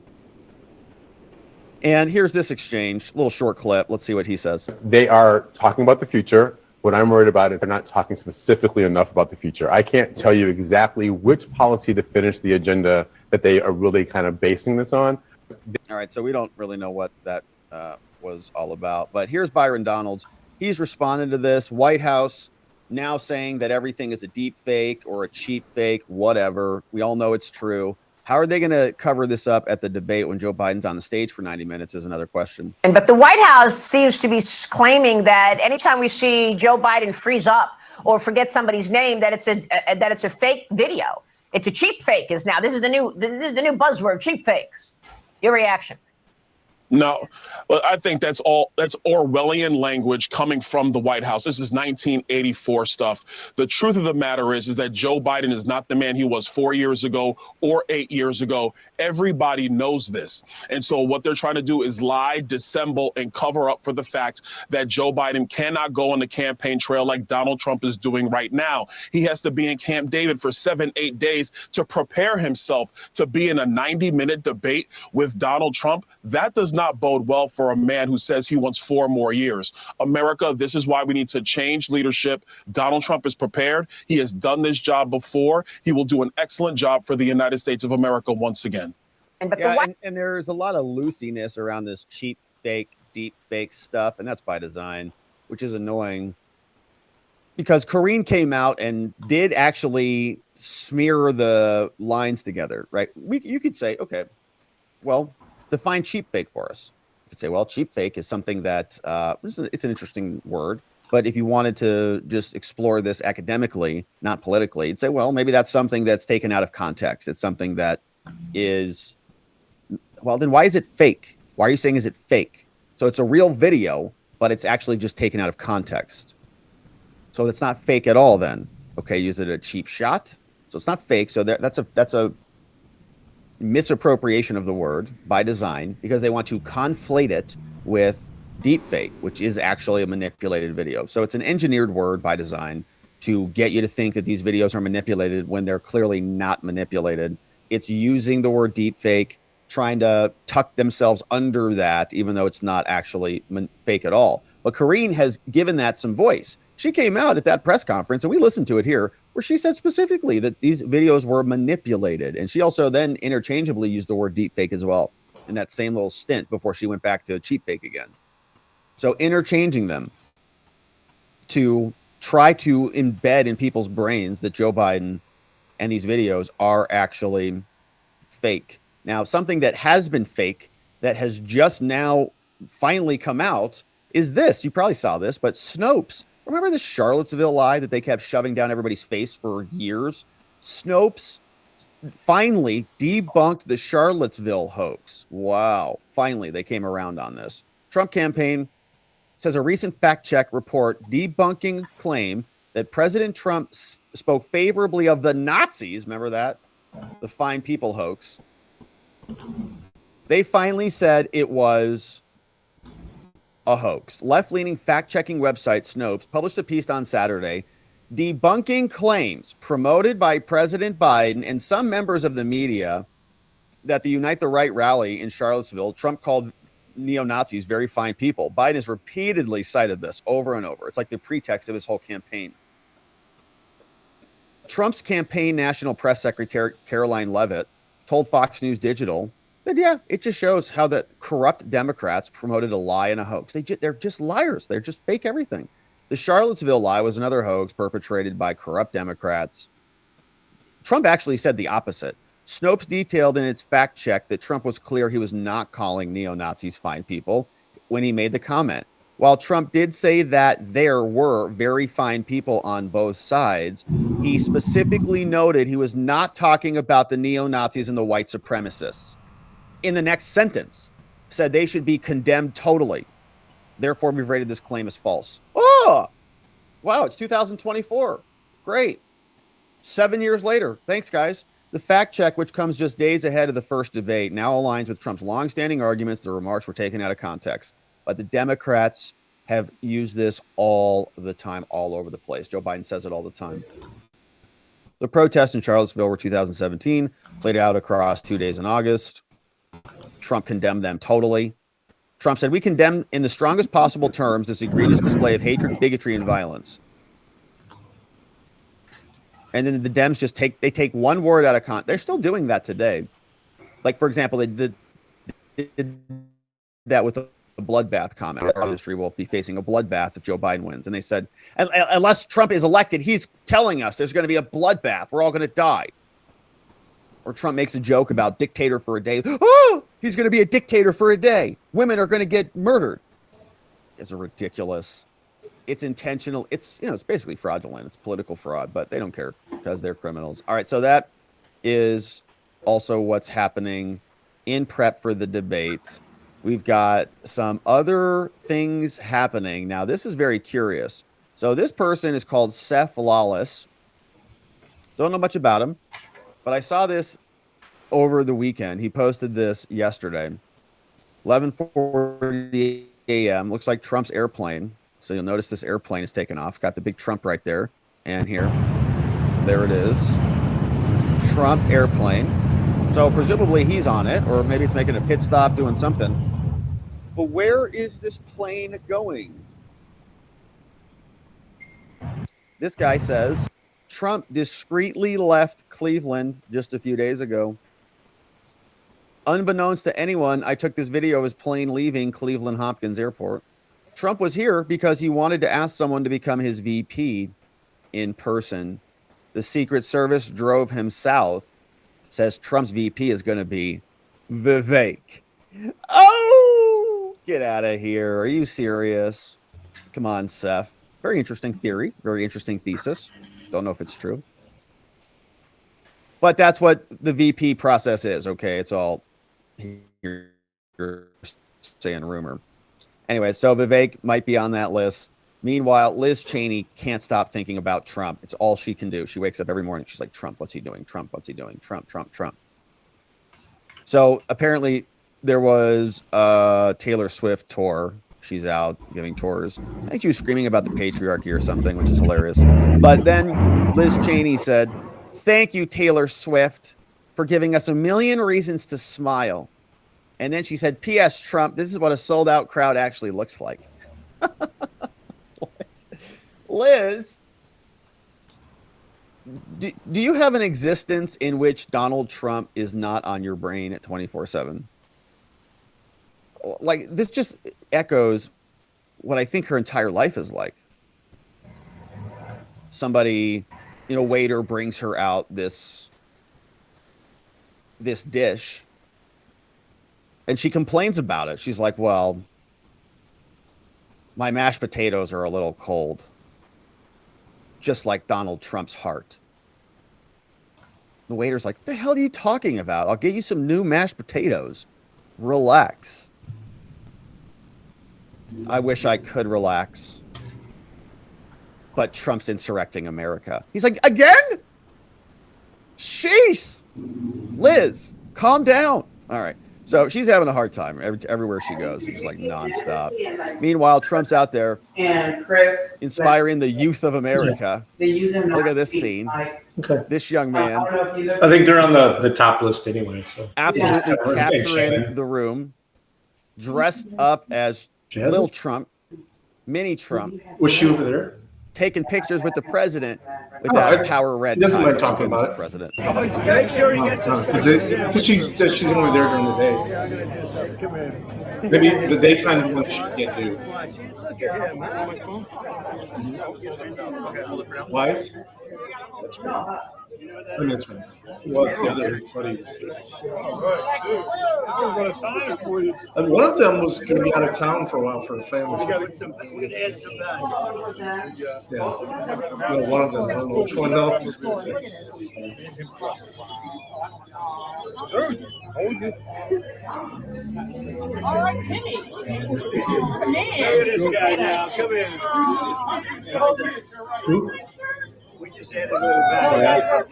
And here's this exchange, a little short clip. Let's see what he says. They are talking about the future. What I'm worried about is they're not talking specifically enough about the future. I can't tell you exactly which policy to finish the agenda that they are really kind of basing this on. All right, so we don't really know what that was all about. But here's Byron Donalds. He's responded to this. White House now saying that everything is a deep fake or a cheap fake, whatever. We all know it's true. How are they going to cover this up at the debate when Joe Biden's on the stage for 90 minutes is another question. But the White House seems to be claiming that anytime we see Joe Biden freeze up or forget somebody's name, that it's a fake video. It's a cheap fake. This is the new buzzword, cheap fakes. Your reaction? No, I think that's Orwellian language coming from the White House. This is 1984 stuff. The truth of the matter is that Joe Biden is not the man he was 4 years ago or 8 years ago. Everybody knows this. And so what they're trying to do is lie, dissemble, and cover up for the fact that Joe Biden cannot go on the campaign trail like Donald Trump is doing right now. He has to be in Camp David for 7-8 days to prepare himself to be in a 90-minute debate with Donald Trump. That does not bode well for a man who says he wants 4 more years. America, this is why we need to change leadership. Donald Trump is prepared. He has done this job before. He will do an excellent job for the United States of America once again. And there's a lot of loosiness around this cheap fake, deep fake stuff, and that's by design, which is annoying. Because Karine came out and did actually smear the lines together, right? You could say, okay, well, define cheap fake for us. You could say, well, cheap fake is something that it's an interesting word, but if you wanted to just explore this academically, not politically, you'd say, well, maybe that's something that's taken out of context. It's something that is, well, then why is it fake? Why are you saying is it fake? So it's a real video, but it's actually just taken out of context. So it's not fake at all then. Okay, is it a cheap shot? So it's not fake. So that's a misappropriation of the word by design because they want to conflate it with deepfake, which is actually a manipulated video. So it's an engineered word by design to get you to think that these videos are manipulated when they're clearly not manipulated. It's using the word deepfake, trying to tuck themselves under that, even though it's not actually fake at all. But Karine has given that some voice. She came out at that press conference, and we listened to it here, where she said specifically that these videos were manipulated. And she also then interchangeably used the word deepfake as well in that same little stint before she went back to cheap fake again. So interchanging them to try to embed in people's brains that Joe Biden and these videos are actually fake. Now, something that has been fake that has just now finally come out is this. You probably saw this, but Snopes, remember the Charlottesville lie that they kept shoving down everybody's face for years? Snopes finally debunked the Charlottesville hoax. Wow. Finally, they came around on this. Trump campaign says a recent fact check report debunking claim that President Trump spoke favorably of the Nazis. Remember that? The fine people hoax. They finally said it was a hoax. Left-leaning fact-checking website Snopes published a piece on Saturday debunking claims promoted by President Biden and some members of the media that the Unite the Right rally in Charlottesville, Trump called neo-Nazis very fine people. Biden has repeatedly cited this over and over. It's like the pretext of his whole campaign. Trump's campaign national press secretary, Caroline Leavitt, told Fox News Digital that, yeah, it just shows how that corrupt Democrats promoted a lie and a hoax. They're just liars. They're just fake everything. The Charlottesville lie was another hoax perpetrated by corrupt Democrats. Trump actually said the opposite. Snopes detailed in its fact check that Trump was clear he was not calling neo-Nazis fine people when he made the comment. While Trump did say that there were very fine people on both sides, he specifically noted he was not talking about the neo-Nazis and the white supremacists. In the next sentence, said they should be condemned totally. Therefore, we've rated this claim as false. Oh, wow, it's 2024. Great. 7 years later. Thanks, guys. The fact check, which comes just days ahead of the first debate, now aligns with Trump's longstanding arguments. The remarks were taken out of context. But the Democrats have used this all the time, all over the place. Joe Biden says it all the time. The protests in Charlottesville were 2017, played out across 2 days in August. Trump condemned them totally. Trump said, we condemn in the strongest possible terms this egregious display of hatred, bigotry, and violence. And then the Dems just take one word out of context. They're still doing that today. Like, for example, they did that with the bloodbath comment. Our industry will be facing a bloodbath if Joe Biden wins. And they said, unless Trump is elected, he's telling us there's going to be a bloodbath. We're all going to die. Or Trump makes a joke about dictator for a day. Oh, he's going to be a dictator for a day. Women are going to get murdered. It's ridiculous. It's intentional. It's basically fraudulent. It's political fraud, but they don't care because they're criminals. All right. So that is also what's happening in prep for the debate. We've got some other things happening. Now, this is very curious. So this person is called Seth Lawless. Don't know much about him, but I saw this over the weekend. He posted this yesterday, 11:40 a.m. Looks like Trump's airplane. So you'll notice this airplane is taken off. Got the big Trump right there. And here, there it is. Trump airplane. So presumably he's on it, or maybe it's making a pit stop doing something. But where is this plane going? This guy says Trump discreetly left Cleveland just a few days ago. Unbeknownst to anyone, I took this video of his plane leaving Cleveland Hopkins Airport. Trump was here because he wanted to ask someone to become his VP in person. The Secret Service drove him south. Says Trump's VP is going to be Vivek. Oh, get out of here. Are you serious? Come on, Seth. Very interesting theory. Very interesting thesis. Don't know if it's true. But that's what the VP process is. Okay, it's all you're saying rumor. Anyway, so Vivek might be on that list. Meanwhile, Liz Cheney can't stop thinking about Trump. It's all she can do. She wakes up every morning. She's like, Trump, what's he doing? Trump, what's he doing? Trump, Trump, Trump. So apparently there was a Taylor Swift tour. She's out giving tours. I think she was screaming about the patriarchy or something, which is hilarious. But then Liz Cheney said, thank you, Taylor Swift, for giving us a million reasons to smile. And then she said, P.S. Trump, this is what a sold-out crowd actually looks like. Liz, do you have an existence in which Donald Trump is not on your brain at 24/7? Like, this just echoes what I think her entire life is like. Somebody, waiter brings her out this dish. And she complains about it. She's like, well, my mashed potatoes are a little cold, just like Donald Trump's heart. The waiter's like, what the hell are you talking about? I'll get you some new mashed potatoes. Relax. I wish I could relax. But Trump's insurrecting America. He's like, again? Sheesh. Liz, calm down. All right. So she's having a hard time everywhere she goes. She's like nonstop. Meanwhile, Trump's out there and Chris inspiring the youth of America. They use him. Look at this scene. Okay. This young man. I think they're on the top list anyway. So Absolutely yeah. capturing the room, dressed up as Lil Trump, Mini Trump. Was she over there? Taking pictures with the president with that power red. Doesn't tie. like talking about it. President. Make sure you get because she says she's only there during the day. Maybe the daytime when she can't do. Wise? That's right. I mean, that's right. Well, it's the other buddies. And one of them was going to be out of town for a while for a family. We're going to add some back. Yeah, one of them. I don't know which one though. All right, Timmy. Come in. This guy now. Come in. Who? We just added a little back.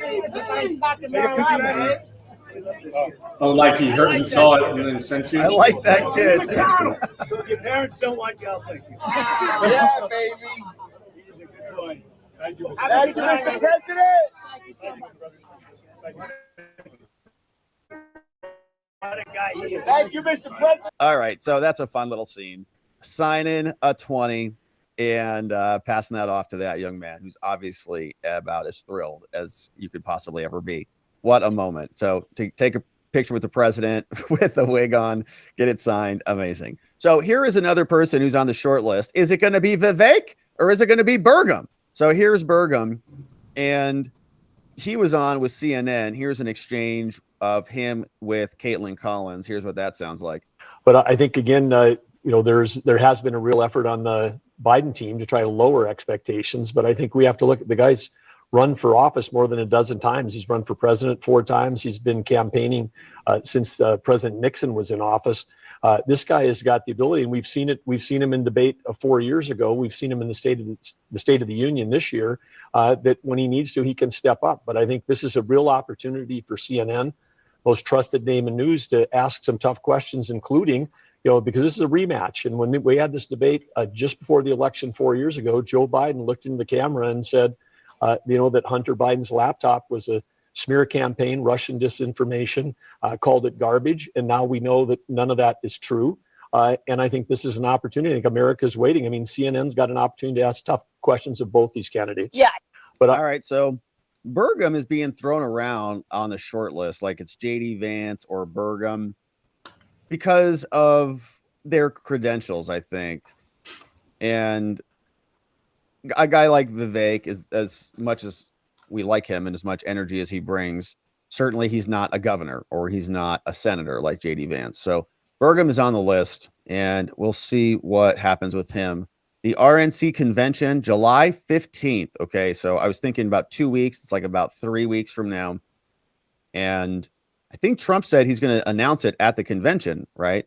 Oh, like he heard and saw it and then sent you? I like that kid. So if your parents don't like you, I'll take you. Yeah, baby. He's a good boy. Thank you, Mr. President. Thank you, Mr. President. All right, so that's a fun little scene. Signing a 20 and passing that off to that young man who's obviously about as thrilled as you could possibly ever be. What a moment. So to take a picture with the president with the wig on, get it signed. Amazing. So here is another person who's on the short list. Is it going to be Vivek or is it going to be Burgum? So here's Burgum, and he was on with CNN. Here's an exchange of him with Caitlin Collins. Here's what that sounds like. But I think, again, there has been a real effort on the Biden team to try to lower expectations. But I think we have to look at the guy's run for office more than a dozen times. He's run for president 4 times. He's been campaigning since President Nixon was in office. This guy has got the ability, and we've seen it. We've seen him in debate 4 years ago. We've seen him in the State of the Union this year. That when he needs to, he can step up. But I think this is a real opportunity for CNN, most trusted name in news, to ask some tough questions, including, because this is a rematch. And when we had this debate just before the election 4 years ago, Joe Biden looked into the camera and said, that Hunter Biden's laptop was a smear campaign, Russian disinformation, called it garbage. And now we know that none of that is true. And I think this is an opportunity. I think America's waiting. I mean, CNN's got an opportunity to ask tough questions of both these candidates. Yeah. But all right, so Burgum is being thrown around on the short list like it's JD Vance or Burgum because of their credentials, I think. And a guy like Vivek, is as much as we like him and as much energy as he brings, certainly he's not a governor or he's not a senator like JD Vance. So Burgum is on the list, and we'll see what happens with him. The RNC convention, July 15th. Okay, so I was thinking about 2 weeks. It's like about 3 weeks from now. And I think Trump said he's going to announce it at the convention, right?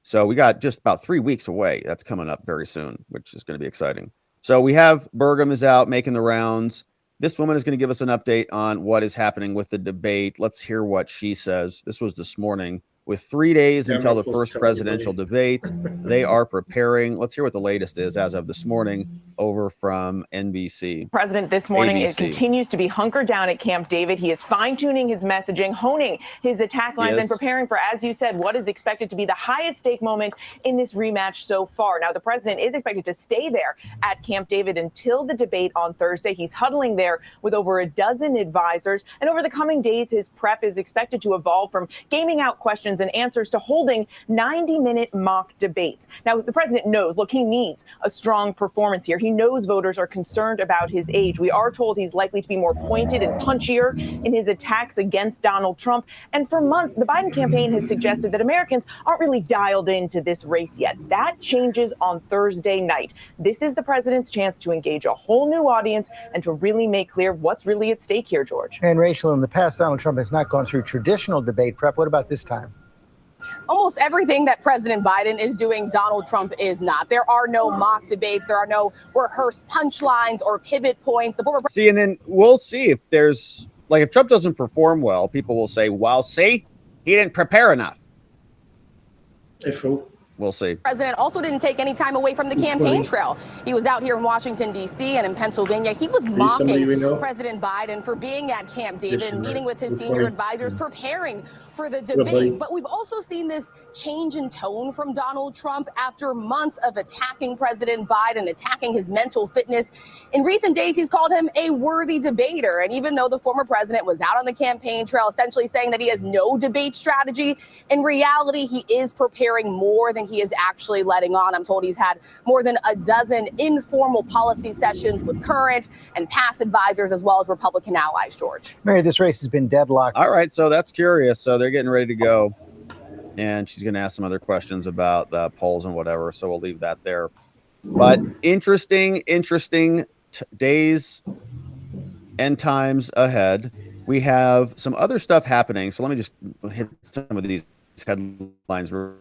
So we got just about 3 weeks away. That's coming up very soon, which is going to be exciting. So we have Burgum is out making the rounds. This woman is going to give us an update on what is happening with the debate. Let's hear what she says. This was this morning. With 3 days until the first presidential debate, they are preparing. Let's hear what the latest is as of this morning over from NBC. President this morning ABC. continues to be hunkered down at Camp David. He is fine-tuning his messaging, honing his attack lines, and preparing for, as you said, what is expected to be the highest stake moment in this rematch so far. Now, the president is expected to stay there at Camp David until the debate on Thursday. He's huddling there with over a dozen advisors. And over the coming days, his prep is expected to evolve from gaming out questions questions and answers to holding 90-minute mock debates. Now, the president knows, look, he needs a strong performance here. He knows voters are concerned about his age. We are told he's likely to be more pointed and punchier in his attacks against Donald Trump. And for months, the Biden campaign has suggested that Americans aren't really dialed into this race yet. That changes on Thursday night. This is the president's chance to engage a whole new audience and to really make clear what's really at stake here, George. And Rachel, in the past, Donald Trump has not gone through traditional debate prep. What about this time? Almost everything that President Biden is doing, Donald Trump is not. There are no mock debates. There are no rehearsed punchlines or pivot points. The former See, and then we'll see if there's, like, if Trump doesn't perform well, people will say, well, see, he didn't prepare enough. We'll see. president also didn't take any time away from the campaign trail. He was out here in Washington, D.C. and in Pennsylvania. He was mocking President Biden for being at Camp David, meeting with his senior advisors, preparing for the debate. But we've also seen this change in tone from Donald Trump after months of attacking President Biden, attacking his mental fitness. In recent days, he's called him a worthy debater. And even though the former president was out on the campaign trail, essentially saying that he has no debate strategy, in reality, he is preparing more than he is actually letting on. I'm told he's had more than a dozen informal policy sessions with current and past advisors, as well as Republican allies, George. Mary, this race has been deadlocked. All right, so that's curious. So they're getting ready to go, and she's going to ask some other questions about the polls and whatever. So we'll leave that there. But interesting days and times ahead. We have some other stuff happening. So let me just hit some of these headlines real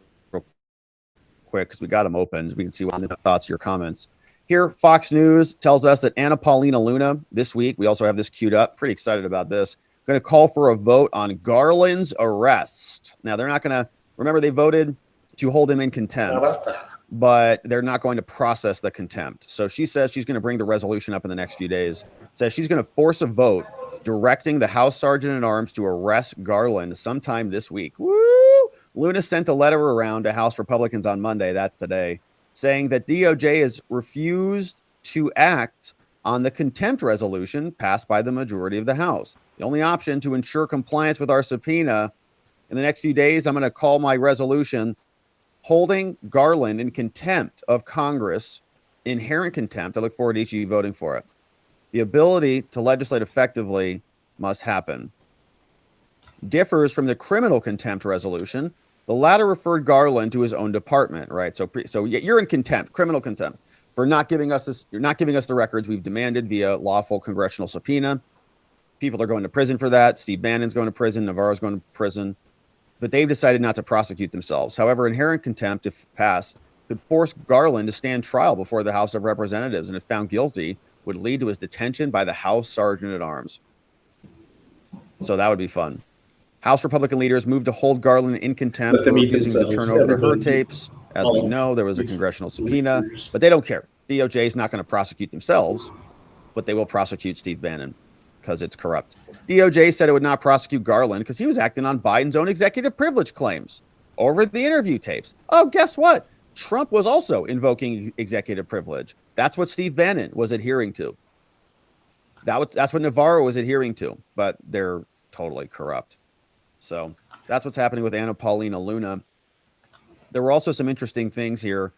quick because we got them open. We can see what thoughts, your comments. Here, Fox News tells us that Anna Paulina Luna this week, we also have this queued up. Pretty excited about this. Going to call for a vote on Garland's arrest. Now, they're not going to, remember, they voted to hold him in contempt, but they're not going to process the contempt. So she says she's going to bring the resolution up in the next few days. Says she's going to force a vote directing the House Sergeant at Arms to arrest Garland sometime this week. Woo! Luna sent a letter around to House Republicans on Monday, that's today, saying that DOJ has refused to act on the contempt resolution passed by the majority of the House. The only option to ensure compliance with our subpoena in the next few days, I'm going to call my resolution holding Garland in contempt of Congress, inherent contempt. I look forward to each of you voting for it. The ability to legislate effectively must happen. Differs from the criminal contempt resolution. The latter referred Garland to his own department, right? So you're in contempt, criminal contempt, for not giving us this. You're not giving us the records we've demanded via lawful congressional subpoena. People are going to prison for that. Steve Bannon's going to prison. Navarro's going to prison. But they've decided not to prosecute themselves. However, inherent contempt, if passed, could force Garland to stand trial before the House of Representatives, and if found guilty, would lead to his detention by the House Sergeant at Arms. So that would be fun. House Republican leaders moved to hold Garland in contempt for refusing to turn over the Hur tapes. As we know, there was a congressional subpoena, but they don't care. DOJ is not going to prosecute themselves, but they will prosecute Steve Bannon because it's corrupt. DOJ said it would not prosecute Garland because he was acting on Biden's own executive privilege claims over the interview tapes. Oh, guess what? Trump was also invoking executive privilege. That's what Steve Bannon was adhering to. That's what Navarro was adhering to, but they're totally corrupt. So that's what's happening with Anna Paulina Luna. There were also some interesting things here,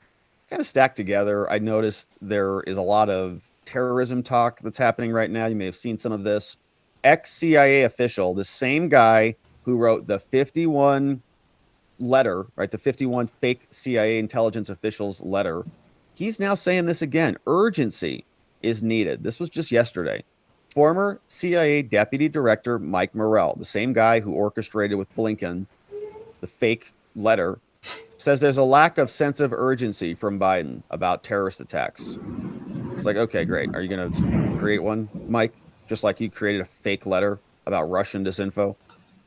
kind of stacked together. I noticed there is a lot of terrorism talk that's happening right now. You may have seen some of this. Ex-CIA official, the same guy who wrote the 51 letter, right? The 51 fake CIA intelligence officials letter. He's now saying this again. Urgency is needed. This was just yesterday. Former CIA Deputy Director Mike Morrell, the same guy who orchestrated with Blinken the fake letter, says there's a lack of sense of urgency from Biden about terrorist attacks. It's like, okay, great. Are you going to create one, Mike? Just like you created a fake letter about Russian disinfo?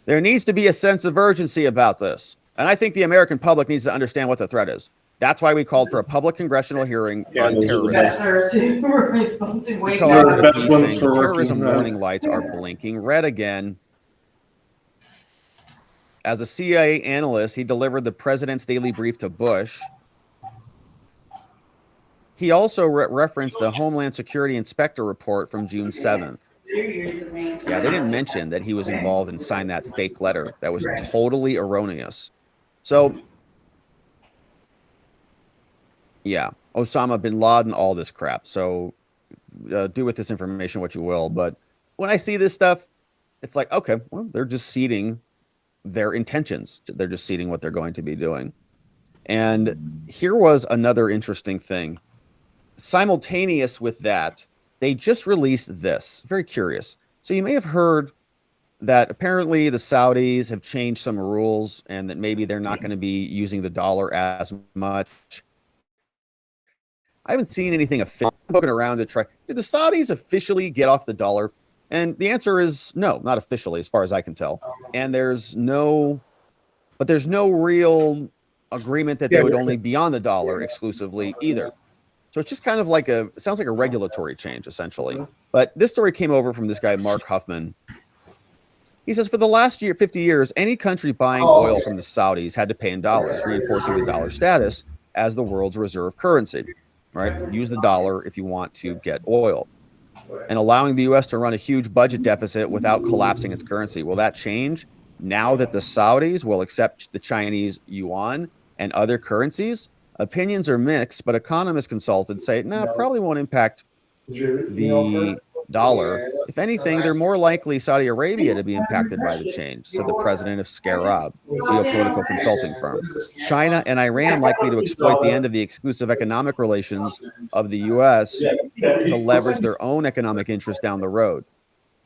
There needs to be a sense of urgency about this. And I think the American public needs to understand what the threat is. That's why we called for a public congressional hearing on terrorism. Terrorism warning lights are blinking red again. As a CIA analyst, he delivered the president's daily brief to Bush. He also referenced the Homeland Security Inspector report from June 7th. Yeah, they didn't mention that he was involved and signed that fake letter. That was totally erroneous. So, yeah, Osama bin Laden, all this crap. So, do with this information what you will. But when I see this stuff, it's like, okay, well, they're just seeding their intentions. They're just seeding what they're going to be doing. And here was another interesting thing. Simultaneous with that, they just released this. Very curious. So you may have heard that apparently the Saudis have changed some rules and that maybe they're not going to be using the dollar as much. I haven't seen anything official. I'm looking around to try. Did the Saudis officially get off the dollar? And the answer is no, not officially, as far as I can tell. And there's no real agreement that they would only be on the dollar exclusively either. So it's just kind of like it sounds like a regulatory change, essentially. But this story came over from this guy, Mark Huffman. He says, for the last 50 years, any country buying oil from the Saudis had to pay in dollars, reinforcing the dollar status as the world's reserve currency, right? Use the dollar if you want to get oil. And allowing the U.S. to run a huge budget deficit without collapsing its currency. Will that change now that the Saudis will accept the Chinese yuan and other currencies? Opinions are mixed, but economists consulted say, no, it probably won't impact the dollar. If anything, they're more likely Saudi Arabia to be impacted by the change, said the president of Scarab, geopolitical consulting firm. China and Iran likely to exploit the end of the exclusive economic relations of the U.S. to leverage their own economic interests down the road.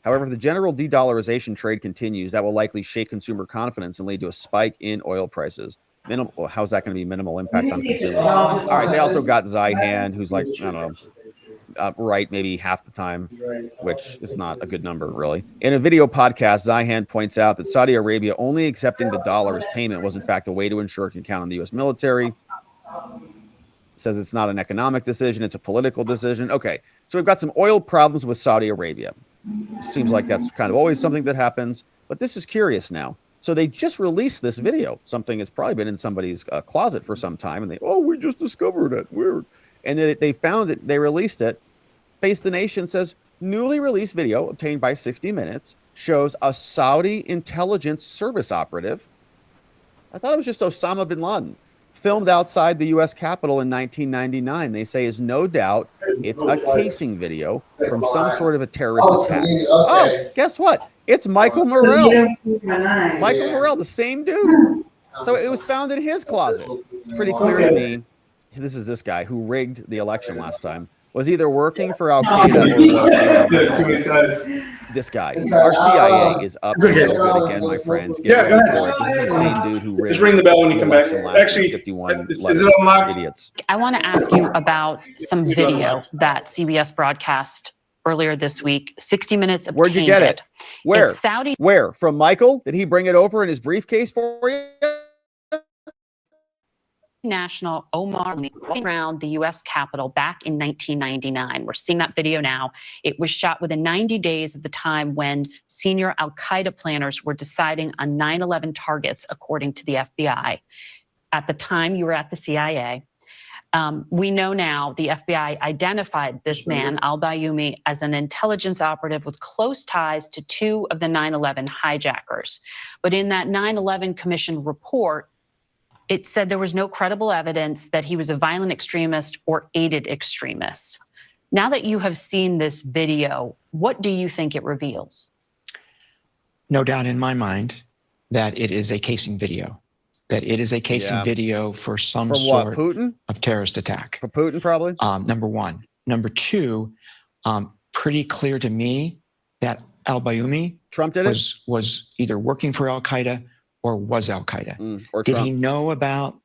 However, if the general de-dollarization trade continues, that will likely shake consumer confidence and lead to a spike in oil prices. Well, how's that going to be minimal impact on consumers? All right, they also got Zihan, who's like, I don't know, right maybe half the time, which is not a good number, really. In a video podcast, Zihan points out that Saudi Arabia only accepting the dollar as payment was, in fact, a way to ensure it can count on the U.S. military. Says it's not an economic decision, it's a political decision. Okay, so we've got some oil problems with Saudi Arabia. Seems like that's kind of always something that happens, but this is curious now. So they just released this video, something that's probably been in somebody's closet for some time, and we just discovered it, weird. And they found it, they released it. Face the Nation says, newly released video obtained by 60 Minutes shows a Saudi intelligence service operative. I thought it was just Osama bin Laden. Filmed outside the U.S. Capitol in 1999, they say is no doubt it's a casing video from some sort of a terrorist attack. Oh, guess what? It's Michael Morrell. Michael Morrell, the same dude. So it was found in his closet. It's pretty clear to me. This is this guy who rigged the election last time. Was either working for Al Qaeda or was this guy. Our CIA is up so good again, my friends. Get ready for it. This is the same dude who rigged. Just ring the bell when you come back. Actually, 51 is it unlocked? Idiots. I want to ask you about some video that CBS broadcast earlier this week. 60 Minutes obtained. Where'd you get it? Where? It's Saudi. Where? From Michael? Did he bring it over in his briefcase for you? National Omar around the U.S. Capitol back in 1999. We're seeing that video now. It was shot within 90 days of the time when senior al-Qaeda planners were deciding on 9/11 targets, according to the FBI. At the time, you were at the CIA. We know now the FBI identified this man, al-Bayoumi, as an intelligence operative with close ties to two of the 9/11 hijackers. But in that 9/11 Commission report, it said there was no credible evidence that he was a violent extremist or aided extremist. Now that you have seen this video, what do you think it reveals? No doubt in my mind that it is a casing video. That it is a casing video for some sort of terrorist attack. For Putin, probably? Number one. Number two, pretty clear to me that al-Bayoumi was either working for al-Qaeda or was al-Qaeda. Did he know about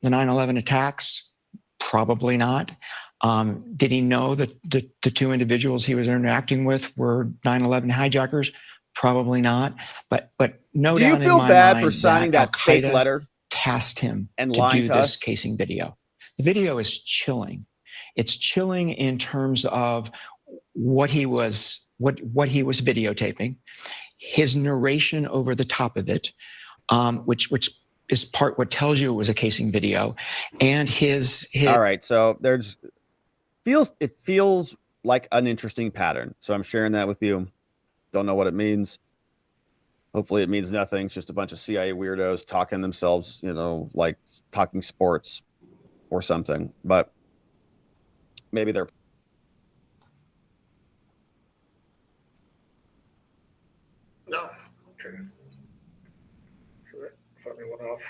the 9/11 attacks? Probably not. Did he know that the two individuals he was interacting with were 9/11 hijackers? Probably not. But no doubt in my mind. Do you feel bad for signing that fake Al-Qaeda letter tasked him and to lying do to this us? casing video? The video is chilling. It's chilling in terms of what he was videotaping, his narration over the top of it, which is part what tells you it was a casing video, and his All right, so it feels like an interesting pattern. So I'm sharing that with you. Don't know what it means. Hopefully it means nothing. It's just a bunch of CIA weirdos talking themselves, like talking sports or something. But maybe they're. No. Okay. So that finally went off.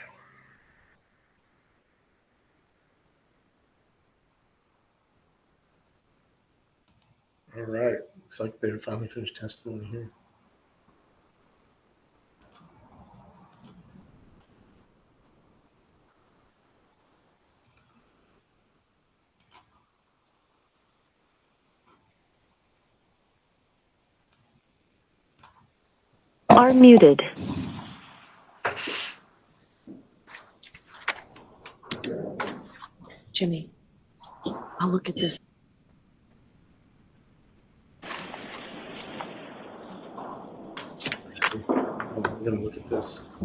All right. Looks like they finally finished testimony here. Are muted. Jimmy, I'll look at this. I'm going to look at this.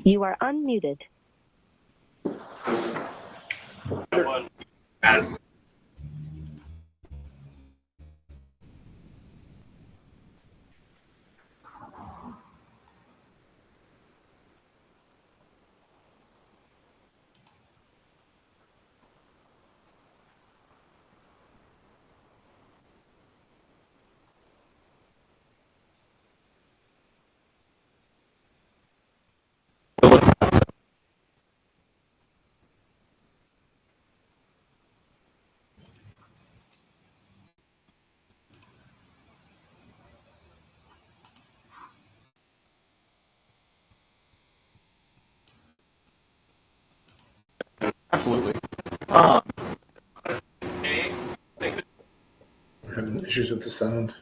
You are unmuted. Absolutely. We're having issues with the sound.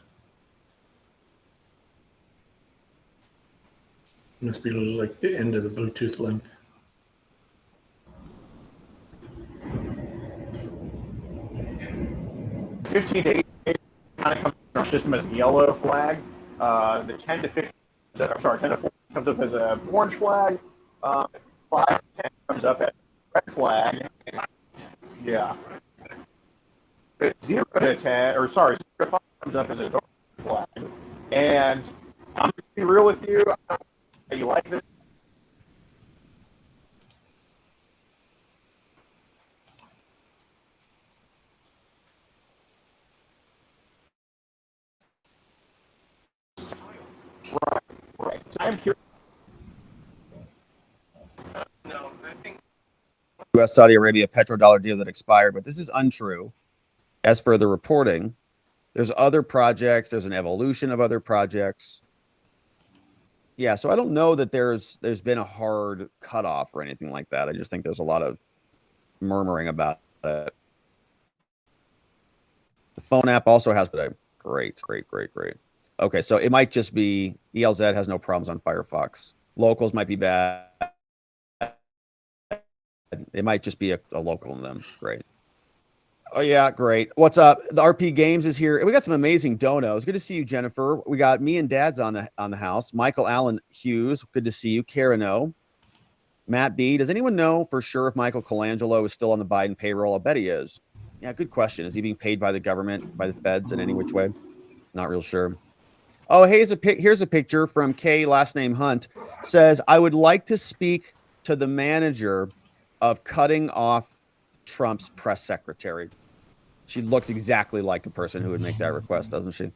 Must be like the end of the Bluetooth length. $15 to $8 kind of comes in our system as a yellow flag. The 10 to 15, I'm sorry, 10 to 14 comes up as an orange flag. 5 to 10 comes up as a red flag. Yeah. 0 to 10, or sorry, 0 to 5 comes up as a dark flag. And I'm going to be real with you. I don't know how you like this. Right. I'm curious. U.S. Saudi Arabia petrodollar deal that expired, but this is untrue. As for the reporting, there's other projects. There's an evolution of other projects. Yeah, so I don't know that there's been a hard cutoff or anything like that. I just think there's a lot of murmuring about it. The phone app also has great. Okay, so it might just be ELZ has no problems on Firefox. Locals might be bad. It might just be a local in them. Great. Oh, yeah, great. What's up? The RP Games is here. We got some amazing donos. Good to see you, Jennifer. We got me and Dad's on the house. Michael Allen Hughes, good to see you. Karen O. Matt B. Does anyone know for sure if Michael Colangelo is still on the Biden payroll? I bet he is. Yeah, good question. Is he being paid by the government, by the feds in any which way? Not real sure. Oh, here's a picture from K, last name Hunt. Says, I would like to speak to the manager of cutting off Trump's press secretary. She looks exactly like the person who would make that request, doesn't she?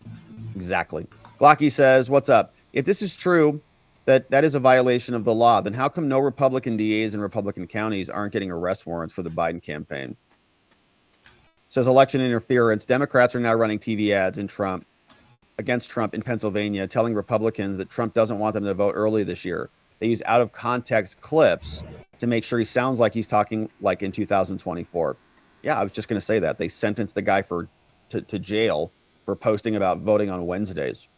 Exactly. Glocky says, what's up? If this is true, that is a violation of the law, then how come no Republican DAs in Republican counties aren't getting arrest warrants for the Biden campaign? Says election interference. Democrats are now running TV ads against Trump in Pennsylvania, telling Republicans that Trump doesn't want them to vote early this year. They use out of context clips to make sure he sounds like he's talking like in 2024. Yeah, I was just going to say that. They sentenced the guy to jail for posting about voting on Wednesdays.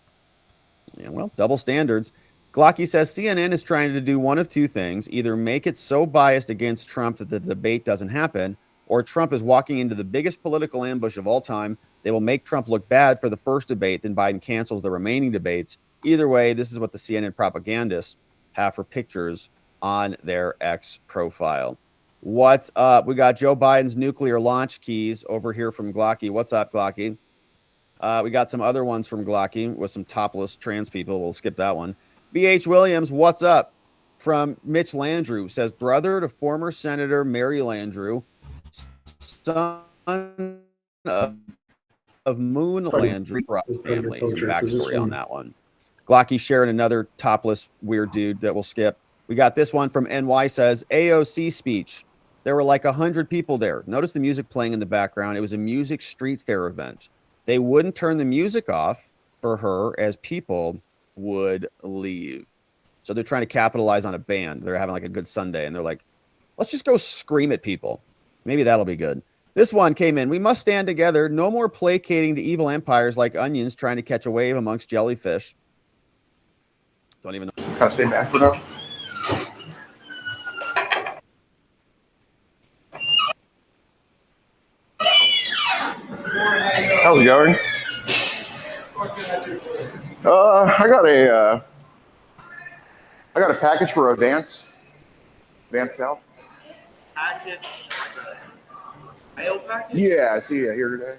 Yeah, well, double standards. Glocky says CNN is trying to do one of two things: either make it so biased against Trump that the debate doesn't happen, or Trump is walking into the biggest political ambush of all time. They will make Trump look bad for the first debate, then Biden cancels the remaining debates. Either way, this is what the CNN propagandists have for pictures on their X profile. What's up? We got Joe Biden's nuclear launch keys over here from Glocky. What's up, Glocky? We got some other ones from Glocky with some topless trans people. We'll skip that one. B.H. Williams, what's up? From Mitch Landrieu, says, brother to former Senator Mary Landrieu, son of Moon Landrieu, family. Some backstory on that one. Glocky sharing another topless weird dude that we'll skip. We got this one from NY, says, AOC speech. There were like 100 people there. Notice the music playing in the background. It was a music street fair event. They wouldn't turn the music off for her as people would leave. So they're trying to capitalize on a band. They're having like a good Sunday, and they're like, let's just go scream at people. Maybe that'll be good. This one came in. We must stand together. No more placating to evil empires like onions trying to catch a wave amongst jellyfish. Don't even know. Kind of stay back for now. How's it going? I got a package for a Vance South. Package, mail package? Yeah, I see you here today.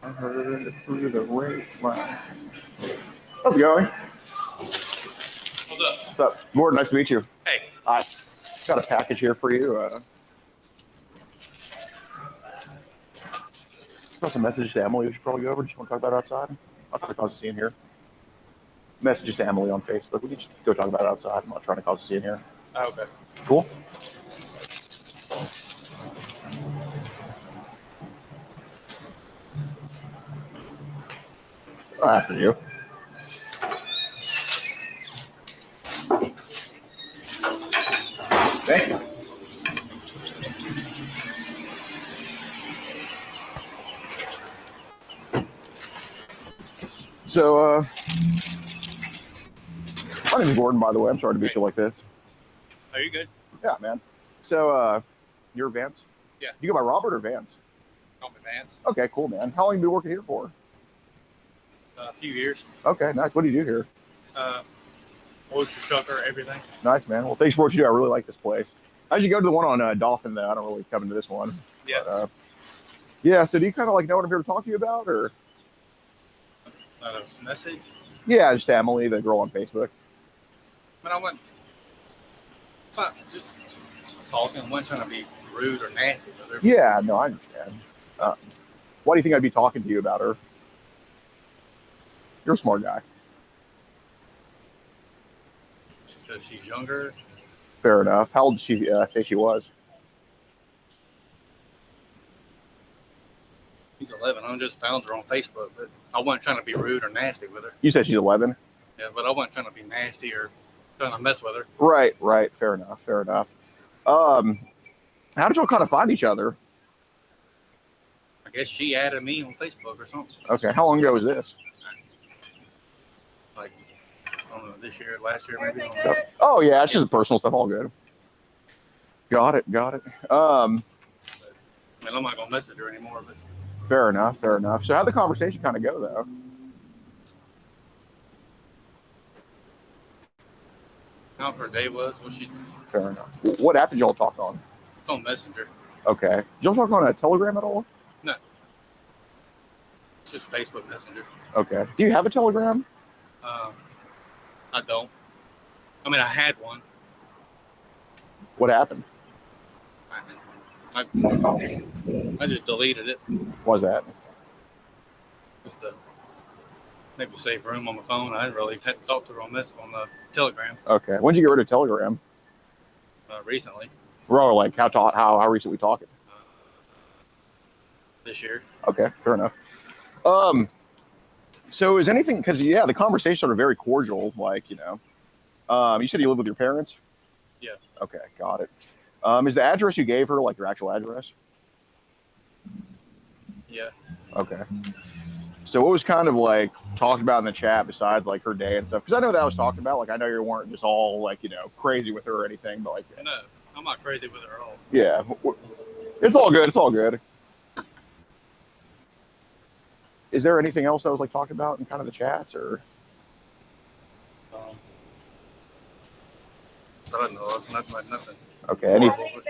I heard it through the rate line. How's it going? What's up? What's up? Gordon, nice to meet you. Hey. I got a package here for you. Got some messages to Emily we should probably go over. Just want to talk about it outside. I'll try to cause a scene here. Messages to Emily on Facebook. We can just go talk about it outside. I'm not trying to cause a scene here. Oh, okay. Cool. After you. Thank you. So, my name is Gordon, by the way. I'm sorry to meet you like this. Are you good? Yeah, man. So, you're Vance? Yeah. You go by Robert or Vance? Call me Vance. Okay, cool, man. How long have you been working here for? A few years. Okay, nice. What do you do here? Oyster trucker, everything. Nice, man. Well, thanks for what you do. I really like this place. How'd you go to the one on Dolphin, though? I don't really come into this one. Yeah. But, yeah, so do you kind of like know what I'm here to talk to you about, or? A message? Yeah, just Emily, the girl on Facebook. But I wasn't just talking. I wasn't trying to be rude or nasty with her. Yeah, no, I understand. Why do you think I'd be talking to you about her? You're a smart guy. Because she's younger. Fair enough. How old did she say she was? She's 11. I just found her on Facebook, but I wasn't trying to be rude or nasty with her. You said she's 11? Yeah, but I wasn't trying to be nasty or trying to mess with her. Right. Fair enough. How did y'all kind of find each other? I guess she added me on Facebook or something. Okay. How long ago was this? Like, I don't know, this year, last year, maybe. Oh, yeah. It's just personal stuff. All good. Got it. I mean, I'm not going to message her anymore, but. Fair enough. So how'd the conversation kind of go, though? How her day was. Well, she. Fair enough. What app did y'all talk on? It's on Messenger. Okay. Did y'all talk on a Telegram at all? No. just Facebook Messenger. Okay. Do you have a Telegram? I don't. I mean, I had one. What happened? I just deleted it. What was that? Just to maybe save room on my phone. I didn't really talk to her on the Telegram Okay. When did you get rid of Telegram? recently, Bro, like how recent we talking? this year. Okay, fair enough. So is anything, because the conversations are very cordial, like, you said you live with your parents? Yeah. Okay, got it. Is the address you gave her like your actual address? Yeah. Okay. So what was kind of like talked about in the chat besides like her day and stuff? Because I know that was talked about. Like, I know you weren't just all like, crazy with her or anything, but like. No, I'm not crazy with her at all. Yeah. It's all good. It's all good. Is there anything else that was like talked about in kind of the chats or? I don't know. Nothing. Okay. Anything.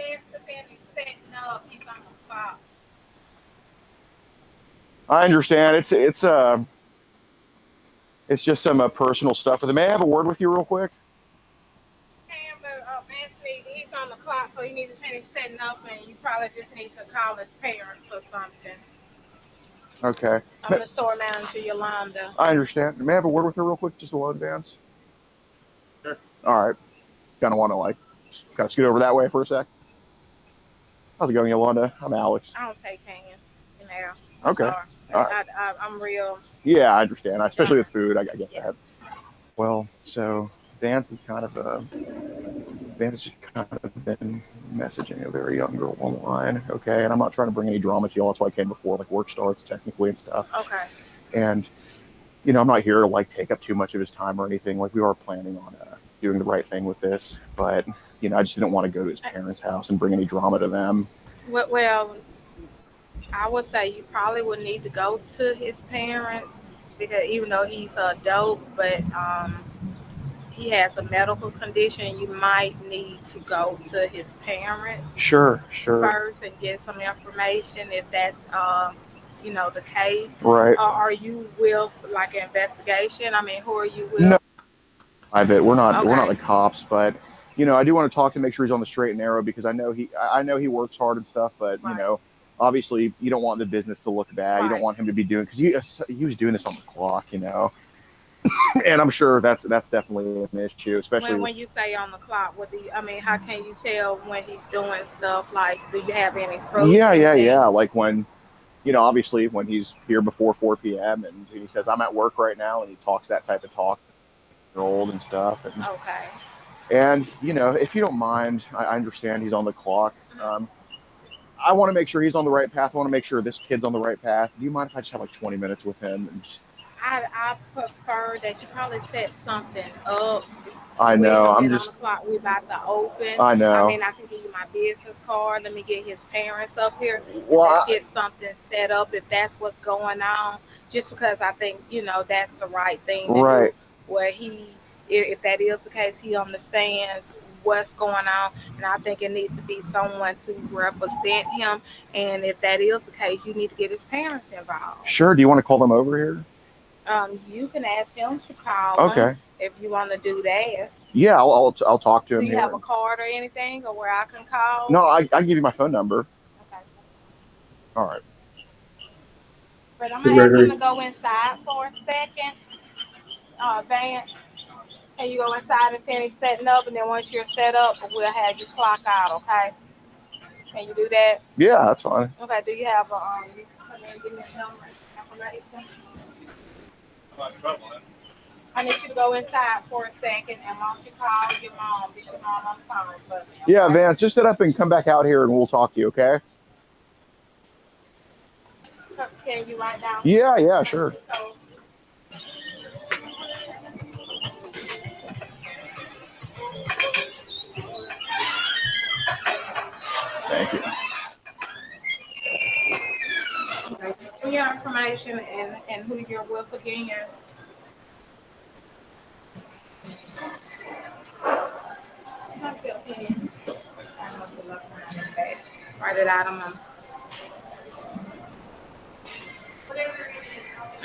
I understand. It's just some personal stuff with him. May I have a word with you real quick? He's on the clock, so you need to finish setting up, and you probably just need to call his parents or something. Okay. I'm the store manager, Yolanda. I understand. May I have a word with her real quick, just a little advance? Sure. All right. Kind of want to like kind of scoot over that way for a sec. How's it going, Yolanda? I'm Alex. I don't take hanging. Okay. All right. I'm real. Yeah, I understand. Especially with food, I get that. Well, so Vance has just kind of been messaging a very young girl online. Okay, and I'm not trying to bring any drama to y'all. That's why I came before, like work starts technically and stuff. Okay. And I'm not here to like take up too much of his time or anything. Like, we are planning on doing the right thing with this, but I just didn't want to go to his parents' house and bring any drama to them. Well, I would say you probably would need to go to his parents, because even though he's an adult, but he has a medical condition, you might need to go to his parents. Sure. First and get some information if that's the case. Right. Are you with like an investigation? I mean, who are you with? No. We're not the cops, but I do want to talk to make sure he's on the straight and narrow, because I know he works hard and stuff, but Right. Obviously you don't want the business to look bad. You don't want him to be doing, because he was doing this on the clock, and I'm sure that's definitely an issue, especially when you say on the clock. How can you tell when he's doing stuff? Like, do you have any proof? Yeah. Like when, obviously when he's here before 4 p.m. and he says, I'm at work right now, and he talks that type of talk, old and stuff. And, okay. And, if you don't mind, I understand he's on the clock. I want to make sure he's on the right path. I want to make sure this kid's on the right path. Do you mind if I just have like 20 minutes with him? And just... I prefer that you probably set something up. I know. On the clock, we're about to open. I know. I can give you my business card. Let me get his parents up here. Well, Let's get something set up if that's what's going on. Just because I think, that's the right thing to Right. do. Where if that is the case, he understands what's going on, and I think it needs to be someone to represent him. And if that is the case, you need to get his parents involved. Sure. Do you want to call them over here? You can ask him to call Okay. him if you want to do that. Yeah, I'll talk to him Do you here. have a card or anything, or where I can call? No, I can give you my phone number. Okay. All right. But I'm gonna ask him to go inside for a second. Vance, can you go inside and finish setting up, and then once you're set up, we'll have you clock out, okay? Can you do that? Yeah, that's fine. Okay, do you have you come in and give me a number, information? I need you to go inside for a second, and once you call your mom, get your mom on the phone. But, Yeah, Vance, just set up and come back out here and we'll talk to you, okay? Can you write down? Yeah, sure. Thank you. Okay. Give me your information and who you're with again. Write it out.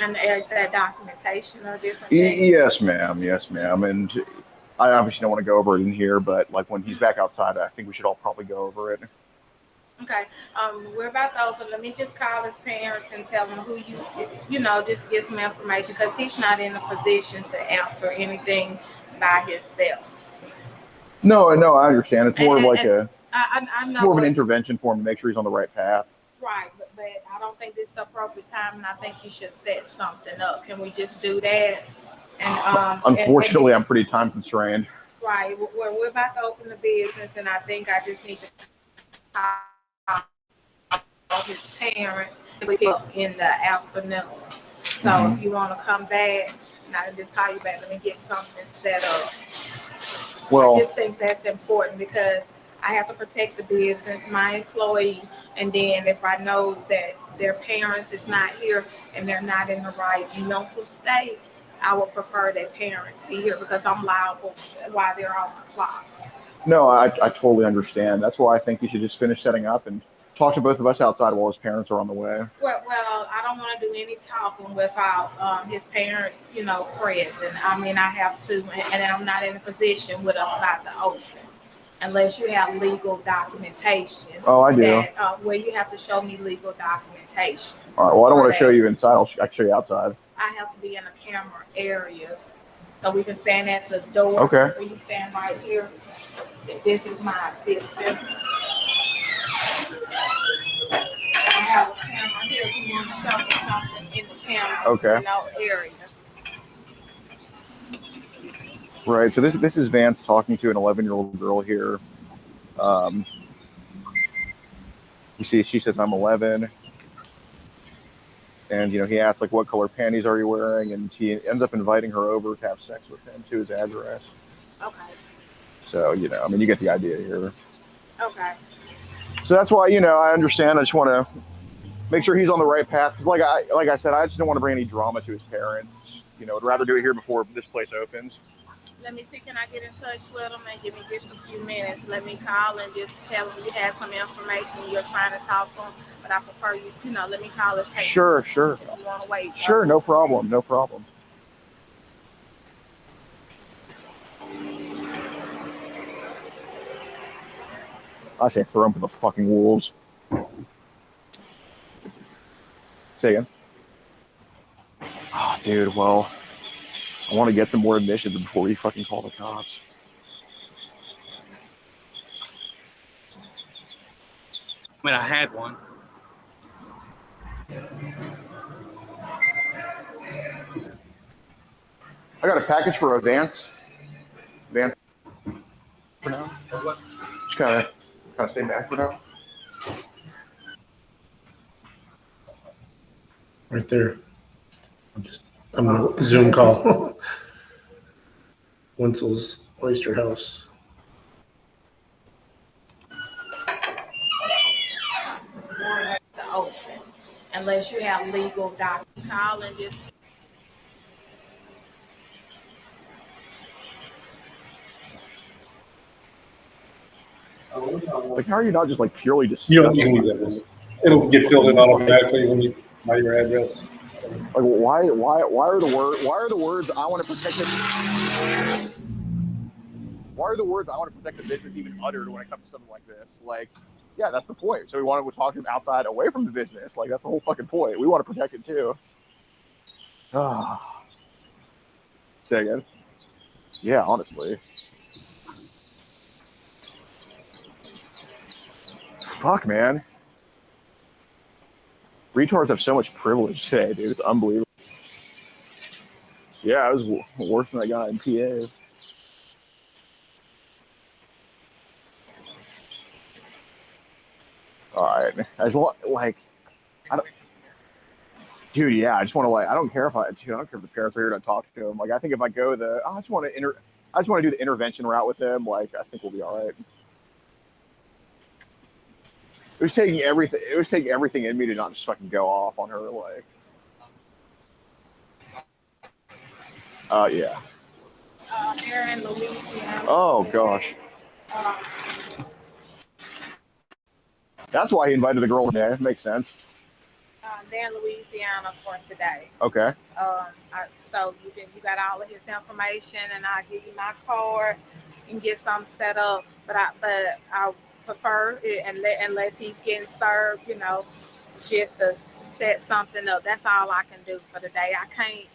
And is that documentation or different things? Yes, ma'am. Yes, ma'am. And I obviously don't want to go over it in here, but like when he's back outside, I think we should all probably go over it. Okay. We're about to open. Let me just call his parents and tell them who you know, just get some information because he's not in a position to answer anything by himself. No, I understand. It's more of like I know more of an intervention for him to make sure he's on the right path. Right, but I don't think this is the appropriate time, and I think you should set something up. Can we just do that? And unfortunately, I'm pretty time constrained. Right, we're about to open the business, and I think I just need to call his parents in the afternoon. So if you want to come back, and I can just call you back. Let me get something set up. Well, I just think that's important because I have to protect the business, my employee, and then if I know that their parents is not here and they're not in the right mental state, I would prefer that parents be here because I'm liable while they're on the clock. No, I totally understand. That's why I think you should just finish setting up and talk to both of us outside while his parents are on the way. Well, I don't want to do any talking without his parents, you know, present. I mean, I have to, and I'm not in a position with about to open. Unless you have legal documentation. Oh, I do. That, where you have to show me legal documentation. All right. Well, I don't want to show you inside. I can show you outside. I have to be in a camera area, so we can stand at the door. Okay. Or you stand right here. This is my assistant. I have a camera here. If you want to show me something in the camera. Okay. In those areas. Right. So this is Vance talking to an 11-year-old girl here. You see, she says I'm 11, and you know he asks like, "What color panties are you wearing?" And he ends up inviting her over to have sex with him to his address. Okay. So you know, I mean, you get the idea here. Okay. So that's why I understand. I just want to make sure he's on the right path because, like I said, I just don't want to bring any drama to his parents. You know, I'd rather do it here before this place opens. Let me see, can I get in touch with them and give me just a few minutes? Let me call and just tell them you have some information you're trying to talk to them, but I prefer you know, let me call us. Hey, Sure. if you want to wait. Sure, no problem. I say throw him to the fucking wolves. Say again. Oh, dude, well, I want to get some more admissions before we fucking call the cops. I mean, I had one. I got a package for a Vance. Vance for now. Just kind of stay back for now. Right there. I'm on a Zoom call. Winsel's Oyster House. To open, unless you have legal documents. Call and just. Like, how are you not just like purely just? You don't need that. It'll get filled in automatically when you by your address. Like, why are the words I want to protect it? Why are the words I want to protect the business even uttered when it comes to something like this? Like, yeah, that's the point. So we want to talk to him outside, away from the business. Like, that's the whole fucking point. We want to protect it too. Say again. Yeah, honestly. Fuck, man. Retards have so much privilege today, dude. It's unbelievable. Yeah, I was worse than that guy in PAs. All right. Like, I don't. Dude, yeah, I just want to I don't care if the parents are here to talk to him. Like, I think if I go I just want to do the intervention route with him. Like, I think we'll be all right. It was taking everything in me to not just fucking go off on her. Like, yeah. They're in Louisiana. Oh gosh. That's why he invited the girl in there. Makes sense. they're in Louisiana for today. Okay. So you got all of his information, and I'll give you my card and get something set up. But I prefer it unless he's getting served, just to set something up. That's all I can do for the day. I can't.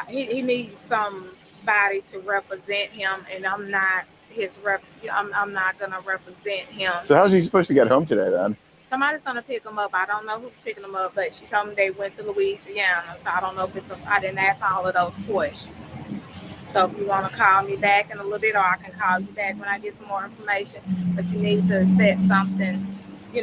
He needs somebody to represent him, and I'm not his rep. I'm not gonna represent him. So how's he supposed to get home today then? Somebody's gonna pick him up. I don't know who's picking him up, but she told me they went to Louisiana. So I don't know if I didn't ask all of those questions. So if you want to call me back in a little bit, or I can call you back when I get some more information. But you need to set something,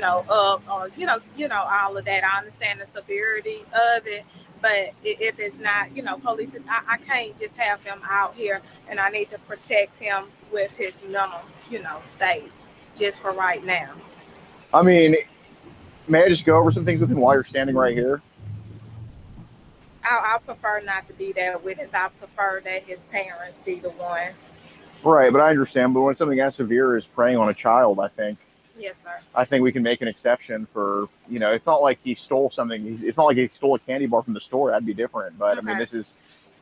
up, or all of that. I understand the severity of it, but if it's not, police, I can't just have him out here, and I need to protect him with his mental, state, just for right now. I mean, may I just go over some things with him while you're standing right here? I prefer not to be that witness. I prefer that his parents be the one. Right, but I understand. But when something as severe as preying on a child, I think. Yes, sir. I think we can make an exception for, it's not like he stole something. It's not like he stole a candy bar from the store. That'd be different. But Okay. I mean,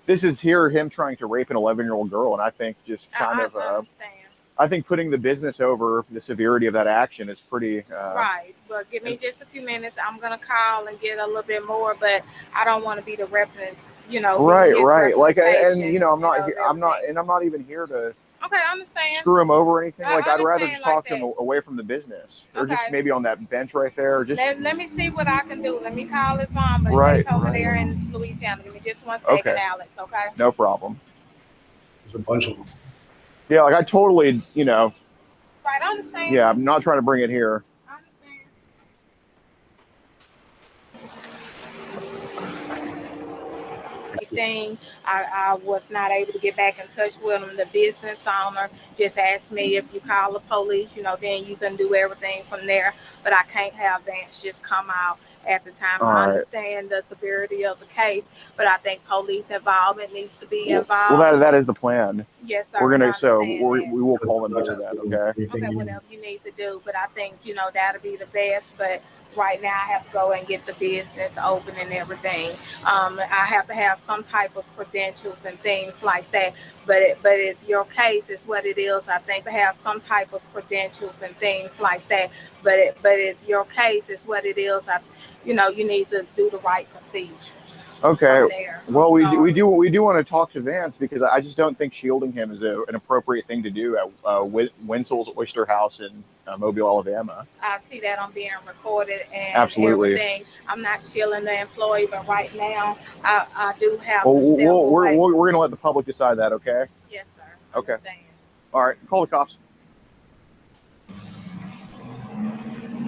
this is him trying to rape an 11-year-old girl, and I think just kind of. understand. I think putting the business over the severity of that action is pretty. Right, but give me just a few minutes. I'm gonna call and get a little bit more, but I don't want to be the reference, Right. Like, and representation, I'm not even here to Okay, I understand. screw him over or anything. I Like, I'd rather understand just like talk to him away from the business, or just Okay. maybe on that bench right there. Or just Let me see what I can do. Let me call his mom, but Right, he's over right. there in Louisiana. Give me just 1 second, Okay. Alex. Okay. no problem. There's a bunch of them. Yeah, like I totally, Right, I understand. yeah, I'm not trying to bring it here. Thing. I was not able to get back in touch with him. The business owner just asked me if you call the police, then you can do everything from there. But I can't have Vance just come out at the time. All I right. understand the severity of the case, but I think police involvement needs to be involved. Well, that is the plan. Yes, sir. We're I gonna so understand that. we will call them into that. Okay. Okay, whatever you need to do, but I think that'll be the best. But right now, I have to go and get the business open and everything. I have to have some type of credentials and things like that. But it's your case, is what it is. I think to have some type of credentials and things like that. But it's your case, is what it is. You need to do the right procedures. Okay. from there. Well, we do want to talk to Vance, because I just don't think shielding him is an appropriate thing to do at Wenzel's Oyster House in Mobile, Alabama. I see that I'm being recorded and Absolutely. everything. I'm not shielding the employee, but right now I do have Well, to step away. we're going to let the public decide that. Okay. Yes, sir. Okay. All right. Call the cops.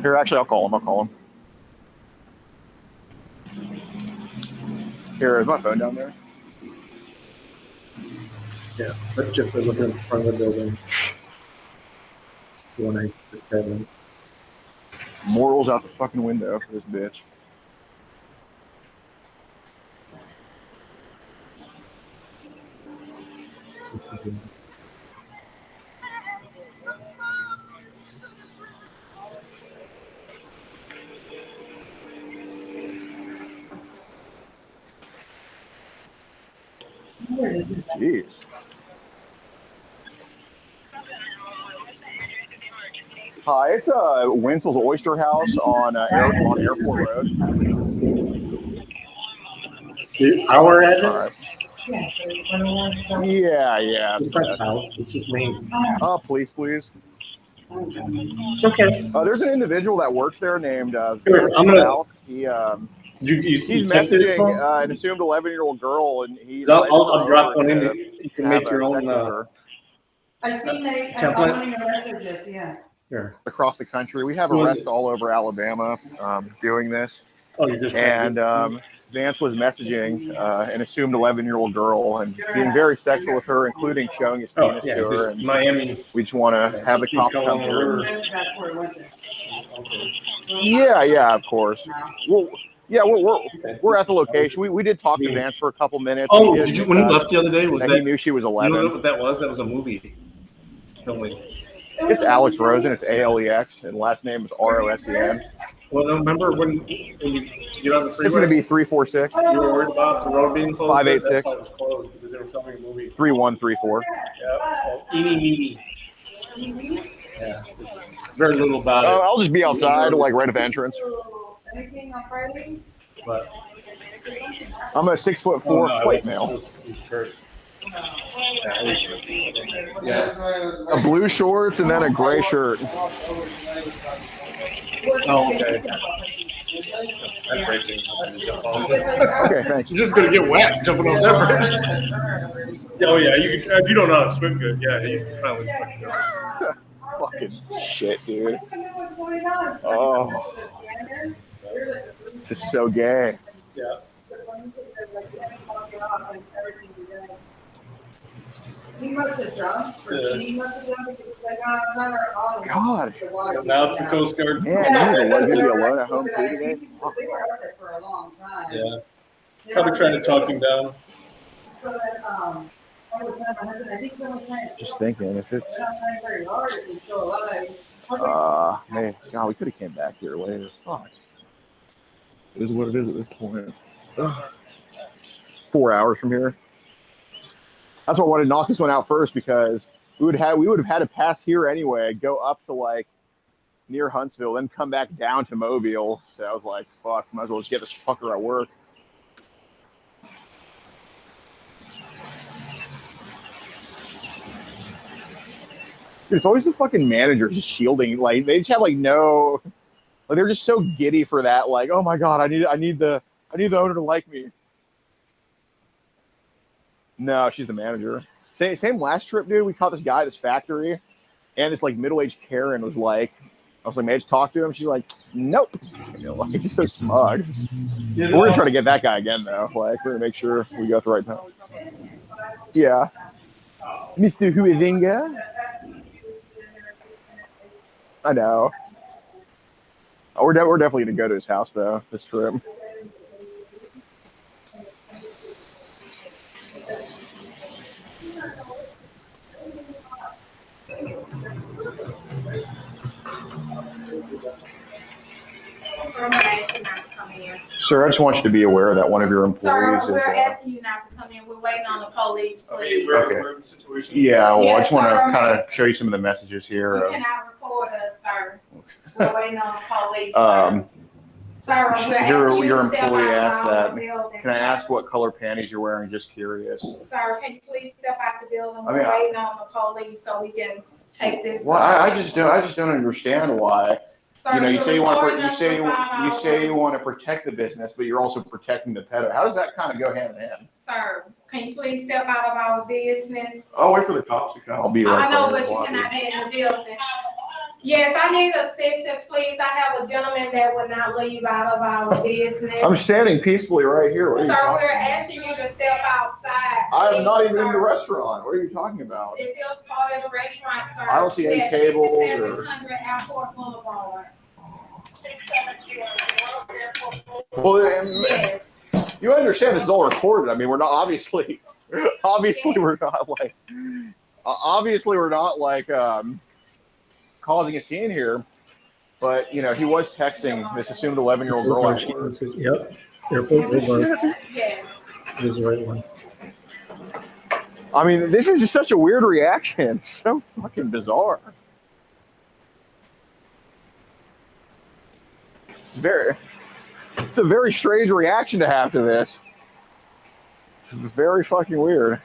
Here, actually, I'll call him. Here, is my phone down there? Yeah, let's just be looking at the front of the building. It's the one I just had in. Morals out the fucking window for this bitch. Jeez. Hi, it's Wenzel's Oyster House on Airport Road. Our address? Yeah. It's not south. It's just main. Please. It's okay. There's an individual that works there named Here, Vance I'm gonna- South. You He's texted it messaging from? an assumed 11-year-old girl, and he's. I'll drop one in. to You can have make your sex own. with her I see template. one of your messages, yeah. Here. across the country. We have Who is arrests it? all over Alabama doing this. Oh, you just. And Vance was messaging an assumed 11-year-old girl and being very sexual with her, including showing his Oh, penis yeah, to her. because And Miami. we just want to have the Keep cops going come over. here. That's where it went. Yeah, of course. We're at the location. We did talk to Vance for a couple minutes. Oh, He did you when you left the other day? Was that that he knew she was You 11? know what that was? That was a movie. Filming. It's Alex Rosen. It's ALEX, and last name is ROSEN. Well, remember when you get on the freeway? It's going to be 346. You were worried about the road being closed. 586. That's why it was closed because they were filming a movie. 3134. Yeah, it's called Eeny Meeny. Yeah, it's very little about it. I'll just be outside, like right at the entrance. Anything on Friday? But I'm a 6'4" plate male. A blue shorts and then a gray shirt. Oh, okay. Okay, thanks. You're just gonna get wet jumping on that bridge. Oh yeah, you can, if you don't know how to swim good, yeah, you can probably fucking do it. Fucking shit, dude. Oh, this is so gay. Yeah. He must have jumped, or she must have jumped because like, it's not our fault. God. Now it's the Coast Guard. Yeah, you're gonna be alone at home too today. They were out there for a long time. Yeah. Probably trying to talk him down. But, I was telling my husband, I think someone's trying to. Just thinking, if it's They're not trying very hard if he's still alive. I was like, man, God, we could have came back here later. Fuck. It is what it is at this point. Ugh. 4 hours from here. That's why I wanted to knock this one out first because we would have had to pass here anyway, go up to like near Huntsville, then come back down to Mobile. So I was like, fuck, might as well just get this fucker at work. Dude, it's always the fucking managers just shielding. Like they just have like no, like they're just so giddy for that. Like, oh my god, I need the owner to like me. No, she's the manager. Same last trip, dude. We caught this guy at this factory, and this like middle-aged Karen was like, I was like, may I just talk to him? She's like, nope. You know, like just so smug. We're gonna try to get that guy again though. Like we're gonna make sure we go at the right time. Yeah, Mr. Huizinga. I know. Oh, we're definitely gonna go to his house though this trip. Sir, I just want you to be aware that one of your employees Sir, we're is. asking you not to come in. We're waiting on the police, please. Okay. Yeah, well, I just want to kind of show you some of the messages here. You cannot record us, sir. We're waiting on the police. Sir, we're asking Your you to step employee out asked of that. the building. Can I ask what color panties you're wearing? Just curious. Sir, can you please step out the building? I We're mean, waiting on the police so we can take this. Well, I just don't understand why. Sir, You know, you you're say you want recording to, us for 5 hours. you want to protect the business, but you're also protecting the pedo. How does that kind of go hand in hand? Sir, can you please step out of our business? I'll wait for the cops to come. I'll be right I know, there. but you cannot be in the building. Yes, I need assistance, please. I have a gentleman that will not leave out of our business. I'm standing peacefully right here. What are you Sir, talking we're asking you to step outside. I'm not even in the sir. restaurant. What are you talking about? This is part of the restaurant, sir. I don't see any We're at tables or- 6700 Airport Boulevard. Well, Yes. you understand this is all recorded. I mean, we're not obviously we're not like causing a scene here. But you know, he was texting this assumed 11-year-old girl. Yep. Airport Boulevard. It is the right one. I mean, this is just such a weird reaction. It's so fucking bizarre. It's a very strange reaction to have to this. It's very fucking weird.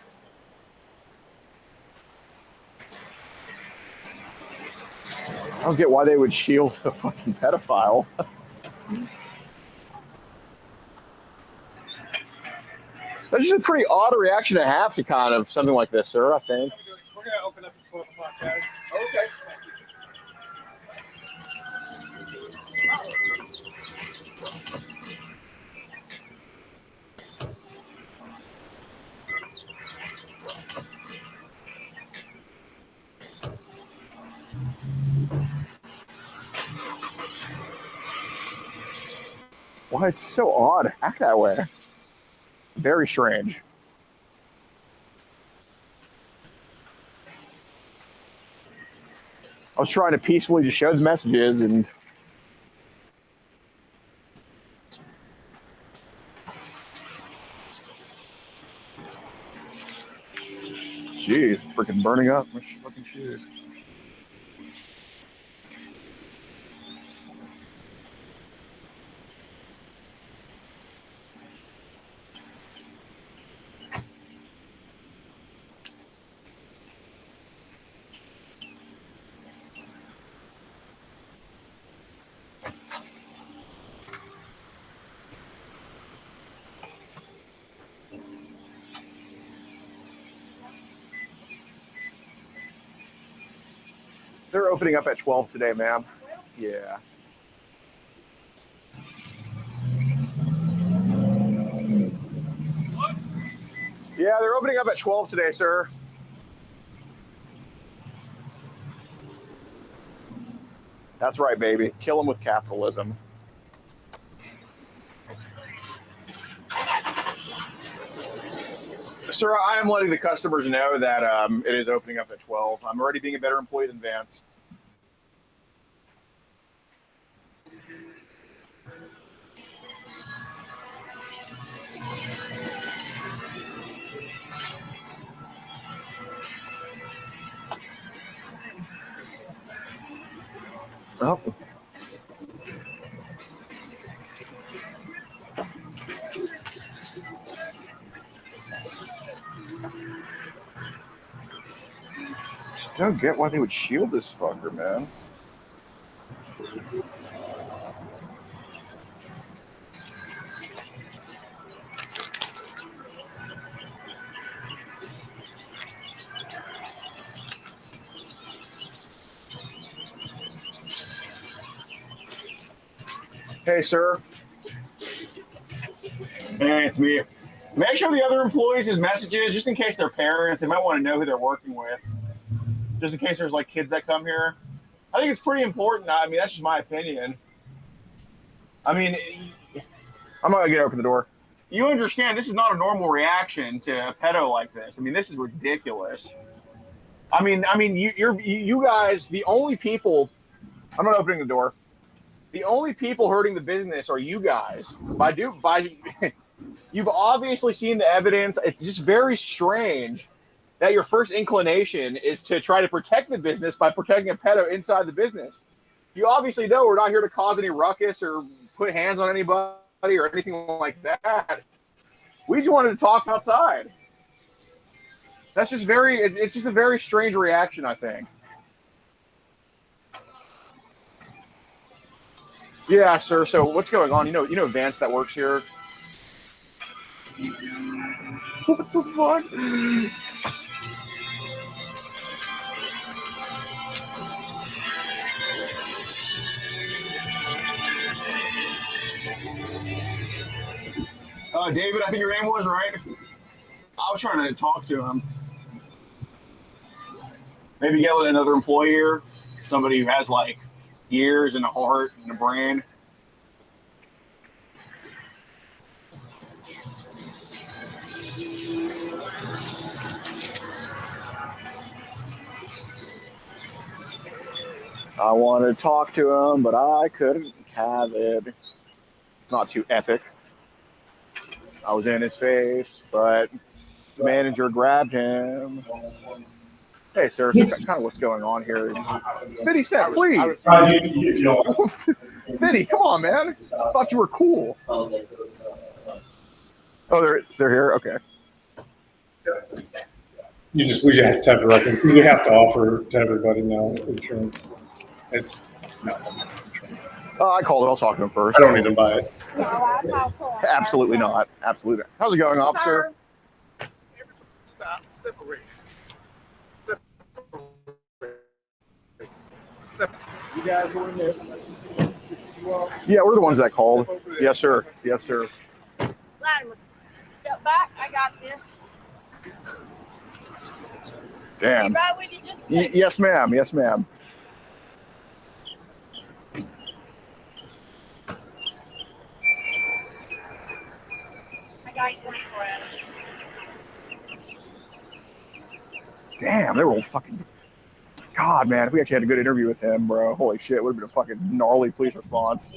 I don't get why they would shield a fucking pedophile. That's just a pretty odd reaction to have to kind of something like this, sir, I think. We're going to open up at 12 o'clock, guys. Okay. Why it's so odd to act that way. Very strange. I was trying to peacefully just show the messages and Jeez, freaking burning up my fucking shoes. They're opening up at 12 today, ma'am. Yeah. Yeah, they're opening up at 12 today, sir. That's right, baby. Kill them with capitalism. Sir, I am letting the customers know that it is opening up at 12. I'm already being a better employee than Vance. Oh. Just don't get why they would shield this fucker, man. Hey, sir. Hey, it's me. Make sure the other employees his messages, just in case they're parents. They might want to know who they're working with. Just in case there's like kids that come here. I think it's pretty important. I mean, that's just my opinion. I mean, I'm gonna get open the door. You understand this is not a normal reaction to a pedo like this. I mean, this is ridiculous. I mean, you guys, the only people. I'm not opening the door. The only people hurting the business are you guys. You've obviously seen the evidence. It's just very strange that your first inclination is to try to protect the business by protecting a pedo inside the business. You obviously know we're not here to cause any ruckus or put hands on anybody or anything like that. We just wanted to talk outside. That's just it's just a very strange reaction, I think. Yeah, sir. So what's going on? You know Vance that works here? What the fuck? David, I think your name was, right? I was trying to talk to him. Maybe yell at another employee here, somebody who has like ears and a heart and a brain. I wanted to talk to him, but I couldn't have it. It's not too epic. I was in his face, but the manager grabbed him. Hey, sir, so kind of what's going on here. Fitty, step, please. Fitty, come on, man. I thought you were cool. Oh, they're here? Okay. We just have to have we have to offer to everybody now insurance. It's not. I called it. I'll talk to him first. I don't need to buy it. Absolutely not. Absolutely not. How's it going, officer? Stop. Separate. You guys were in this. Yeah, we're the ones that called. Yes, sir. Yes, sir. Latimer, step back. I got this. Damn. Be right with you just a second. Yes, ma'am. Yes, ma'am. I got you 24 hours. Damn, they were all fucking. God, man, if we actually had a good interview with him, bro, holy shit, it would have been a fucking gnarly police response.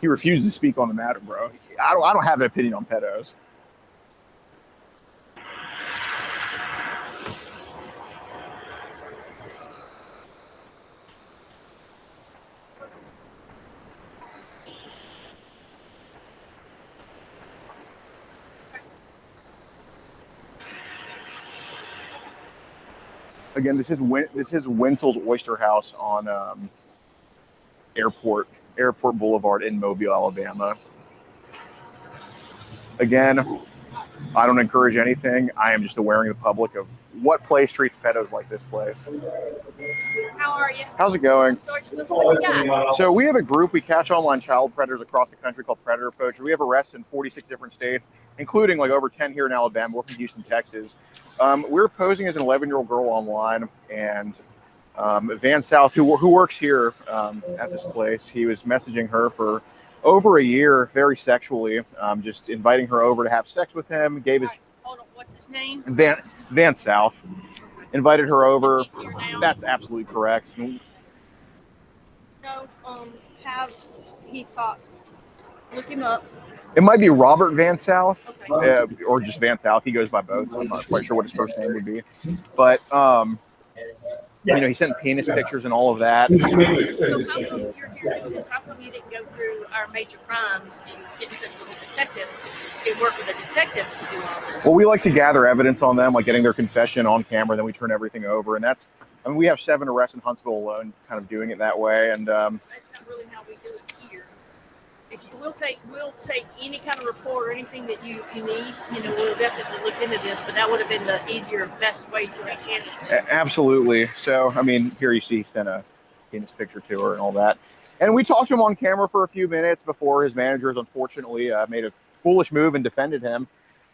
He refuses to speak on the matter, bro. I don't have an opinion on pedos. Again, this is Wenzel's Oyster House on Airport Boulevard in Mobile, Alabama. Again, I don't encourage anything. I am just awareing the public of what place treats pedos like this place. How are you? How's it going? So what you got? So we have a group. We catch online child predators across the country called Predator Poachers. We have arrests in 46 different states, including like over 10 here in Alabama. We're from Houston, Texas. We're posing as an 11-year-old girl online, and Van South, who works here at this place, he was messaging her for over a year, very sexually, just inviting her over to have sex with him. Gave his Hold on, what's his name? Van South invited her over. That's absolutely correct. No, have he thought? Look him up. It might be Robert Van South, or just Van South. He goes by both, so I'm not quite sure what his first name would be. But you know, he sent penis pictures and all of that. So how come you're here doing this? How come you didn't go through our major crimes and get in touch with a detective and work with a detective to do all this? Well, we like to gather evidence on them, like getting their confession on camera, then we turn everything over. And that's, I mean, we have 7 arrests in Huntsville alone, kind of doing it that way. And that's not really how we do it here. If you we'll take any kind of report or anything that you need. You know, we'll definitely look into this, but that would have been the easier, best way to handle this. Absolutely. So, I mean, here you see he sent a penis picture to her and all that. And we talked to him on camera for a few minutes before his managers, unfortunately, made a foolish move and defended him.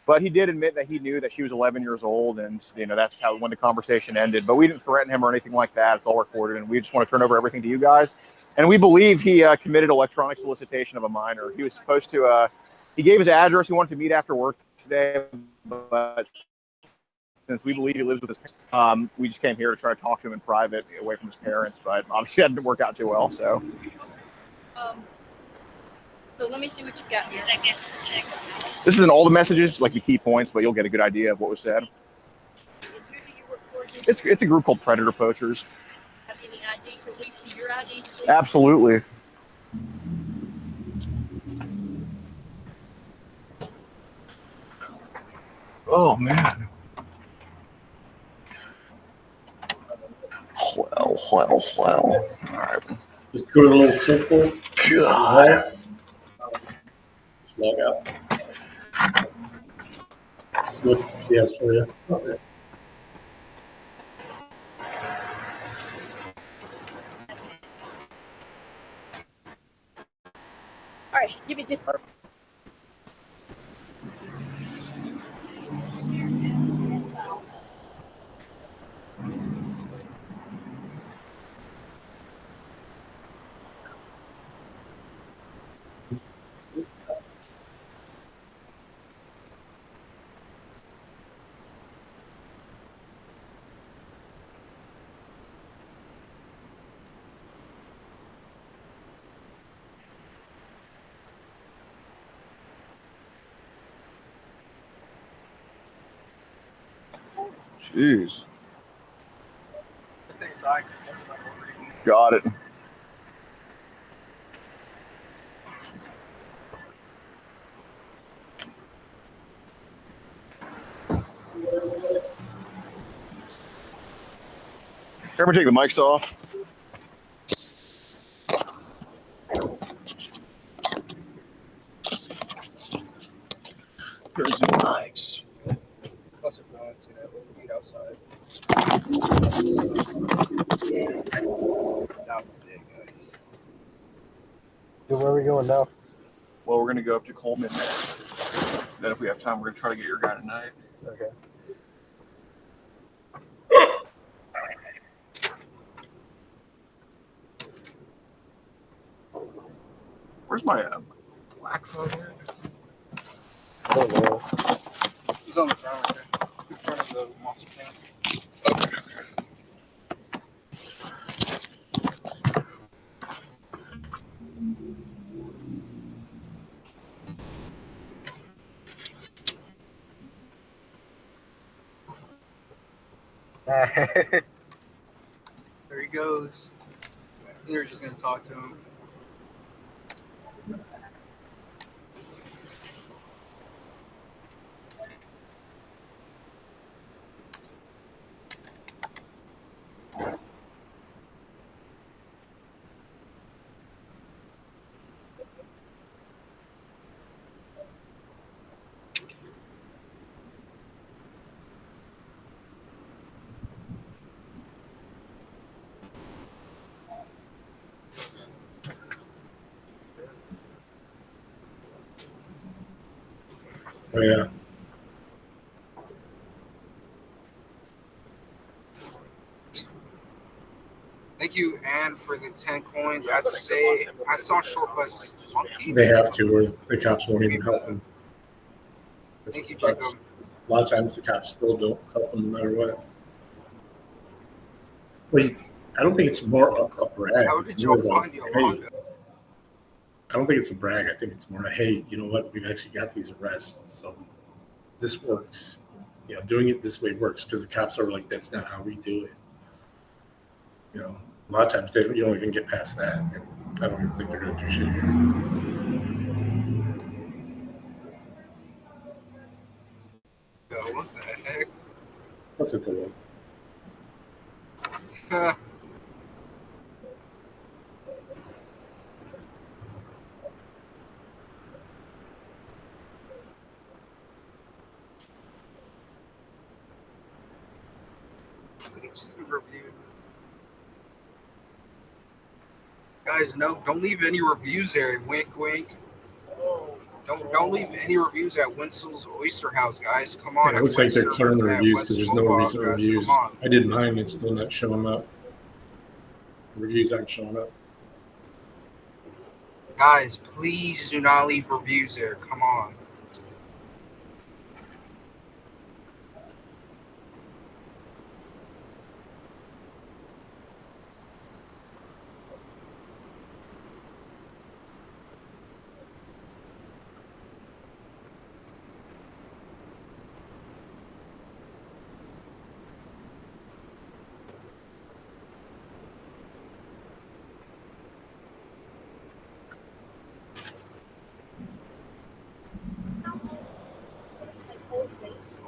But he did admit that he knew that she was 11 years old, and you know that's when the conversation ended. But we didn't threaten him or anything like that. It's all recorded, and we just want to turn over everything to you guys. And we believe he committed electronic solicitation of a minor. He was supposed to. He gave his address. He wanted to meet after work today, but since we believe he lives with his parents, we just came here to try to talk to him in private, away from his parents. But obviously, that didn't work out too well. So. So let me see what you got here. This isn't all the messages, like the key points, but you'll get a good idea of what was said. It's a group called Predator Poachers. Have any ID? Can we see your ID, please? Absolutely. Oh man. Well. All right. Just go to the little circle. God. Just log out. See what she has for you. Okay. All right, give me just. Jeez. Got it. Ever take the mics off? There's the mics. Plus, if you wanted to, we'll meet outside. It's out today, guys. So where are we going now? Well, we're going to go up to Coleman next. Then if we have time, we're going to try to get your guy tonight. Okay. Where's my black phone here? I don't know. It's on the ground right there, in front of the monster can. Okay. There he goes. You're just gonna talk to him. Oh, yeah. Thank you, Ann, for the 10 coins. I saw short bus monkey. They have to, or the cops won't even help them. Thank you, That's- Jacob. A lot of times the cops still don't help them no matter what. Well, I don't think it's more a brag. How It's did more y'all of a, find hey, Yolanda? I don't think it's a brag. I think it's more a, hey, you know what? We've actually got these arrests, so this works. You know, doing it this way works because the cops are like, that's not how we do it. You know, a lot of times you don't even get past that. And I don't even think they're going to do shit here. Yo, what the heck? What's it to Guys, no, don't leave any reviews there. Wink, wink. Don't leave any reviews at Winsel's Oyster House, guys. Come on. Yeah, it looks like they're clearing the reviews because there's no West recent Football, guys. reviews. Come on. I did mine. It's still not showing up. Reviews aren't showing up. Guys, please do not leave reviews there. Come on.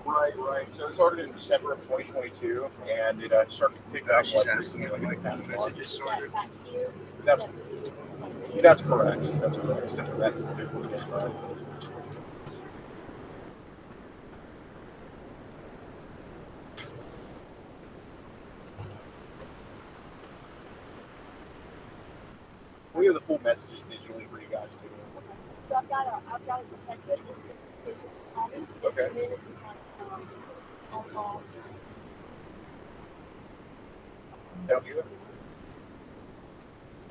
Right. So it started in December of 2022, and it started to pick up. She's asking if like messages sorted. That's correct. That's correct. That's right. We have the full messages digitally for you guys too. So I've got to protect it. Okay. Sounds good.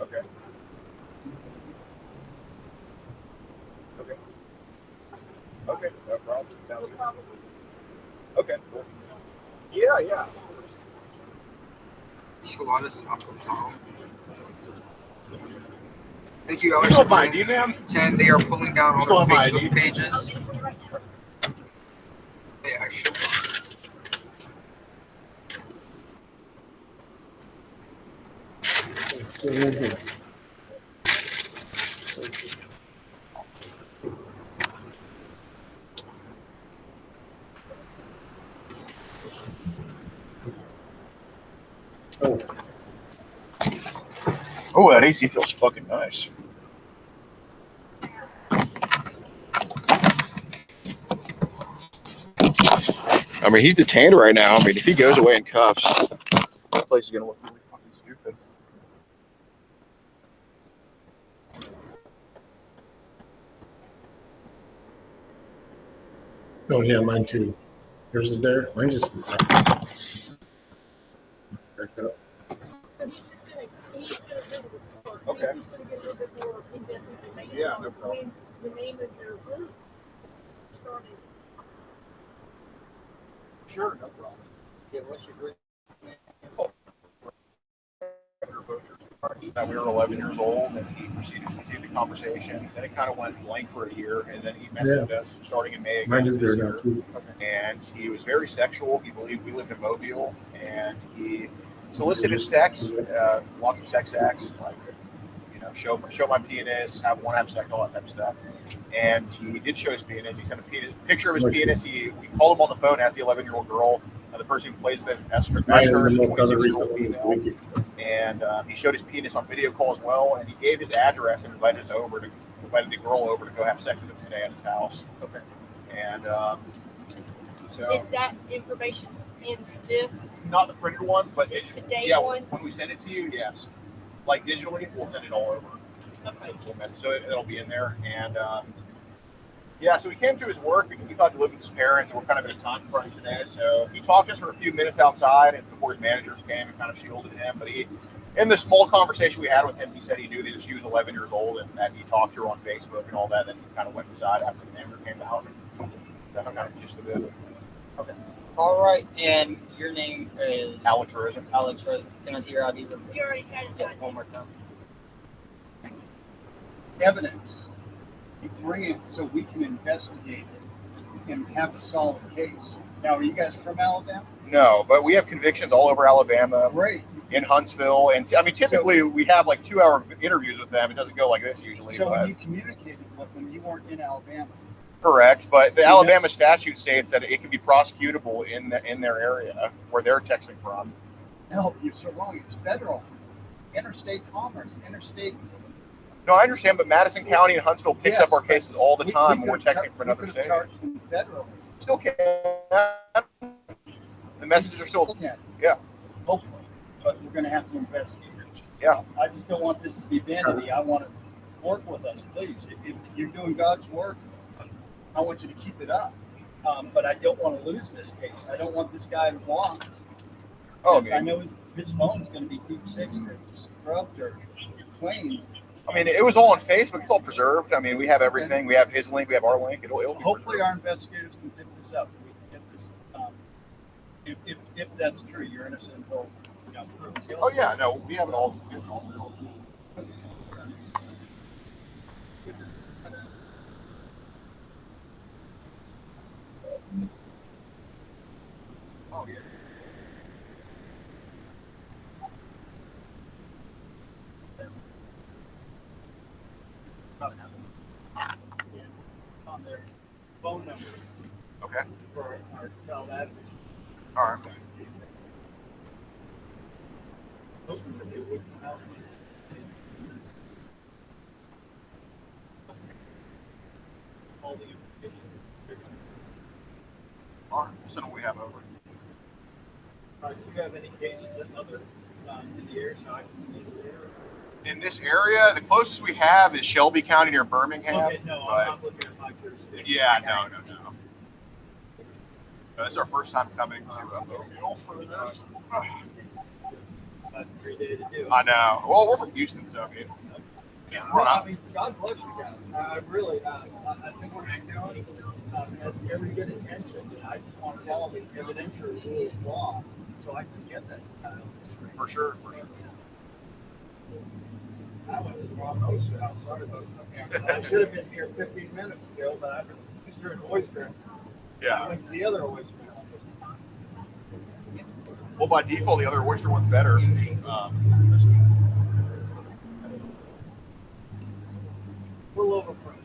Okay. Okay, no problem. Sounds good. Okay, cool. Yeah. Yolanda's an Uncle Tom. Thank you, You Alex. still have my ID, ma'am? 10. They are pulling down You still all their have my Facebook ID? pages. Yeah, actually. Oh, that AC feels fucking nice. I mean, he's detained right now. I mean, if he goes away in cuffs, this place is gonna look really fucking stupid. Oh, yeah, mine too. Yours is there? Mine just. Back up. Okay. He's just gonna get a little bit more in-depth information. Yeah, no problem. The name of their group started. Sure, no problem. Yeah, unless you agree. that we were 11 years old, and he proceeded to continue the conversation. Then it kind of went blank for a year, and then he messaged us starting in May again Mine is this there now year. too. And he was very sexual. He believed we lived in Mobile, and he solicited sex, lots of sex acts, like, you know, show my penis, have sex, all that type of stuff. And he did show his penis. He sent a picture of his penis. We called him on the phone as the 11-year-old girl, the person who plays the Esther, is a 26-year-old female. And he showed his penis on video call as well, and he gave his address and invited the girl over to go have sex with him today at his house. Okay. And so Is that information in this? Not the printed ones, but Today yeah, one? when we send it to you, yes. Like digitally, we'll send it all over. Okay. So it'll be in there. And yeah, so we came to his work. We thought he lived with his parents, and we're kind of in a time crunch today. So he talked to us for a few minutes outside, and before his managers came and kind of shielded him. But in the small conversation we had with him, he said he knew that she was 11 years old and that he talked to her on Facebook and all that. Then he kind of went inside after the manager came out. That's kind of just a bit. Okay. All right, and your name is Alex Rosen. Alex Rosen. Can I see your ID? We already had it. One more time. Evidence. You bring it so we can investigate it and have a solid case. Now, are you guys from Alabama? No, but we have convictions all over Alabama. Great. In Huntsville, and I mean, typically we have like 2-hour interviews with them. It doesn't go like this usually. So but. when you communicated with them, you weren't in Alabama. Correct, but the Alabama statute states that it can be prosecutable in their area where they're texting from. No, you're so wrong. It's federal. Interstate commerce, interstate. No, I understand, but Madison County and Huntsville picks up our Yes, cases all the time we when we're could've texting from another we could've state. charged them federally. Still can. The messages are still. Okay. Yeah. Hopefully, but we're going to have to investigate it. Yeah. I just don't want this to be vanity. I want to work with us, please. If you're doing God's work, I want you to keep it up. But I don't want to lose this case. I don't want this guy to walk. Oh, I know his phone's going to be deep six or scrubbed or cleaned. I mean, it was all on Facebook. It's all preserved. I mean, we have everything. We have his link. We have our link. It'll be Hopefully, our investigators can pick this up. We can get this. If that's true, you're innocent until proven guilty. Oh yeah, no, we have it all. Oh yeah. On their phone number. Okay. For our child advocate. All right. Hoping that they wouldn't help me. All the information. All right. We'll send what we have over. Do you have any cases in other in the area so I can leave there? In this area, the closest we have is Shelby County near Birmingham. Okay, no, but- I'm not looking at my jurisdiction. Yeah, no. This is our first time coming to Mobile for this. About 3 days to do it. I know. Well, we're from Houston, so I mean, Yeah, we're I not. mean, God bless you guys. I really, I think what you're doing has every good intention. I just want to follow the evidentiary rule of law so I can get that. For sure. I went to the wrong oyster house. Sorry about that. I should have been here 15 minutes ago, but I was here an oyster. Yeah. I went to the other oyster house. Well, by default, the other oyster one's better. A little overpriced.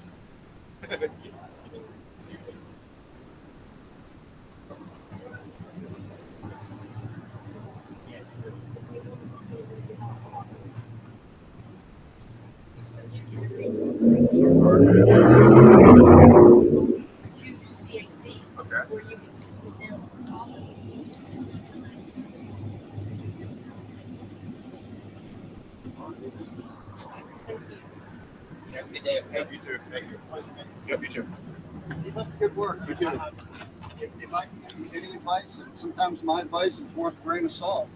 To CAC. Okay. Where you can see them. Have a good day. Yep, you too. Thank you. Yep, you too. Keep up the good work. You too. If I can give you any advice, and sometimes my advice is worth a grain of salt.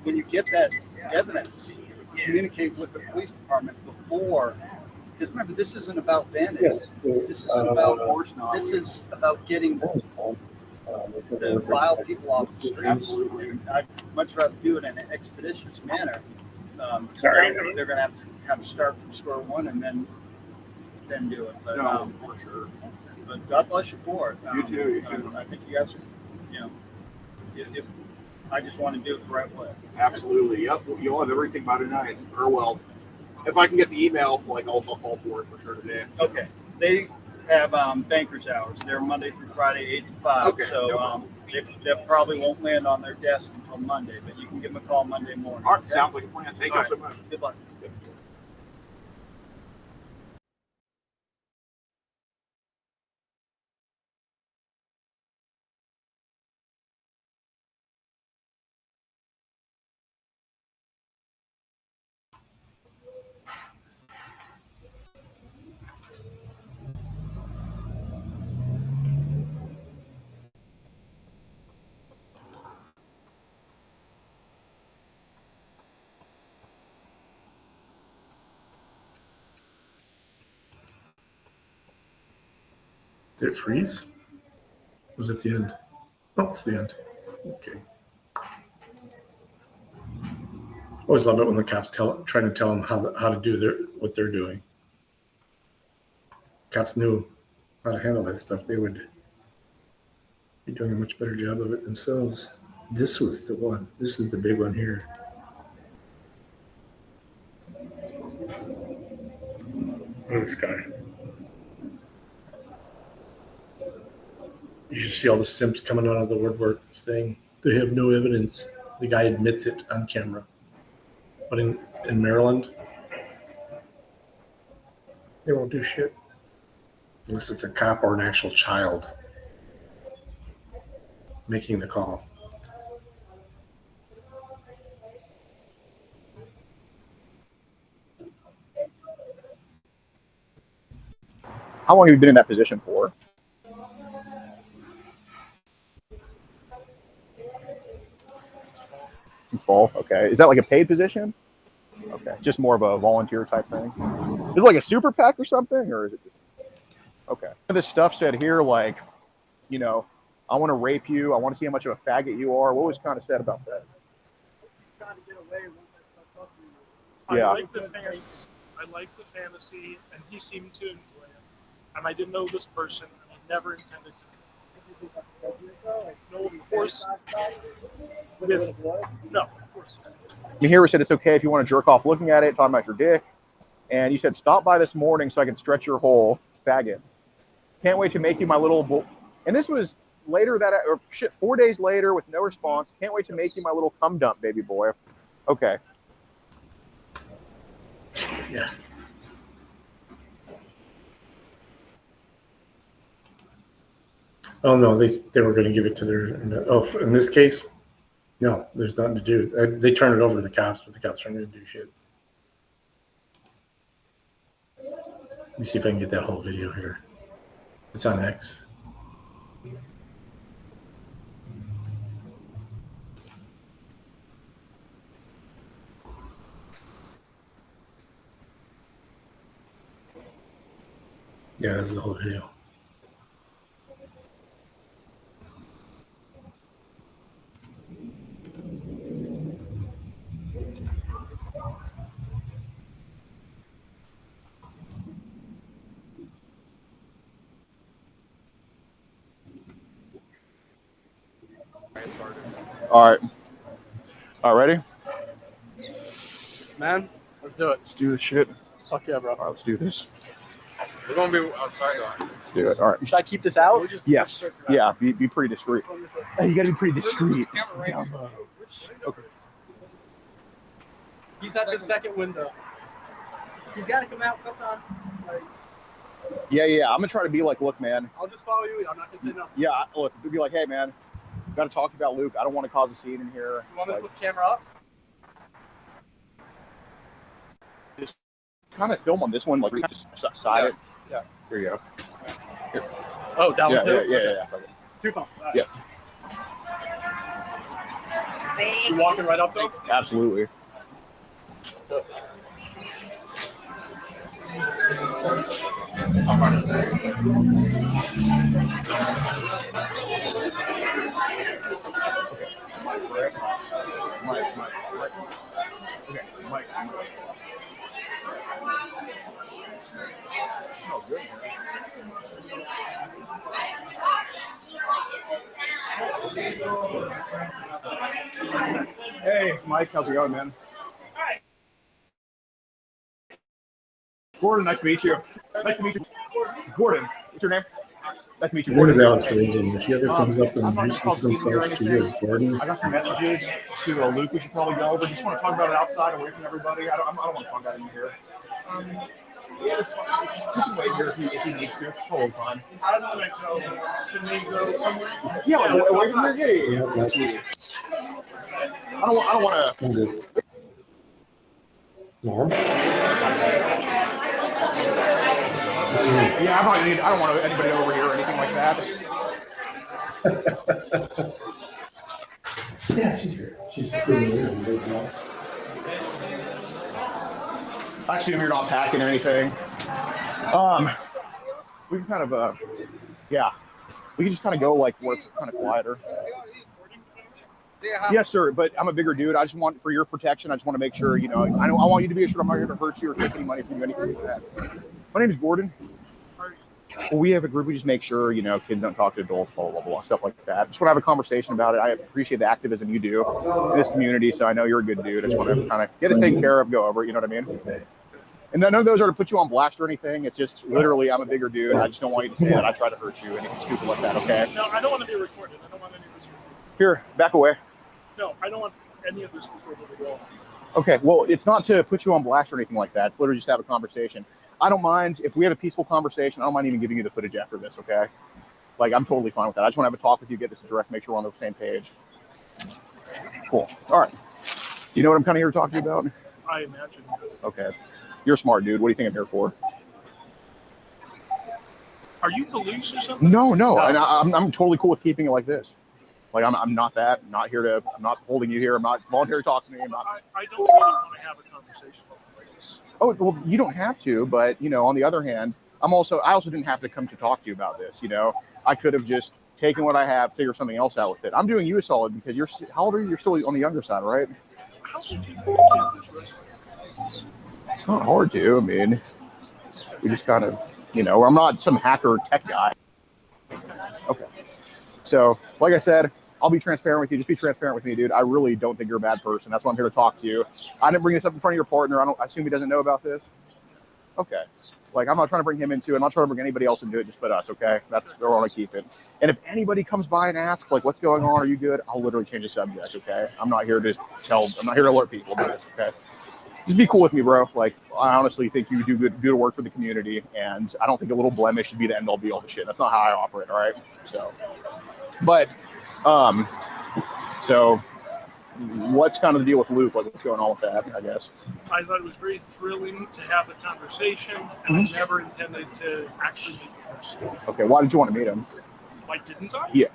When you get that evidence, communicate with the police department before. Because remember, this isn't about vanity. Yes. This isn't about. This is about getting to file people off the streets. And I'd much rather do it in an expeditious manner. Sorry. They're going to have to start from square one and then do it. But, for sure. But God bless you for it. You too. I think you guys, if I just want to do it the right way. Absolutely. Yep. You'll have everything by tonight. Or well, if I can get the email, like I'll call for it for sure today. Okay. They have banker's hours. They're Monday through Friday, 8 to 5. Okay. So they probably won't land on their desk until Monday, but you can give them a call Monday morning. All right. Sounds like a plan. Thank you so much. Good luck. Did it freeze? Was it the end? Oh, it's the end. Okay. Always love it when the cops trying to tell them how to do what they're doing. Cops knew how to handle that stuff. They would be doing a much better job of it themselves. This was the one. This is the big one here. Look at this guy. You should see all the simps coming out of the woodwork thing. They have no evidence. The guy admits it on camera. But in Maryland, they won't do shit unless it's a cop or an actual child making the call. How long have you been in that position for? Since fall. Okay. Is that like a paid position? Okay. Just more of a volunteer type thing. Is it like a super PAC or something, or is it just okay? This stuff said here, like, I want to rape you. I want to see how much of a faggot you are. What was kind of said about that? Yeah. I like the fantasy, and he seemed to enjoy it. And I didn't know this person, and I never intended to. No, of course. No, of course. Mihira said it's okay if you want to jerk off looking at it, talking about your dick. And you said, stop by this morning so I can stretch your hole, faggot. Can't wait to make you my little... And this was later 4 days later with no response. Can't wait to make you my little cum dump, baby boy. Okay. Yeah. Oh no, they were going to give it to their. In this case, no, there's nothing to do. They turn it over to the cops, but the cops aren't going to do shit. Let me see if I can get that whole video here. It's on X. Yeah, that's the whole video. All right. All right, ready? Man, let's do it. Let's do this shit. Fuck yeah, bro. All right, let's do this. We're going to be outside. Let's do it. All right. Should I keep this out? Yes. Yeah, be pretty discreet. Hey, you got to be pretty discreet. Okay. He's at the second window. He's got to come out sometime. Like, Yeah. I'm going to try to be like, look, man. I'll just follow you. I'm not going to say nothing. Yeah, look, be like, hey, man, got to talk about Luke. I don't want to cause a scene in here. You want me to put the camera up? Just kind of film on this one, like just side it. Yeah. There you go. Here. Oh, that one too? Yeah. 2 phones. Right. Yeah. You walking right up to him? Absolutely. Hey, Mike, how's it going, man? Gordon, nice to meet you. Nice to meet you. Gordon, what's your name? Nice to meet you. His name is Alex Reagan. If he ever comes up and introduces himself to anything. you as Gordon, I got some messages to Luke we should probably go over. Just want to talk about it outside, away from everybody. I don't want to talk about it in here. Yeah, it's fine. You can wait here if he needs to. It's totally fine. I don't want to go. Can we go somewhere? Yeah, away from here. Yeah, absolutely. I don't want to. I'm good. Norm? Yeah, I don't want anybody over here or anything like that. Yeah, she's here. She's good. I assume you're not packing anything. We can kind of, we can just kind of go like where it's kind of quieter. Yes, sir. But I'm a bigger dude. I just want, for your protection, I just want to make sure, you know, I want you to be assured I'm not here to hurt you or take any money from you, anything like that. My name is Gordon. Well, we have a group. We just make sure, you know, kids don't talk to adults, blah, blah, blah, stuff like that. Just want to have a conversation about it. I appreciate the activism you do in this community, so I know you're a good dude. I just want to kind of get this taken care of, go over it, you know what I mean? And none of those are to put you on blast or anything. It's just literally, I'm a bigger dude. I just don't want you to say that I try to hurt you, anything stupid like that, okay? No, I don't want to be recorded. I don't want any of this recorded. Here, back away. No, I don't want any of this recorded at all. Okay, well, it's not to put you on blast or anything like that. It's literally just to have a conversation. I don't mind if we have a peaceful conversation. I don't mind even giving you the footage after this, okay? Like, I'm totally fine with that. I just want to have a talk with you, get this addressed, make sure we're on the same page. Cool. All right. You know what I'm kind of here to talk to you about? I imagine. Okay. You're a smart dude. What do you think I'm here for? Are you police or something? No. And I'm totally cool with keeping it like this. Like, I'm not that. I'm not here to, I'm not holding you here. I'm not volunteering to talk to me. I don't really want to have a conversation about this. Oh, well, you don't have to, but, you know, on the other hand, I also didn't have to come to talk to you about this, you know. I could have just taken what I have, figure something else out with it. I'm doing you a solid because how old are you? You're still on the younger side, right? How did you get this rest? It's not hard to. I mean, we just kind of, you know, I'm not some hacker tech guy. Okay. So, like I said, I'll be transparent with you. Just be transparent with me, dude. I really don't think you're a bad person. That's why I'm here to talk to you. I didn't bring this up in front of your partner. I assume he doesn't know about this. Okay. Like, I'm not trying to bring him into it. I'm not trying to bring anybody else into it, just but us, okay? That's where I want to keep it. And if anybody comes by and asks, like, what's going on? Are you good? I'll literally change the subject, okay? I'm not here to alert people to this, okay? Just be cool with me, bro. Like, I honestly think you do good work for the community, and I don't think a little blemish should be the end-all be-all of shit. That's not how I operate, all right? So, but, so what's kind of the deal with Luke? Like, what's going on with that, I guess? I thought it was very thrilling to have the conversation, and I never intended to actually meet the person. Okay, why did you want to meet him? Why didn't I? Yeah.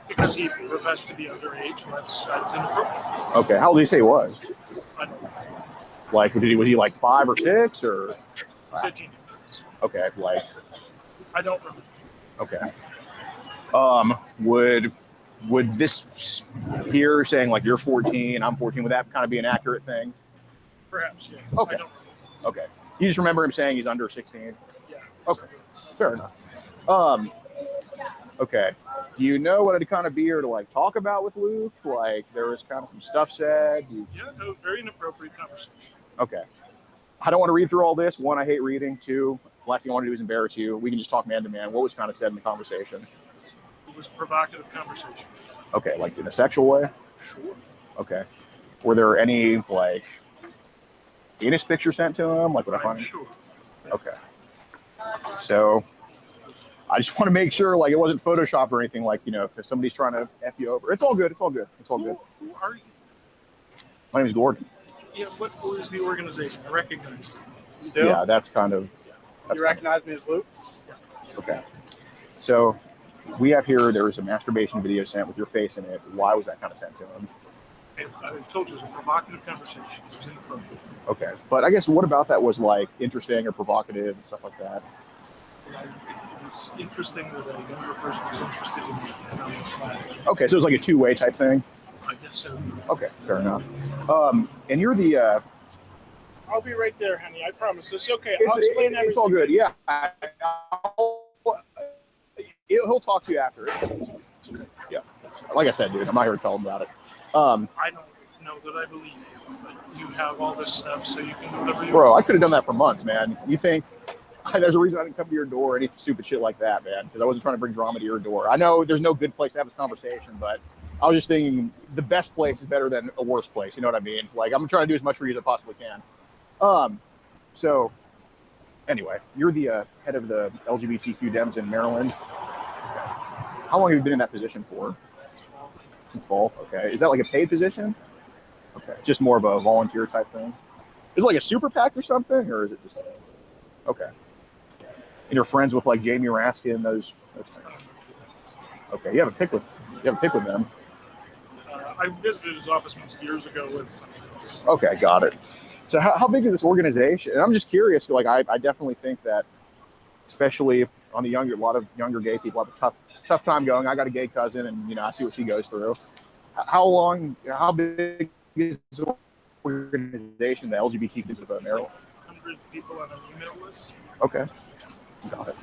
Because he professed to be underage, and that's inappropriate. Okay, how old did he say he was? I don't know. Like, was he like 5 or 6 or? He's a teenager. Okay, like. I don't remember. Okay. Would this here saying like you're 14, I'm 14, would that kind of be an accurate thing? Perhaps, yeah. Okay. Okay. You just remember him saying he's under 16? Yeah. Okay. Fair enough. Okay. Do you know what I'd kind of be here to like talk about with Luke? Like there was kind of some stuff said. Yeah, no, very inappropriate conversation. Okay. I don't want to read through all this. 1, I hate reading. 2, the last thing I want to do is embarrass you. We can just talk man to man. What was kind of said in the conversation? It was a provocative conversation. Okay, like in a sexual way? Sure. Okay. Were there any like penis pictures sent to him? Like what I find? Sure. Okay. So I just want to make sure like it wasn't Photoshop or anything like, you know, if somebody's trying to F you over. It's all good. It's all good. It's all good. Who are you? My name is Gordon. Yeah, what is the organization? I recognize it. You do? Yeah, that's kind of. You recognize me as Luke? Yeah. Okay. So we have here, there was a masturbation video sent with your face in it. Why was that kind of sent to him? I told you it was a provocative conversation. It was inappropriate. Okay. But I guess what about that was like interesting or provocative and stuff like that? It was interesting that a younger person was interested in the family flag. Okay, so it was like a two-way type thing? I guess so. Okay, fair enough. And you're the... I'll be right there, honey. I promise. It's okay. I'll explain everything. It's all good. Yeah. He'll talk to you after. Yeah. Like I said, dude, I'm not here to tell him about it. I don't know that I believe you, but you have all this stuff, so you can do whatever you Bro, I want. could have done that for months, man. You think there's a reason I didn't come to your door or any stupid shit like that, man, because I wasn't trying to bring drama to your door. I know there's no good place to have this conversation, but I was just thinking the best place is better than a worse place. You know what I mean? Like, I'm trying to do as much for you as I possibly can. So anyway, you're the head of the LGBTQ Dems in Maryland. How long have you been in that position for? Since fall. Okay. Is that like a paid position? Okay. Just more of a volunteer type thing? Is it like a super PAC or something? Or is it just okay. And you're friends with like Jamie Raskin, those things. Okay. You have a pick with them. I visited his office years ago with some friends. Okay, got it. So how big is this organization? And I'm just curious, like I definitely think that, especially on a lot of younger gay people have a tough time going. I got a gay cousin, and I see what she goes through. How big is the organization, the LGBT Kids of Maryland? 100 people on an email list. Okay, got it.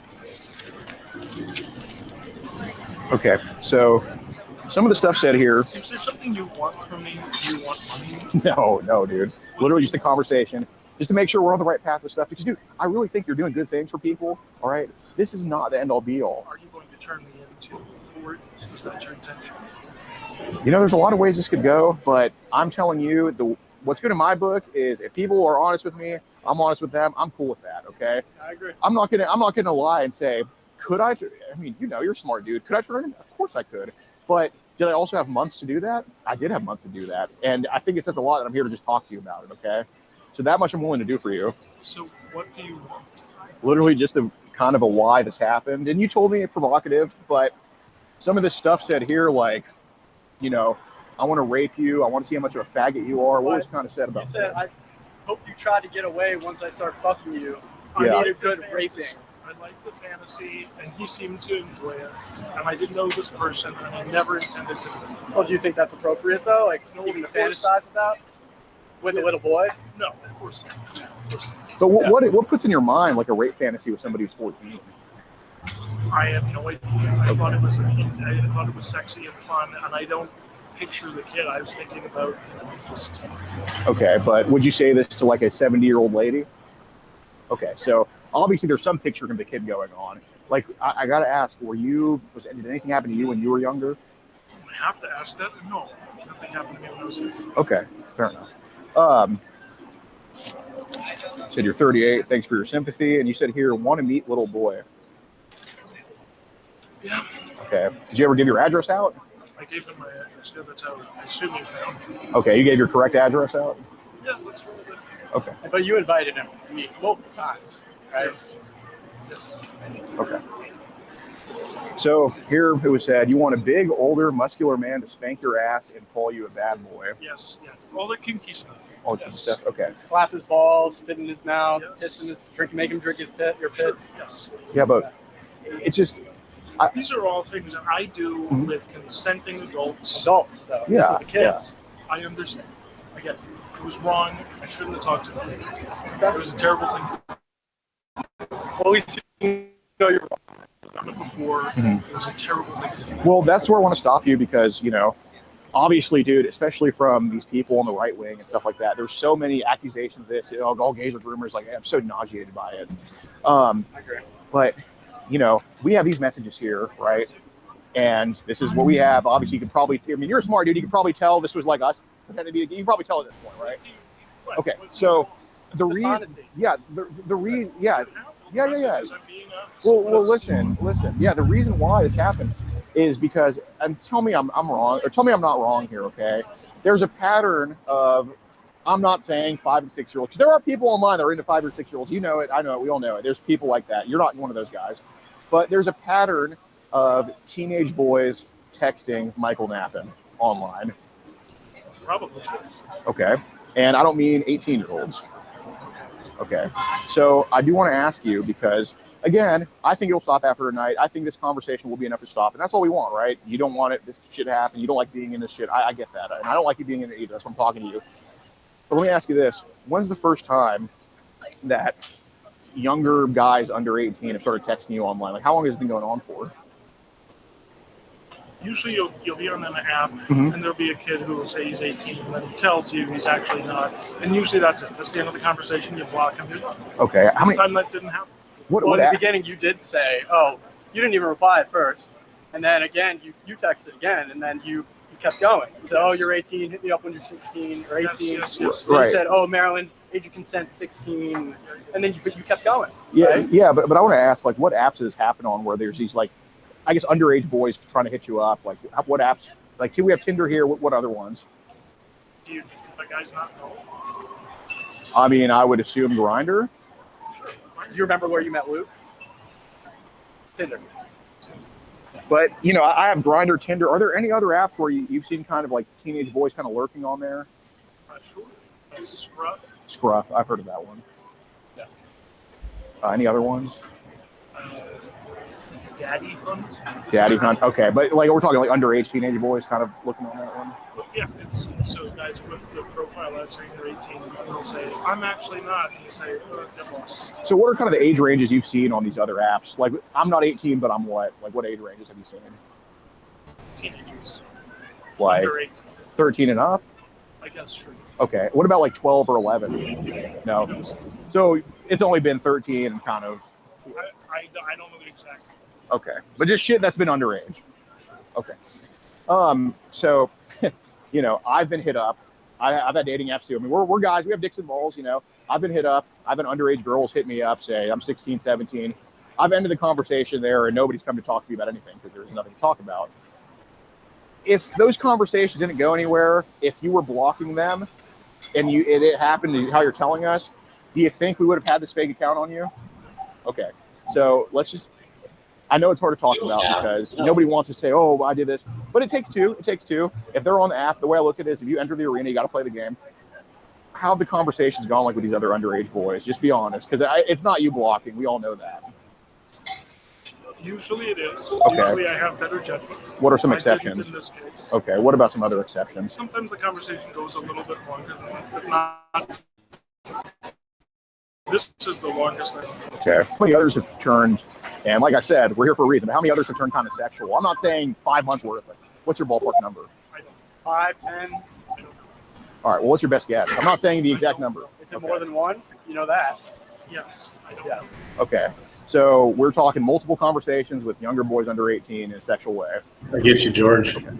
Okay, so some of the stuff said here. Is there something you want from me? Do you want money? No, dude. Literally just a conversation, just to make sure we're on the right path with stuff. Because, dude, I really think you're doing good things for people. All right, this is not the end all be all. Are you going to turn me into Ford? Is that your intention? There's a lot of ways this could go, but I'm telling you, what's good in my book is if people are honest with me, I'm honest with them. I'm cool with that. Okay. I agree. I'm not gonna lie and say, could I? I mean, you're a smart dude. Could I turn him? Of course I could. But did I also have months to do that? I did have months to do that. And I think it says a lot that I'm here to just talk to you about it, okay? So that much I'm willing to do for you. So what do you want? Literally just a kind of a why this happened. And you told me it's provocative, but some of this stuff said here, like, I want to rape you. I want to see how much of a faggot you are. What was kind of said about that? I hope you try to get away once I start fucking you. Yeah. I need a good raping. I like the fantasy, and he seemed to enjoy it. And I didn't know this person, and I never intended to. Well, do you think that's appropriate though? Like even to fantasize about with a little boy? No, of course not. Yeah, of course not. But what puts in your mind like a rape fantasy with somebody who's 14? I have no idea. I thought it was sexy and fun, and I don't picture the kid. I was thinking about just. Okay, but would you say this to like a 70-year-old lady? Okay, so obviously there's some picture of the kid going on. Like I gotta ask, did anything happen to you when you were younger? I have to ask that. No, nothing happened to me when I was younger. Okay, fair enough. Said you're 38. Thanks for your sympathy. And you said here, want to meet little boy. Yeah. Okay. Did you ever give your address out? I gave him my address. Yeah, that's how I assume you found me. Okay, you gave your correct address out? Yeah, that's what it is. Okay. But you invited him to meet multiple times, right? Yes. Okay. So here it was said, you want a big, older, muscular man to spank your ass and call you a bad boy. Yes, yeah. All the kinky stuff. All the stuff. Okay. Slap his balls, spit in his mouth, piss in his drink, make him drink his piss. Sure. Yes. Yeah, but it's just. These are all things that I do with consenting adults. Adults, though. Yeah. This is a kid. Yes. I understand. I get it. It was wrong. I shouldn't have talked to them. It was a terrible thing to do. Well, at least you know you're wrong. I've done it before. It was a terrible thing to do. Well, that's where I want to stop you because, obviously, dude, especially from these people on the right wing and stuff like that, there's so many accusations of this, all gays with rumors. Like, I'm so nauseated by it. I agree. But, we have these messages here, right? And this is what we have. Obviously, you can probably, you're a smart dude. You can probably tell this was like us pretending to be, you can probably tell at this point, right? Okay. So the reason, yeah. Well, listen. Yeah, the reason why this happened is because, and tell me I'm wrong, or tell me I'm not wrong here, okay? There's a pattern of, I'm not saying 5 and 6 year olds, because there are people online that are into 5 or 6 year olds. You know it, I know it, we all know it. There's people like that. You're not one of those guys. But there's a pattern of teenage boys texting Michael Knappen online. Probably. Okay. And I don't mean 18 year olds. Okay. So I do want to ask you because, again, I think it'll stop after tonight. I think this conversation will be enough to stop. And that's all we want, right? You don't want this shit to happen. You don't like being in this shit. I get that. And I don't like you being in it either. That's why I'm talking to you. But let me ask you this. When's the first time that younger guys under 18 have started texting you online? Like, how long has it been going on for? usually you'll be on an app, Mhm. and there'll be a kid who will say he's 18, and then he tells you he's actually not, and usually that's it. That's the end of the conversation. You block him. Okay. How This many? time that didn't happen. Well, in the beginning, you did say, "Oh, you didn't even reply at first," and then again, you texted again, and then you kept going. So, "Oh, you're 18. Hit me up when you're 16 or 18." Yes. You Right. said, "Oh, Maryland, age of consent 16," and then you kept going. Yeah, right? yeah, but I want to ask, like, what apps does this happen on where there's these, like, I guess underage boys trying to hit you up? Like, what apps? Like, we have Tinder here. What other ones? Do you guys not know? I mean, I would assume Grindr. You remember where you met Luke? Tinder. But you know, I have Grindr, Tinder. Are there any other apps where you've seen kind of like teenage boys kind of lurking on there? Sure. Scruff. Scruff, I've heard of that one. Yeah. Any other ones? Daddy Hunt. Daddy Hunt. Okay, but like we're talking like underage teenage boys kind of looking on that one. Yeah, it's so guys with the profile out saying they're 18, and they'll say, "I'm actually not," and you say, "Get lost." So what are kind of the age ranges you've seen on these other apps? Like, I'm not 18, but I'm what? Like, what age ranges have you seen? Teenagers. Like Under 18. 13 and up? I guess sure. Okay. What about like 12 or 11? No. So it's only been 13 and kind of. I don't know the exact. Okay, but just shit that's been underage. Okay. So, you know, I've been hit up. I've had dating apps too. I mean, we're guys. We have dicks and balls. You know, I've been hit up. I've been underage girls hit me up. Say I'm 16, 17. I've ended the conversation there, and nobody's come to talk to me about anything because there's nothing to talk about. If those conversations didn't go anywhere, if you were blocking them, and it happened how you're telling us, do you think we would have had this fake account on you? Okay, so let's just. I know it's hard to talk about because nobody wants to say, "Oh, I did this," but it takes two. It takes two. If they're on the app, the way I look at it is, if you enter the arena, you got to play the game. How have the conversations gone like with these other underage boys? Just be honest, because it's not you blocking. We all know that. Usually it is. Okay. Usually I have better judgment. What are some I didn't exceptions? in this case. Okay. What about some other exceptions? Sometimes the conversation goes a little bit longer than that, but not. This is the longest thing. Okay. How many others have turned? And like I said, we're here for a reason. But how many others have turned kind of sexual? I'm not saying 5 months worth. But what's your ballpark number? 5, 10. All right. Well, what's your best guess? I'm not saying the exact number. Is it more than one? You know that. Yes. I don't know. Okay. So we're talking multiple conversations with younger boys under 18 in a sexual way. I get you, George. Okay.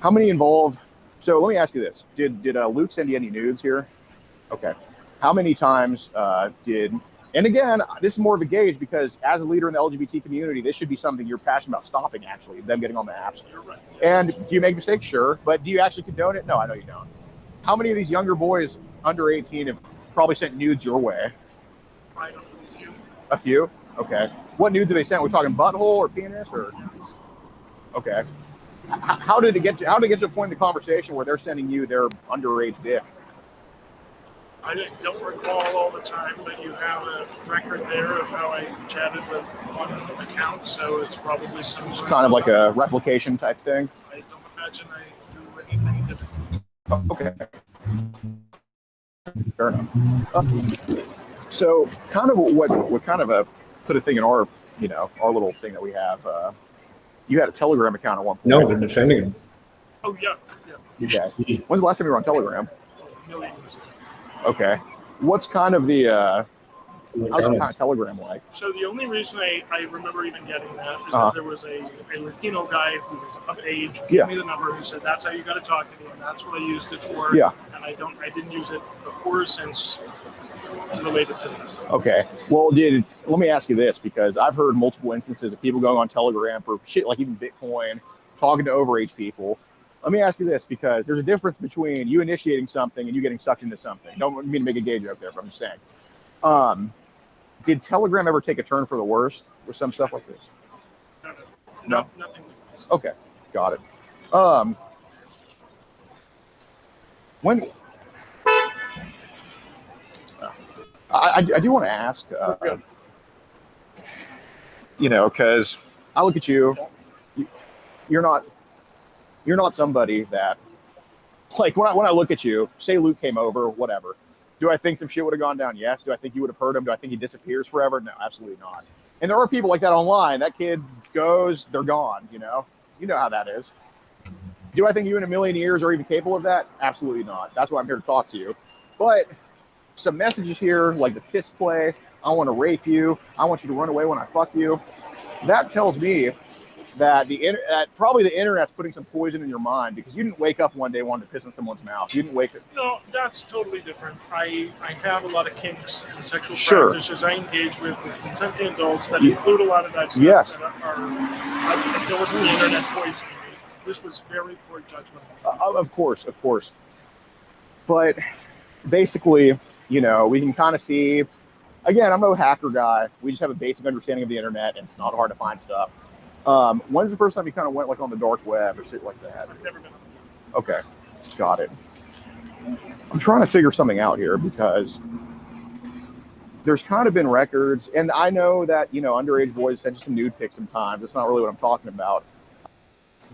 How many involved? So let me ask you this: Did Luke send you any nudes here? Okay. How many times did? And again, this is more of a gauge because as a leader in the LGBT community, this should be something you're passionate about stopping. Actually, them getting on the apps. You're right. And do you make mistakes? Sure, but do you actually condone it? No, I know you don't. How many of these younger boys under 18 have probably sent nudes your way? I don't know. A few? Okay. What nudes do they send? We're talking butthole or penis or? Okay. How did it get to a point in the conversation where they're sending you their underage dick? I don't recall all the time, but you have a record there of how I chatted with one account, so it's probably some sort Kind of like a replication type thing? I don't imagine I do anything different. Okay. Fair enough. So kind of what kind of put a thing in our little thing that we have. You had a Telegram account at one point. No, they're defending him. Oh yeah. You should see. When's the last time you were on Telegram? Millions. Okay. What's kind of how's kind of Telegram like? So the only reason I remember even getting that is Uh-huh. that there was a Latino guy who was of age, who Yeah. gave me the number, who said that's how you got to talk to me, and that's what I used it for. Yeah. And I didn't use it before or since related to that. Okay. Well, let me ask you this, because I've heard multiple instances of people going on Telegram for shit like even Bitcoin, talking to overage people. Let me ask you this, because there's a difference between you initiating something and you getting sucked into something. Don't mean to make a gay joke there, but I'm just saying. Did Telegram ever take a turn for the worst with some stuff like this? No, nothing like this. Okay, got it. When I do want to ask, because I look at you, you're not somebody that, like, when I look at you, say Luke came over, whatever. Do I think some shit would have gone down? Yes. Do I think you would have heard him? Do I think he disappears forever? No, absolutely not. And there are people like that online. That kid goes, they're gone, You know how that is. Do I think you in a million years are even capable of that? Absolutely not. That's why I'm here to talk to you. But some messages here, like the piss play, I want to rape you, I want you to run away when I fuck you. That tells me that probably the internet's putting some poison in your mind, because you didn't wake up one day wanting to piss in someone's mouth. You didn't wake up. No, that's totally different. I have a lot of kinks and sexual Sure. practices I engage with consenting adults that include a lot of that stuff. Yes. That there wasn't the internet poisoning me. This was very poor judgment. Of course. But basically, you know, we can kind of see, again, I'm no hacker guy. We just have a basic understanding of the internet, and it's not hard to find stuff. When's the first time you kind of went like on the dark web or shit like that? I've never been. Okay, got it. I'm trying to figure something out here, because there's kind of been records, and I know that, you know, underage boys send you some nude pics sometimes. That's not really what I'm talking about.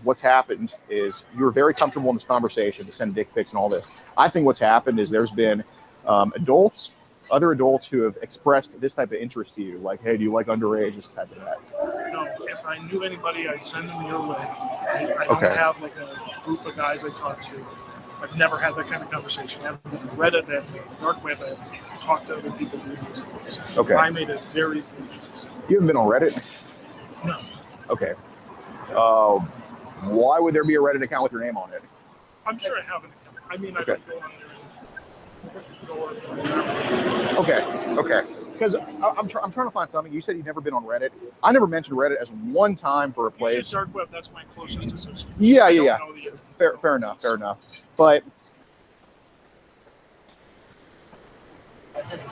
What's happened is you were very comfortable in this conversation to send dick pics and all this. I think what's happened is there's been other adults who have expressed this type of interest to you, like, hey, do you like underage, this type of that. No, if I knew anybody, I'd send them your way. I don't have like a group of guys I talk to. I've never had that kind of conversation. I haven't been on Reddit, I haven't been on the dark web, I haven't talked to other people doing these things. Okay. I made it very clear choice. You haven't been on Reddit? No. Okay. Why would there be a Reddit account with your name on it? I'm sure I have an account. I mean, Okay. I don't go on there and Okay. Because I'm trying to find something. You said you've never been on Reddit. I never mentioned Reddit as one time for a You place. said dark web, that's my closest association. Yeah. I don't know the Fair enough. But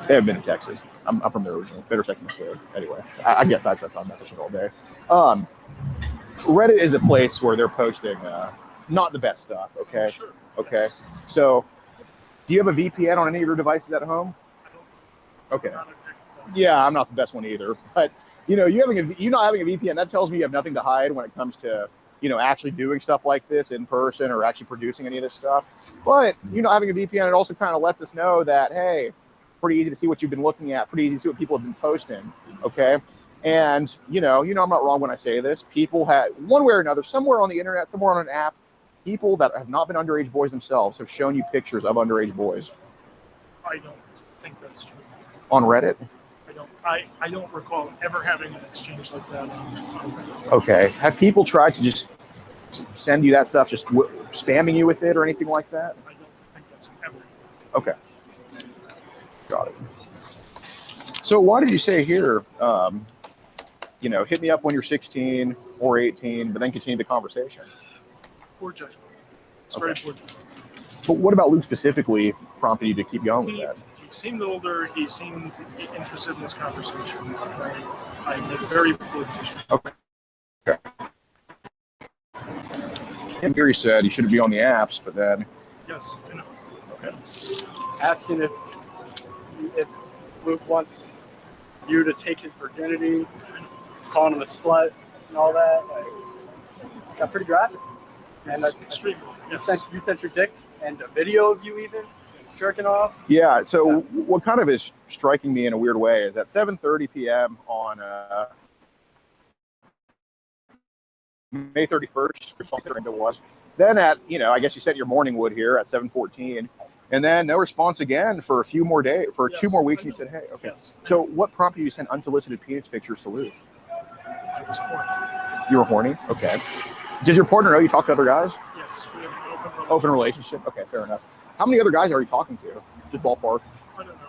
they have been in Texas. I'm from the original. Better Texas than Florida. Anyway, I guess I try to talk about that shit all day. Reddit is a place where they're posting not the best stuff. Okay. Sure. Okay. So, do you have a VPN on any of your devices at home? Okay. Yeah, I'm not the best one either. But you know, you not having a VPN, that tells me you have nothing to hide when it comes to, you know, actually doing stuff like this in person or actually producing any of this stuff. But you know, having a VPN, it also kind of lets us know that, hey, pretty easy to see what you've been looking at, pretty easy to see what people have been posting. Okay. And you know, I'm not wrong when I say this. People have, one way or another, somewhere on the internet, somewhere on an app, people that have not been underage boys themselves have shown you pictures of underage boys. I don't think that's true. On Reddit? I don't recall ever having an exchange like that on Reddit. Okay. Have people tried to just send you that stuff, just spamming you with it or anything like that? I don't think that's ever. Okay. Got it. So why did you say here, you know, hit me up when you're 16 or 18, but then continue the conversation? Poor judgment. It's very poor judgment. But what about Luke specifically prompted you to keep going with that? He seemed older. He seemed interested in this conversation. I made a very poor decision. Okay. Tim Geary said he shouldn't be on the apps, but then... Yes, I know. Okay. Asking if Luke wants you to take his virginity, calling him a slut and all that, like, got pretty graphic. And extremely. You sent your dick and a video of you even jerking off. Yeah, so what kind of is striking me in a weird way is at 7:30 p.m. on May 31st, I think it was. Then at, you know, I guess you sent your morning wood here at 7:14, and then no response again for a few more days, for 2 more weeks. And you said, hey, okay. Yes. So what prompted you to send unsolicited penis pictures to Luke? I was horny. You were horny? Okay. Does your partner know you talk to other guys? Yes, we have an Open relationship? Okay, fair enough. How many other guys are you talking to? Just ballpark? I don't know.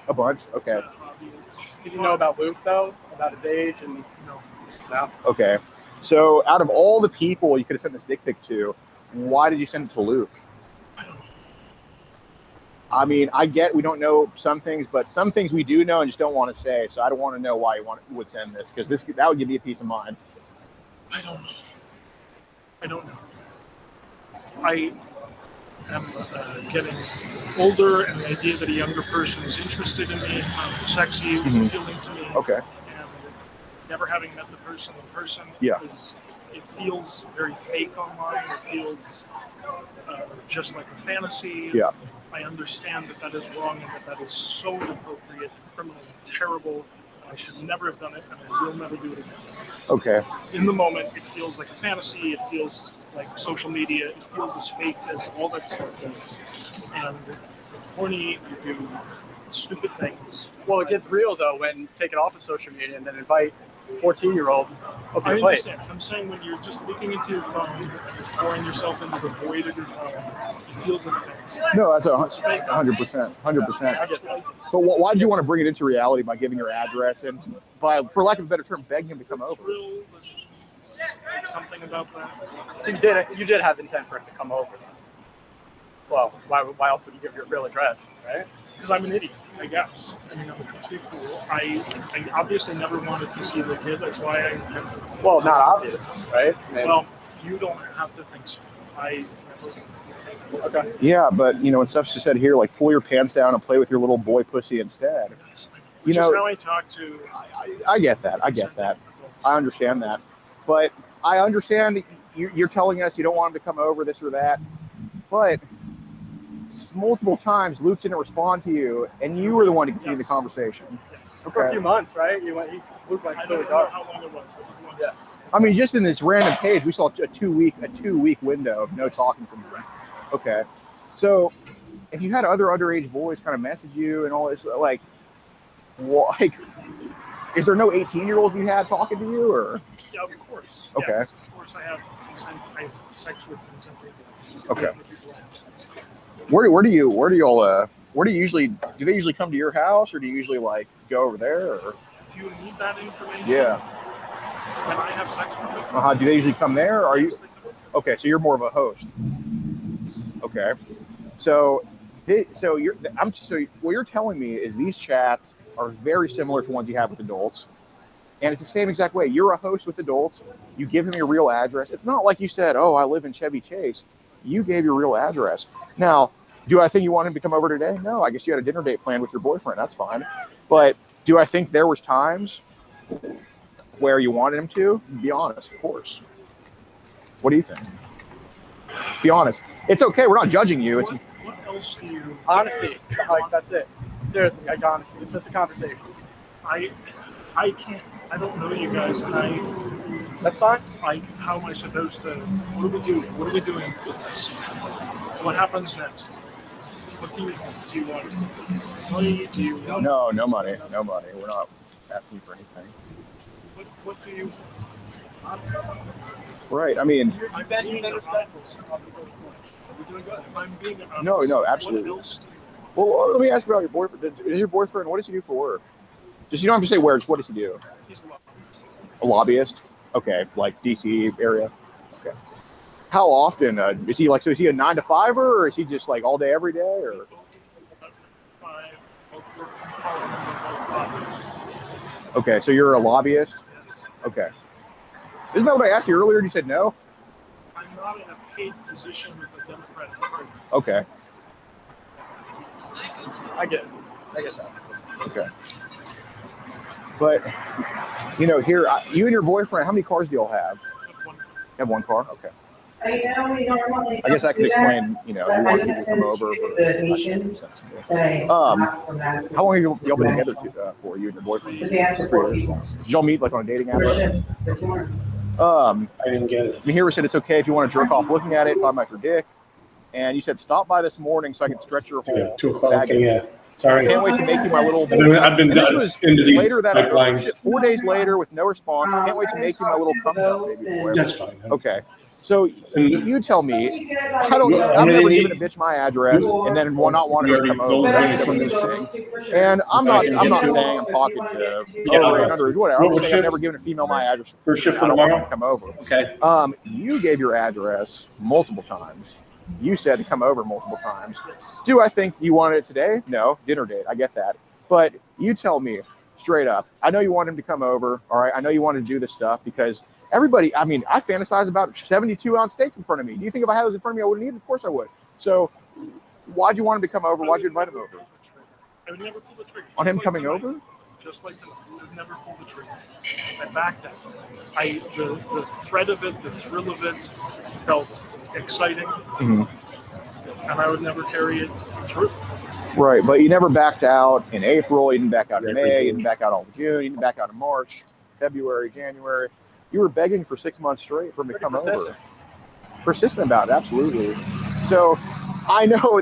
A bunch? Okay. Did you know about Luke though? About his age and no. Okay. So out of all the people you could have sent this dick pic to, why did you send it to Luke? I mean, I get we don't know some things, but some things we do know and just don't want to say. So I don't want to know why you would send this, because that would give you a peace of mind. I don't know. I am getting older, and the idea that a younger person is interested in me and found me sexy was appealing to me. Okay. And never having met the person in person, Yeah. It feels very fake online. It feels just like a fantasy. Yeah. I understand that is wrong and that is so inappropriate, criminal, and terrible. I should never have done it, and I will never do it again. Okay. In the moment, it feels like a fantasy. It feels like social media. It feels as fake as all that stuff does. And horny, you do stupid things. Well, it gets real though when you take it off of social media and then invite 14-year-old up I your place. understand. I'm saying when you're just looking into your phone and just pouring yourself into the void of your phone, it feels like a fantasy. No, that's It's fake. 100%. 100%. That's what I do. But why did you want to bring it into reality by giving your address and, by, for lack of a better term, begging him to come over? Something about that. You did have intent for him to come over. Well, why else would you give your real address, right? Because I'm an idiot, I guess. I mean, I'm a complete fool. I obviously never wanted to see the kid. That's why I kept it. Well, not obvious, right? Well, you don't have to think so. I never. Okay. Yeah, but, you know, when stuff's just said here, like, pull your pants down and play with your little boy pussy instead. You Which is how know, I talk to. I get that. I get that. I understand that. But I understand you're telling us you don't want him to come over, this or that. But multiple times, Luke didn't respond to you, and you were the one to continue the conversation. For a few months, right? Luke went really dark. How long it was. Yeah. I mean, just in this random page, we saw a two-week window of no talking from you. Okay. So if you had other underage boys kind of message you and all this, like, is there no 18-year-olds you had talking to you, or? Yeah, of course. Okay. Yes, of course I have consent. I have sex with consenting adults. Okay. People I have sex with. Where do you usually, do they usually come to your house, or do you usually like go over there, or? Do you need that information? Yeah. When I have sex with them? Do they usually come there? Or are you? Okay, so you're more of a host. Okay. So what you're telling me is these chats are very similar to ones you have with adults. And it's the same exact way. You're a host with adults. You give them your real address. It's not like you said, oh, I live in Chevy Chase. You gave your real address. Now, do I think you want him to come over today? No, I guess you had a dinner date planned with your boyfriend. That's fine. But do I think there was times where you wanted him to? Be honest, of course. What do you think? Just be honest. It's okay. We're not judging you. It's What else do you? Honesty, like that's it. Seriously, like honesty. It's just a conversation. I can't. I don't know you guys, and That's fine. How am I supposed to? What are we doing? What are we doing with this? What happens next? What do you want? Do you want money? Do you want? no money. No money. We're not asking for anything. What do you? Right. I mean, I bet you better respectful. We're doing good. I'm being honest. no, absolutely. What else do you Well, let me ask you about your boyfriend. Is your boyfriend, what does he do for work? Just, you don't have to say where, just what does he do? He's a lobbyist. A lobbyist? Okay, like DC area? Okay. How often, is he is he a 9-to-5er, or is he just like all day, every day, or? Okay, so you're a lobbyist? Okay. Isn't that what I asked you earlier and you said no? I'm not in a paid position with the Democratic Party. Okay. I get that. Okay. But, here, you and your boyfriend, how many cars do y'all have? You have one car? Okay. I guess that could explain, you wanted people to come over. How long have y'all been together for, you and your boyfriend? 3 years. Did y'all meet like on a dating app? I didn't get it. Here we said it's okay if you want to jerk off looking at it, talk about your dick. And you said, stop by this morning so I can stretch your hole. 2 o'clock, okay, yeah. Sorry. I can't wait to make you my little. I've been this was into these later that pipelines. 4 days later with no response. I can't wait to make you my little baby. That's fine. Okay. So you tell me, I've never given a bitch my address and then not wanting to come over. And I'm not saying I'm talking to underage, whatever. I'm just saying I've never given a female my address. First shift for I don't want tomorrow? to come over. Okay. You gave your address multiple times. You said to come over multiple times. Do I think you wanted it today? No, dinner date. I get that. But you tell me straight up. I know you want him to come over. All right. I know you wanted to do this stuff because everybody, I fantasize about 72-ounce steaks in front of me. Do you think if I had those in front of me, I wouldn't eat it? Of course I would. So why'd you want him to come over? Why'd you invite him over? I would never pull the trigger. On him coming over? Just like tonight. I would never pull the trigger. I backed out. The threat of it, the thrill of it felt exciting. Mm-hmm. And I would never carry it through. Right, but you never backed out in April. You didn't back out in May. You didn't back out all of June. You didn't back out in March, February, January. You were begging for 6 months straight for him to come over. Persistent about it, absolutely. So I know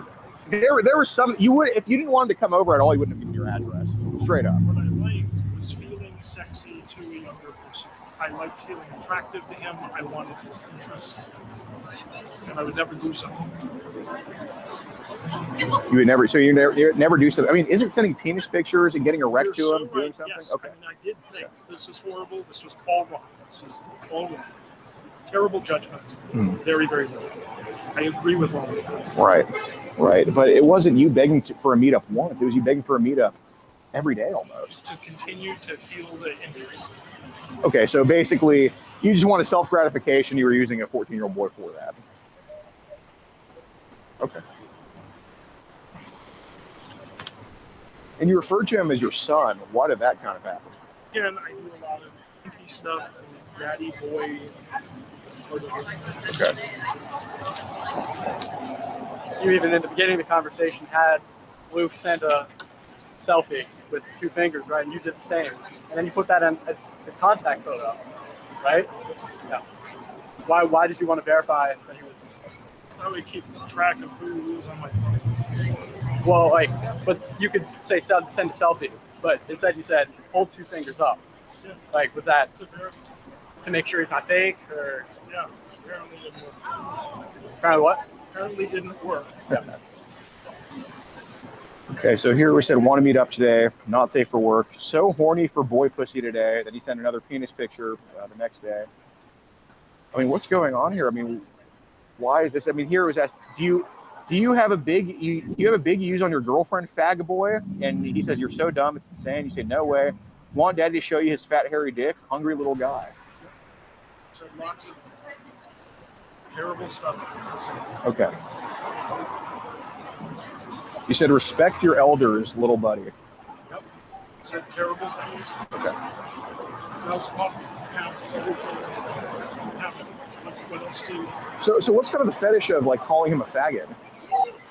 there was some, you would, if you didn't want him to come over at all, you wouldn't have given your address, straight up. What I liked was feeling sexy to a younger person. I liked feeling attractive to him. I wanted his interests, and I would never do something. You would never, so you never do something. I mean, isn't sending penis pictures and getting erect to him doing something? Yes. Okay. I mean, I did things. This is horrible. This was all wrong. This is all wrong. Terrible judgment. Very, very low. I agree with all of that. Right. But it wasn't you begging for a meetup once. It was you begging for a meetup every day almost. To continue to feel the interest. Okay, so basically, you just want a self-gratification. You were using a 14-year-old boy for that. Okay. And you referred to him as your son. Why did that kind of happen? Again, I do a lot of kinky stuff, and daddy boy is part of it. Okay. You even in the beginning of the conversation had Luke send a selfie with 2 fingers, right? And you did the same. And then you put that in as his contact photo, right? Yeah. Why did you want to verify that he was? That's how we keep track of who was on my phone. Well, but you could say send a selfie, but instead you said hold 2 fingers up. Yeah. Was that to make sure he's not fake, or? Yeah, apparently didn't work. Apparently what? Apparently didn't work. Yeah. Okay, so here we said, want to meet up today, not safe for work, so horny for boy pussy today. Then he sent another penis picture the next day. I mean, what's going on here? I mean, why is this? I mean, here it was asked, do you have a big use on your girlfriend, fag boy? And he says, you're so dumb, it's insane. You say, no way. Want daddy to show you his fat, hairy dick? Hungry little guy. So lots of terrible stuff to say. Okay. You said, respect your elders, little buddy. Yep. Said terrible things. Okay. What else do you... So what's kind of the fetish of calling him a faggot?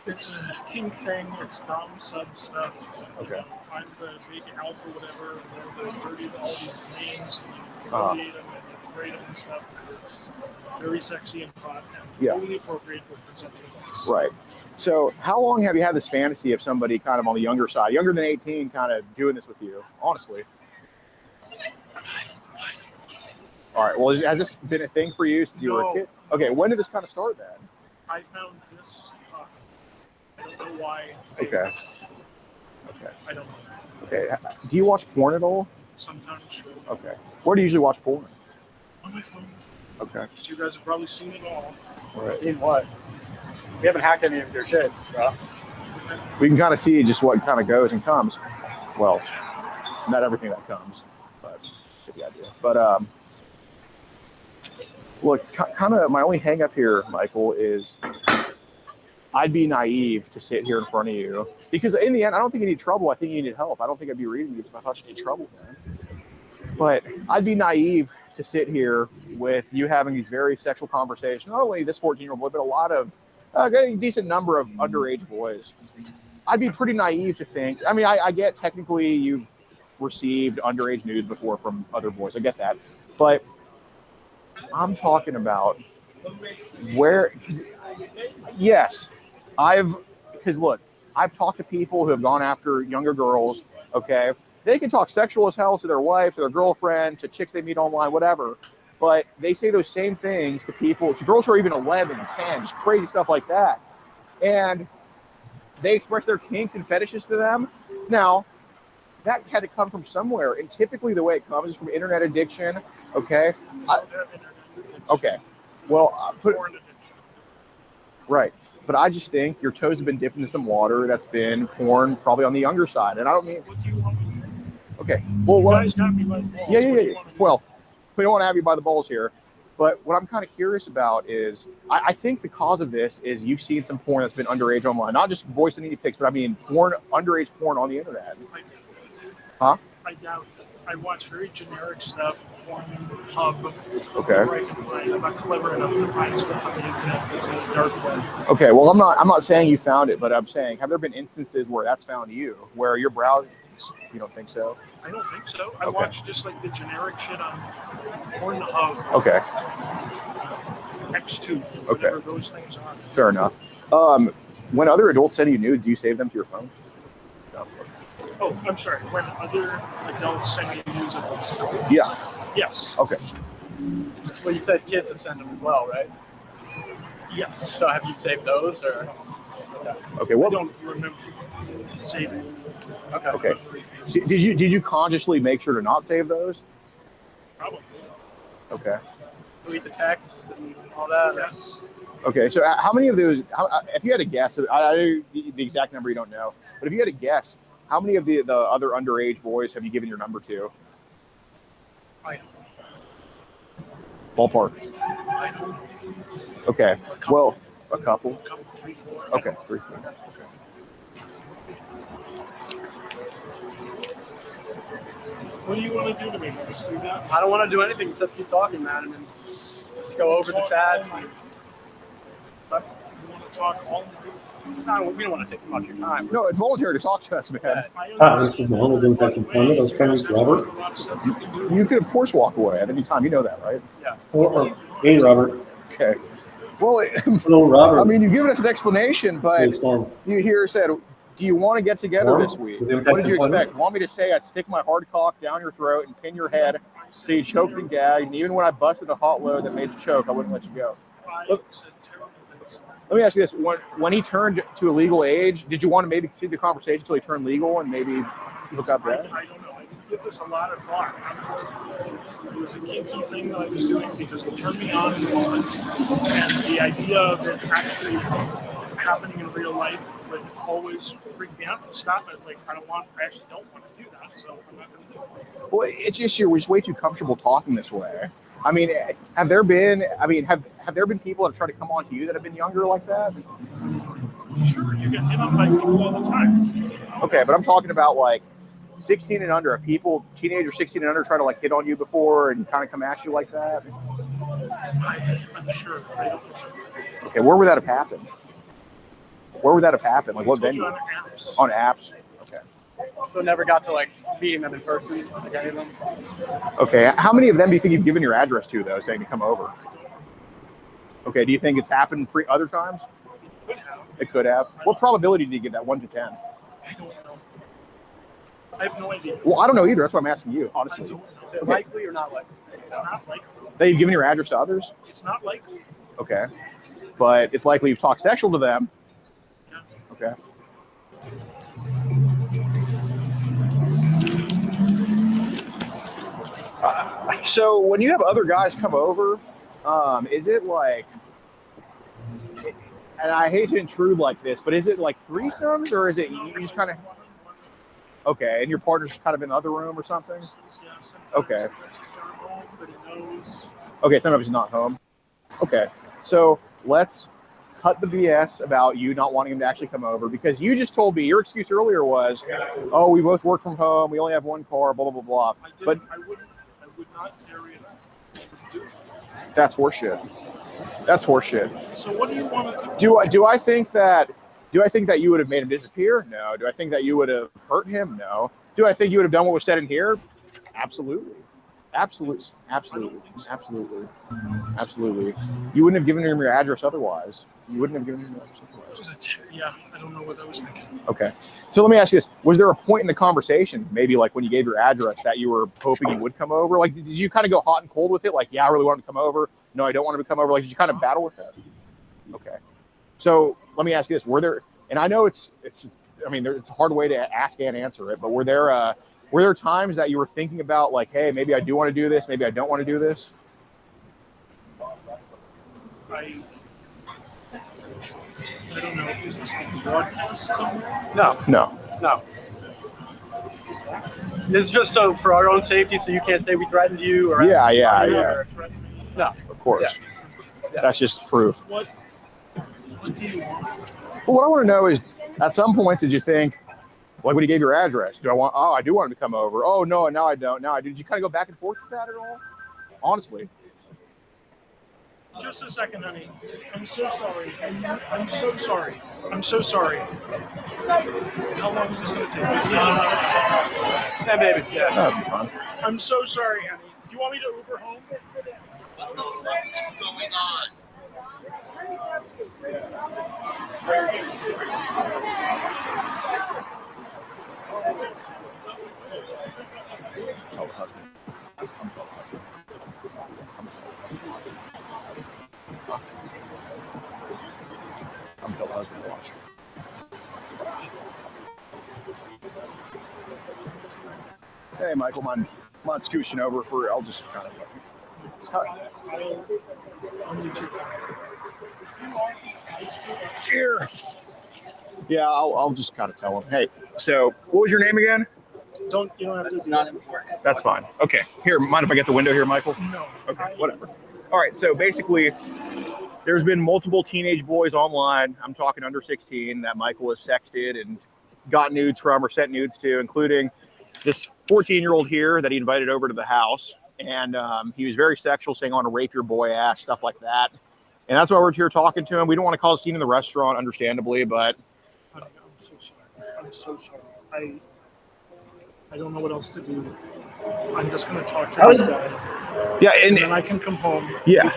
It's a king thing. It's dom sub stuff. Okay. I'm the big alpha, whatever. And they're dirty with all these names and you create them and you degrade them and stuff. And it's very sexy and hot and totally appropriate with consenting adults. Right. So how long have you had this fantasy of somebody kind of on the younger side, younger than 18, kind of doing this with you, honestly? All right. Well, has this been a thing for you since you were a kid? Okay. When did this kind of start then? I found this. I don't know why. Okay. I don't know. Okay. Do you watch porn at all? Sometimes, sure. Okay. Where do you usually watch porn? On my phone. Okay. So you guys have probably seen it all. Right. Seen what? We haven't hacked any of your shit, bro. We can kind of see just what kind of goes and comes. Well, not everything that comes, but get the idea. But look, kind of my only hang up here, Michael, is I'd be naive to sit here in front of you because in the end, I don't think you need trouble. I think you need help. I don't think I'd be reading these if I thought you need trouble, man. But I'd be naive to sit here with you having these very sexual conversations. Not only this 14-year-old boy, but a lot of a decent number of underage boys. I'd be pretty naive to think. I mean, I get technically you've received underage nudes before from other boys. I get that, but I'm talking about where. Yes, because look, I've talked to people who have gone after younger girls. Okay, they can talk sexual as hell to their wife, to their girlfriend, to chicks they meet online, whatever. But they say those same things to people, to girls who are even 11, 10, just crazy stuff like that. And they express their kinks and fetishes to them. Now, that had to come from somewhere. And typically the way it comes is from internet addiction. Okay. Okay. Well, right. But I just think your toes have been dipped into some water that's been porn, probably on the younger side. And I don't mean. Okay. Well, what? Yeah. Well, we don't want to have you by the balls here. But what I'm kind of curious about is, I think the cause of this is you've seen some porn that's been underage online, not just voice and pics, but I mean porn, underage porn on the internet. I doubt it. I watch very generic stuff, Pornhub. Okay. Where I can find. I'm not clever enough to find stuff on the internet that's in the dark web. Okay, well, I'm not saying you found it, but I'm saying, have there been instances where that's found you, where you're browsing? You don't think so? I don't think so. I Okay. watch just like the generic shit on Pornhub. Okay. X2. Okay. Whatever those things are. Fair enough. When other adults send you nudes, do you save them to your phone? No. Oh, I'm sorry. When other adults send me news of themselves. Yeah. Yes. Okay. Well, you said kids would send them as well, right? Yes. So have you saved those or? Okay. Well, I don't remember saving. Okay. Did you consciously make sure to not save those? Probably. Okay. Delete the texts and all that. Yes. Okay. So how many of those? If you had a guess, I the exact number you don't know, but if you had a guess, how many of the other underage boys have you given your number to? I don't Ballpark. I don't know. Okay. Well, a couple. 3, 4. Okay. 3, 4. Okay. What do you want to do to me? I don't want to do anything except keep talking, man. I mean, just go over the chats. And, You want to talk all the no, we don't want to take much of your time. No, it's voluntary to talk to us, man. This is Mohammed with Tech Employment. I was trying to reach Robert. You could, of course, walk away at any time. You know that, right? Yeah. Hey, Robert. Okay. Well, Hello, Robert. I mean, you've given us an explanation, but you here said, do you want to get together Storm? this week? Was it What did you employment? expect? Want me to say I'd stick my hard cock down your throat and pin your head so you choked and gagged, and even when I busted a hot load that made you choke, I wouldn't let you go? Look, let me ask you this. When he turned to a legal age, did you want to maybe continue the conversation until he turned legal and maybe hook up that? I don't know. I didn't give this a lot of thought. It was a kinky thing that I was doing because it turned me on in the moment, and the idea of it actually happening in real life would always freak me out and stop it. Like, I actually don't want to do that, so I'm not going to do it. Well, it's just you're just way too comfortable talking this way. I mean, have there been people that have tried to come on to you that have been younger like that? Sure, you get hit on by people all the time. Okay, but I'm talking about like 16 and under. Have people, teenagers 16 and under, try to like hit on you before and kind of come at you like that? I'm sure. I don't know. Okay, where would that have happened? Where would that have happened? Like what venue? On apps. On apps. Okay. So never got to like meeting them in person, like any of them. Okay. How many of them do you think you've given your address to though, saying to come over? Okay. Do you think it's happened other times? It could have. What probability do you give that 1 to 10? I don't know. I have no idea. Well, I don't know either. That's why I'm asking you, honestly. Is it likely or not likely? It's not likely. That you've given your address to others? It's not likely. Okay. But it's likely you've talked sexual to them. Okay. So when you have other guys come over, is it like, and I hate to intrude like this, but is it like threesomes or is it you just kind of, okay, and your partner's kind of in the other room or something? Okay. Okay, sometimes he's not home. Okay, so let's cut the BS about you not wanting him to actually come over, because you just told me your excuse earlier was, oh, we both work from home, we only have one car, blah, blah, blah, blah. But I would not carry it. that's horseshit. That's horseshit. So what do you want to do? Do I think that you would have made him disappear? No. Do I think that you would have hurt him? No. Do I think you would have done what was said in here? Absolutely. Absolutely. Absolutely. Absolutely. Absolutely. You wouldn't have given him your address otherwise. You wouldn't have given him your address otherwise. Yeah, I don't know what I was thinking. Okay. So let me ask you this. Was there a point in the conversation, maybe like when you gave your address, that you were hoping he would come over? Like, did you kind of go hot and cold with it? Like, yeah, I really want him to come over. No, I don't want him to come over. Like, did you kind of battle with that? Okay. So let me ask you this. Were there, and I know it's a hard way to ask and answer it, but were there times that you were thinking about like, hey, maybe I do want to do this, maybe I don't want to do this? I don't know. Is this being broadcast somewhere? No. This is just so for our own safety, so you can't say we threatened you or Yeah. No. Of course. Yeah. That's just proof. What do you want? Well, what I want to know is, at some point, did you think, Like when he gave your address, do I want? Oh, I do want him to come over. Oh no, now I don't. Now I do. Did you kind of go back and forth with that at all? Honestly. Just a second, honey. I'm so sorry. I'm so sorry. I'm so sorry. How long is this going to take? 15 minutes? Yeah, baby. Yeah. That'd be fun. I'm so sorry, honey. Do you want me to Uber home? What is going on? I'm the husband watch. Hey, Michael, I'm scooching over for. I'll just kind of. Here. Yeah, I'll just kind of tell him. Hey, so what was your name again? You don't have to. It's not important. That's fine. Okay. Here, mind if I get the window here, Michael? No. Okay, whatever. All right, so basically, there's been multiple teenage boys online, I'm talking under 16, that Michael has sexted and got nudes from or sent nudes to, including this 14-year-old here that he invited over to the house. And he was very sexual, saying, I want to rape your boy ass, stuff like that. And that's why we're here talking to him. We don't want to cause a scene in the restaurant, understandably, but... Honey, I'm so sorry. I'm so sorry. I don't know what else to do. I'm just going to talk to these guys. Yeah, and then I can come home. Yeah,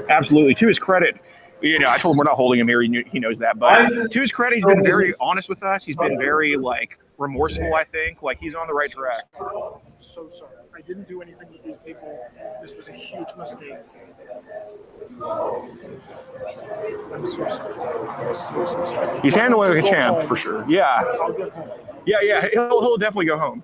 absolutely. To his credit, you know, I told him we're not holding him here. He knows that. But to his credit, he's been very honest with us. He's been very, like, remorseful, I think. Like, he's on the right track. I'm so sorry. I didn't do anything to these people. This was a huge mistake. I'm so sorry. I'm so sorry. He's handling it like a champ, for sure. Yeah. I'll get home. Yeah, he'll definitely go home.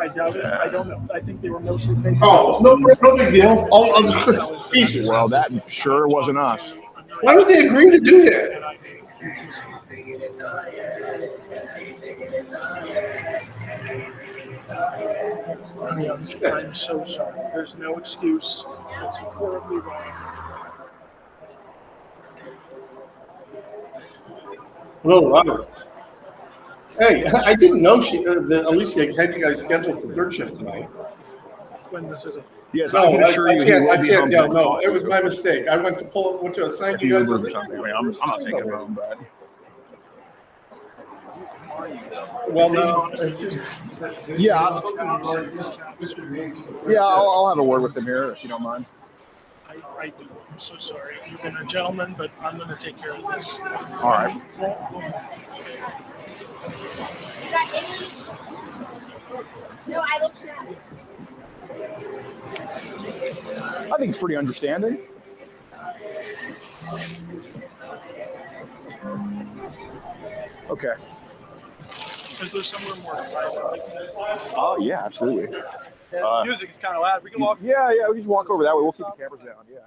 I doubt it. I don't know. I think they were mostly fake. Oh, no big deal. I'll just pieces. Well, that sure wasn't us. Why would they agree to do that? I'm so sorry. There's no excuse. It's horribly wrong. Hello, Robert. Hey, I didn't know that Alicia had you guys scheduled for third shift tonight. When this is a yes, no, I can assure you, I can't. Yeah, no, it was my mistake. I went to assign you guys. I'm not taking him home, but. Well, no. Yeah, I'll have a word with him here if you don't mind. I do. I'm so sorry. You've been a gentleman, but I'm going to take care of this. All right. No, I looked at I think it's pretty understanding. Okay. Is there somewhere more private? Oh, yeah, absolutely. Music is kind of loud. We can walk. Yeah, we can just walk over that way. We'll keep the cameras down, yeah.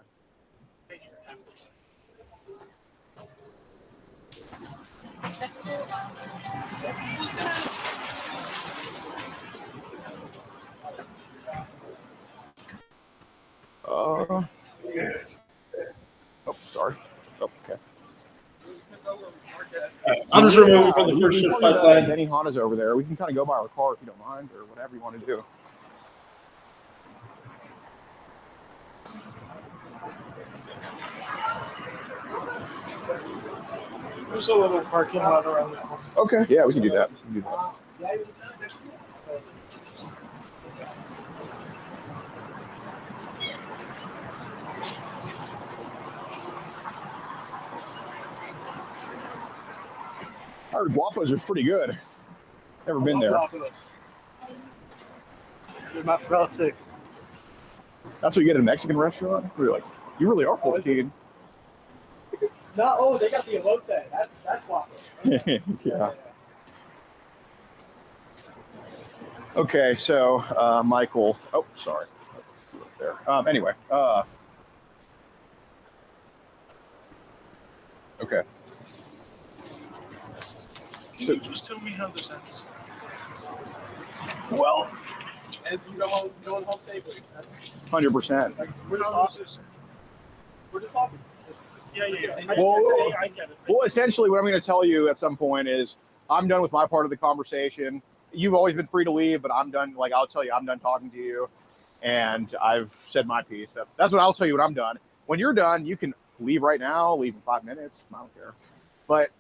Oh, sorry. Oh, okay. I'll just remove it from the first shift pipeline. Denny Honda's over there. We can kind of go by our car if you don't mind, or whatever you want to do. There's a little parking lot around the corner. Okay. Yeah, we can do that. I heard Guapo's is pretty good. Never been there. They're mozzarella sticks. That's what you get at a Mexican restaurant? You really are 14. No, oh, they got the elote. That's Guapo. Yeah. Okay, so Michael. Oh, sorry. There. Anyway. Okay. Can you just tell me how this ends? Well, As you go home safely. That's 100%. we're just talking. We're just talking. Yeah. Well, I get it. Well, essentially, what I'm going to tell you at some point is I'm done with my part of the conversation. You've always been free to leave, but I'm done. Like, I'll tell you, I'm done talking to you, and I've said my piece. That's what I'll tell you when I'm done. When you're done, you can leave right now, leave in 5 minutes. I don't care. But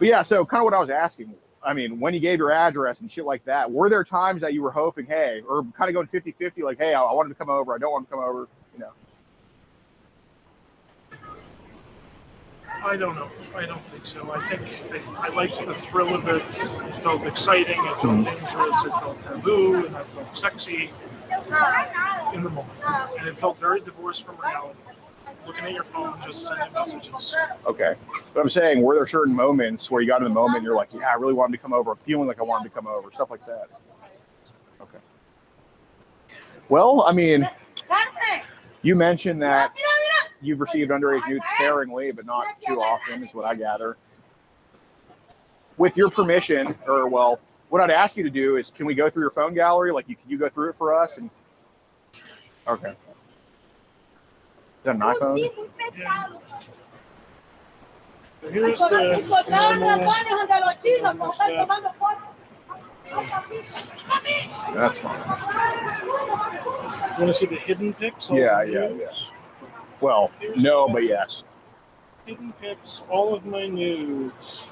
yeah, so kind of what I was asking, I mean, when you gave your address and shit like that, were there times that you were hoping, hey, or kind of going 50-50, like, hey, I want him to come over, I don't want him to come over, you know? I don't know. I don't think so. I think I liked the thrill of it. It felt exciting. It felt dangerous. It felt taboo, and it felt sexy in the moment. And it felt very divorced from reality. Looking at your phone, just sending messages. Okay. But I'm saying, were there certain moments where you got in the moment and you're like, yeah, I really want him to come over, feeling like I want him to come over, stuff like that? Okay. Well, I mean, you mentioned that you've received underage nudes sparingly, but not too often, is what I gather. With your permission, or well, what I'd ask you to do is, can we go through your phone gallery? Like, can you go through it for us? And okay. Is that an iPhone? Yeah. So here's the normal That's fine. You want to see the hidden pics? Yeah. Well, no, but yes. Hidden pics, all of my nudes. So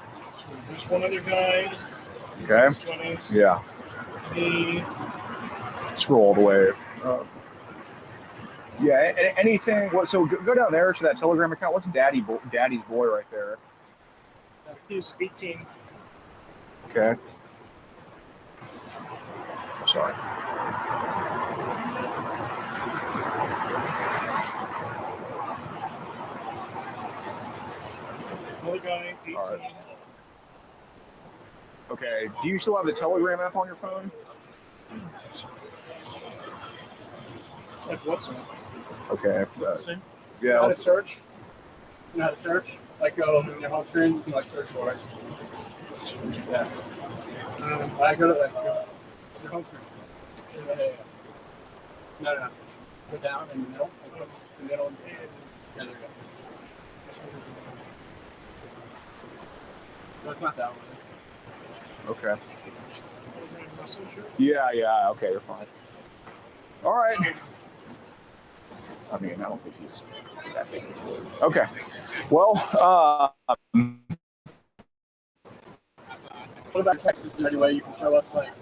there's one other guy. Okay. 20s. Yeah. Me. Scroll all the way. Yeah. Anything? What? So go down there to that Telegram account. What's Daddy's boy right there? He's 18. Okay. Sorry. Another guy, 18. All right. Okay. Do you still have the Telegram app on your phone? Like WhatsApp. Okay. See? Yeah. You know how to search? You know how to search? Like go on your home screen, you can like search for it. Yeah. I go to like your home screen. Yeah. No. Go down in the middle. Like this, the middle. And there you go. No, it's not that one. Okay. Yeah. Okay, you're fine. All right. I mean, I don't think he's that big. Okay. Well, what about text? Is there any way you can show us, like,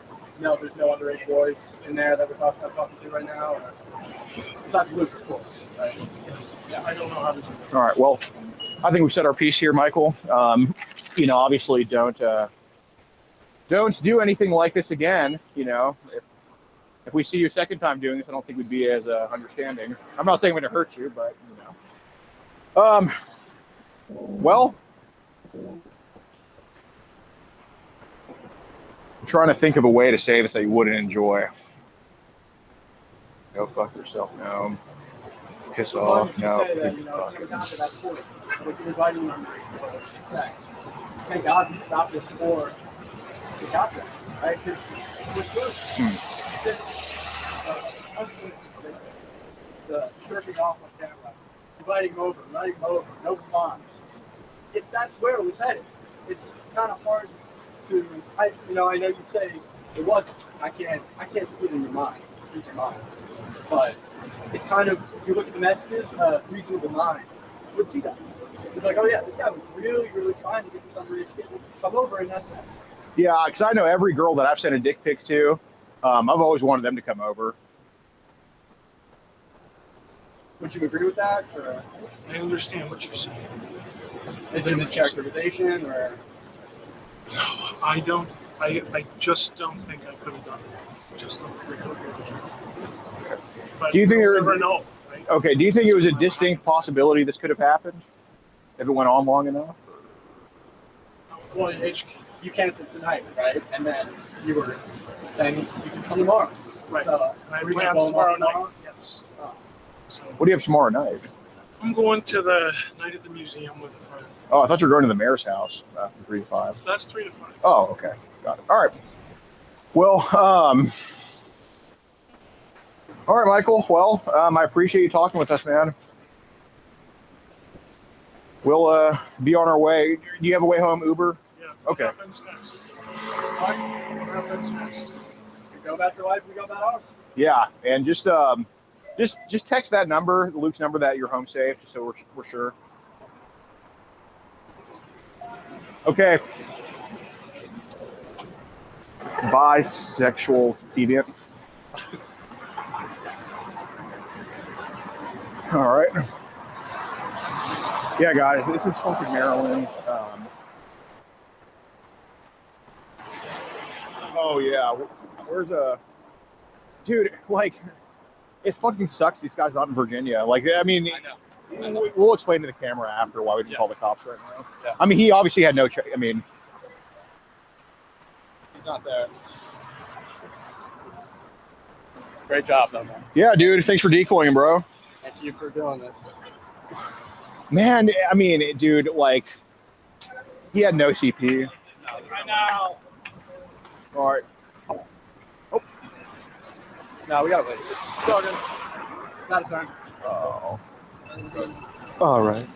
no, there's no underage boys in there that we're talking to right now? Or, it's not Luke, of course, right? Yeah, I don't know how to do that. all right. Well, I think we've said our piece here, Michael. You know, obviously, don't do anything like this again. You know, if we see you a second time doing this, I don't think we'd be as understanding. I'm not saying we're going to hurt you, but, you know. Well, I'm trying to think of a way to say this that you wouldn't enjoy. Go fuck yourself. No. Piss off. No. Say that, you know, it's never gotten to that point. Like you're inviting them to sex. Thank God we stopped it before we got there, right? Because we're good. It's just unsolicited, the jerking off on camera, inviting them over, no response. If that's where it was headed, it's kind of hard to. I know you say it wasn't. I can't put it in your mind, read your mind, but it's kind of, if you look at the messages, reasonable mind would see that. You'd be like, oh yeah, this guy was really trying to get this underage kid to come over in that sense. Yeah, because I know every girl that I've sent a dick pic to, I've always wanted them to come over. Would you agree with that? Or I understand what you're saying. is it a mischaracterization, or? No, I don't. I just don't think I could have done it. Just don't think I could have done it. But Do you think you'll there? never know, right? Okay. Do you think it was a distinct possibility this could have happened if it went on long enough? Well, you canceled tonight, right? And then you were saying you can come tomorrow. Right. So, I have we can plans go tomorrow tomorrow? night. Yes. So What do you have tomorrow night? I'm going to the night at the museum with a friend. Oh, I thought you were going to the mayor's house from 3 to 5. That's 3 to 5. Oh, okay. Got it. All right. Well, all right, Michael. Well, I appreciate you talking with us, man. We'll be on our way. Do you have a way home, Uber? Yeah. Okay. What happens next? What happens next? You go about your life, we go about ours. Yeah, and just text that number, Luke's number, that you're home safe, just so we're sure. Okay. Bisexual deviant. All right. Yeah, guys, this is fucking Maryland. Oh yeah, where's dude? Like, it fucking sucks. These guys not in Virginia. Like, I mean, I know. We'll explain to the camera after why we didn't call the cops right now. Yeah. I mean, he obviously had no. I mean, He's not there. Great job, though, man. yeah, dude. Thanks for decoying, bro. Thank you for doing this. Man, I mean, dude, like, he had no CP. Right now. All right. No, we gotta wait. Just talking. Not a time. Oh. All right.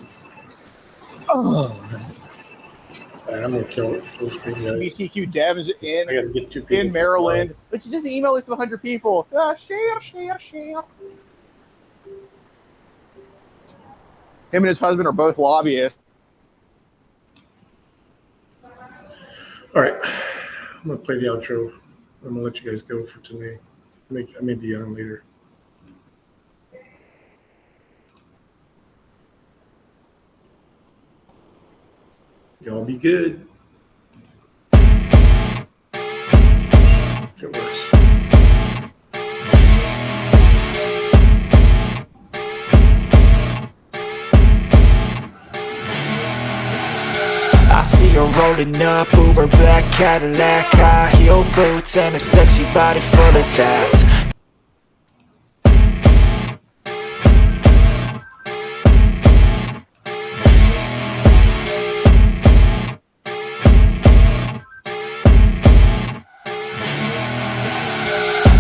Oh. All right, I'm gonna kill those three guys. BTQ Devs I gotta get 2 people in Maryland. This is just an email list of 100 people. Share. Him and his husband are both lobbyists. All right, I'm gonna play the outro. I'm gonna let you guys go for tonight. I may be on later. Y'all be good. If it works. I see her rolling up, Uber black Cadillac, high heel boots and a sexy body full of tats.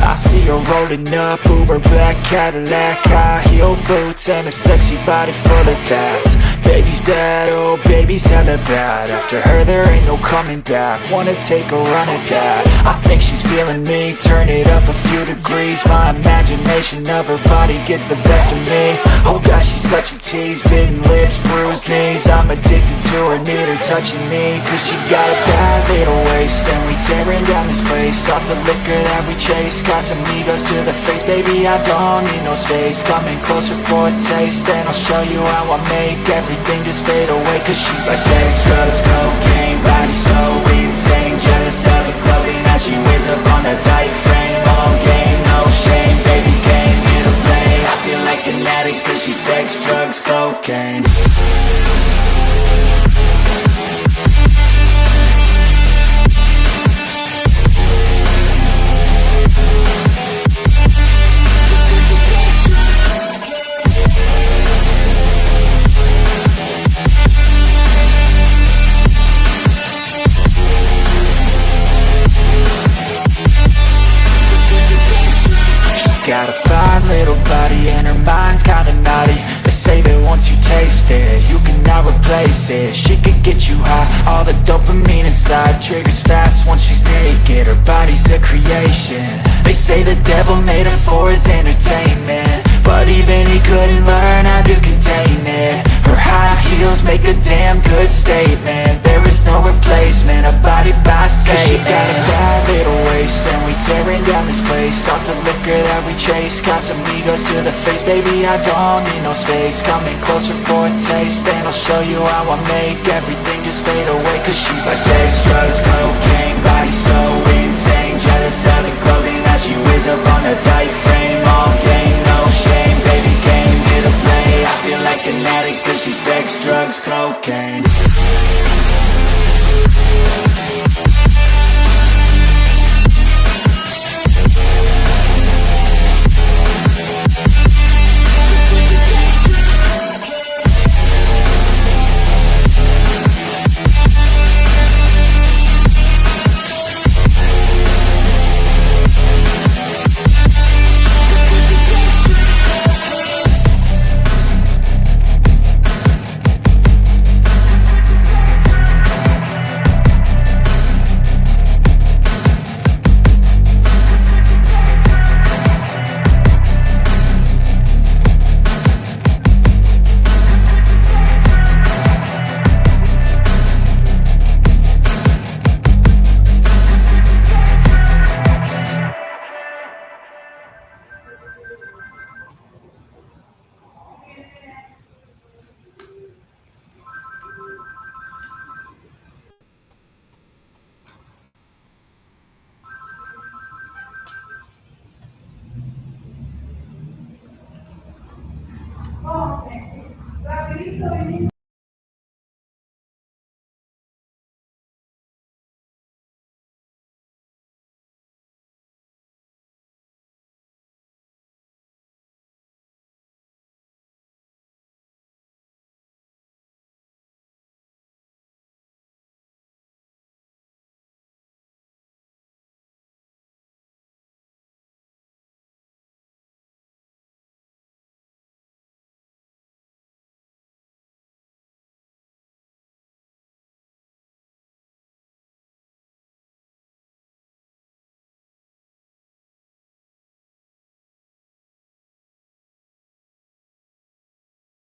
I see her rolling up, Uber black Cadillac, high heel boots and a sexy body full of tats. Baby's bad, oh baby's hella bad. After her there ain't no coming back. Wanna take a run at that. I think she's feeling me, turn it up a few degrees. My imagination of her body gets the best of me. Oh gosh, she's such a tease, bitten lips, bruised knees. I'm addicted to her, need her touching me. Cause she got a bad little waist, and we tearing down this place. Off the liquor that we chase, got some egos to the face. Baby, I don't need no space. Coming closer for a taste, and I'll show you how I make everything just fade away. Cause she's like sex, drugs, cocaine, body so insane. Jealous of the clothing that she wears up on a tight frame. All game, no shame, baby came here to play. I feel like an addict cause she's sex, drugs, cocaine. Got a fine little body and her mind's kinda naughty. They say that once you taste it, you cannot replace it. She could get you high, all the dopamine inside triggers fast once she's naked. Her body's a creation. They say the devil made her for his entertainment, but even he couldn't learn how to contain it. Her high heels make a damn good statement. There is no replacement, a body by Satan. Cause she got a bad little waist, and we tearing down this place. Off the liquor that we chase, got some egos to the face. Baby, I don't need no space. Coming closer for a taste, and I'll show you how I make everything just fade away. Cause she's like sex, drugs, cocaine, body so insane. Jealous of the clothing that she wears up on a tight frame. All game, no shame, baby came here to play. I feel like an addict cause she's sex, drugs, cocaine.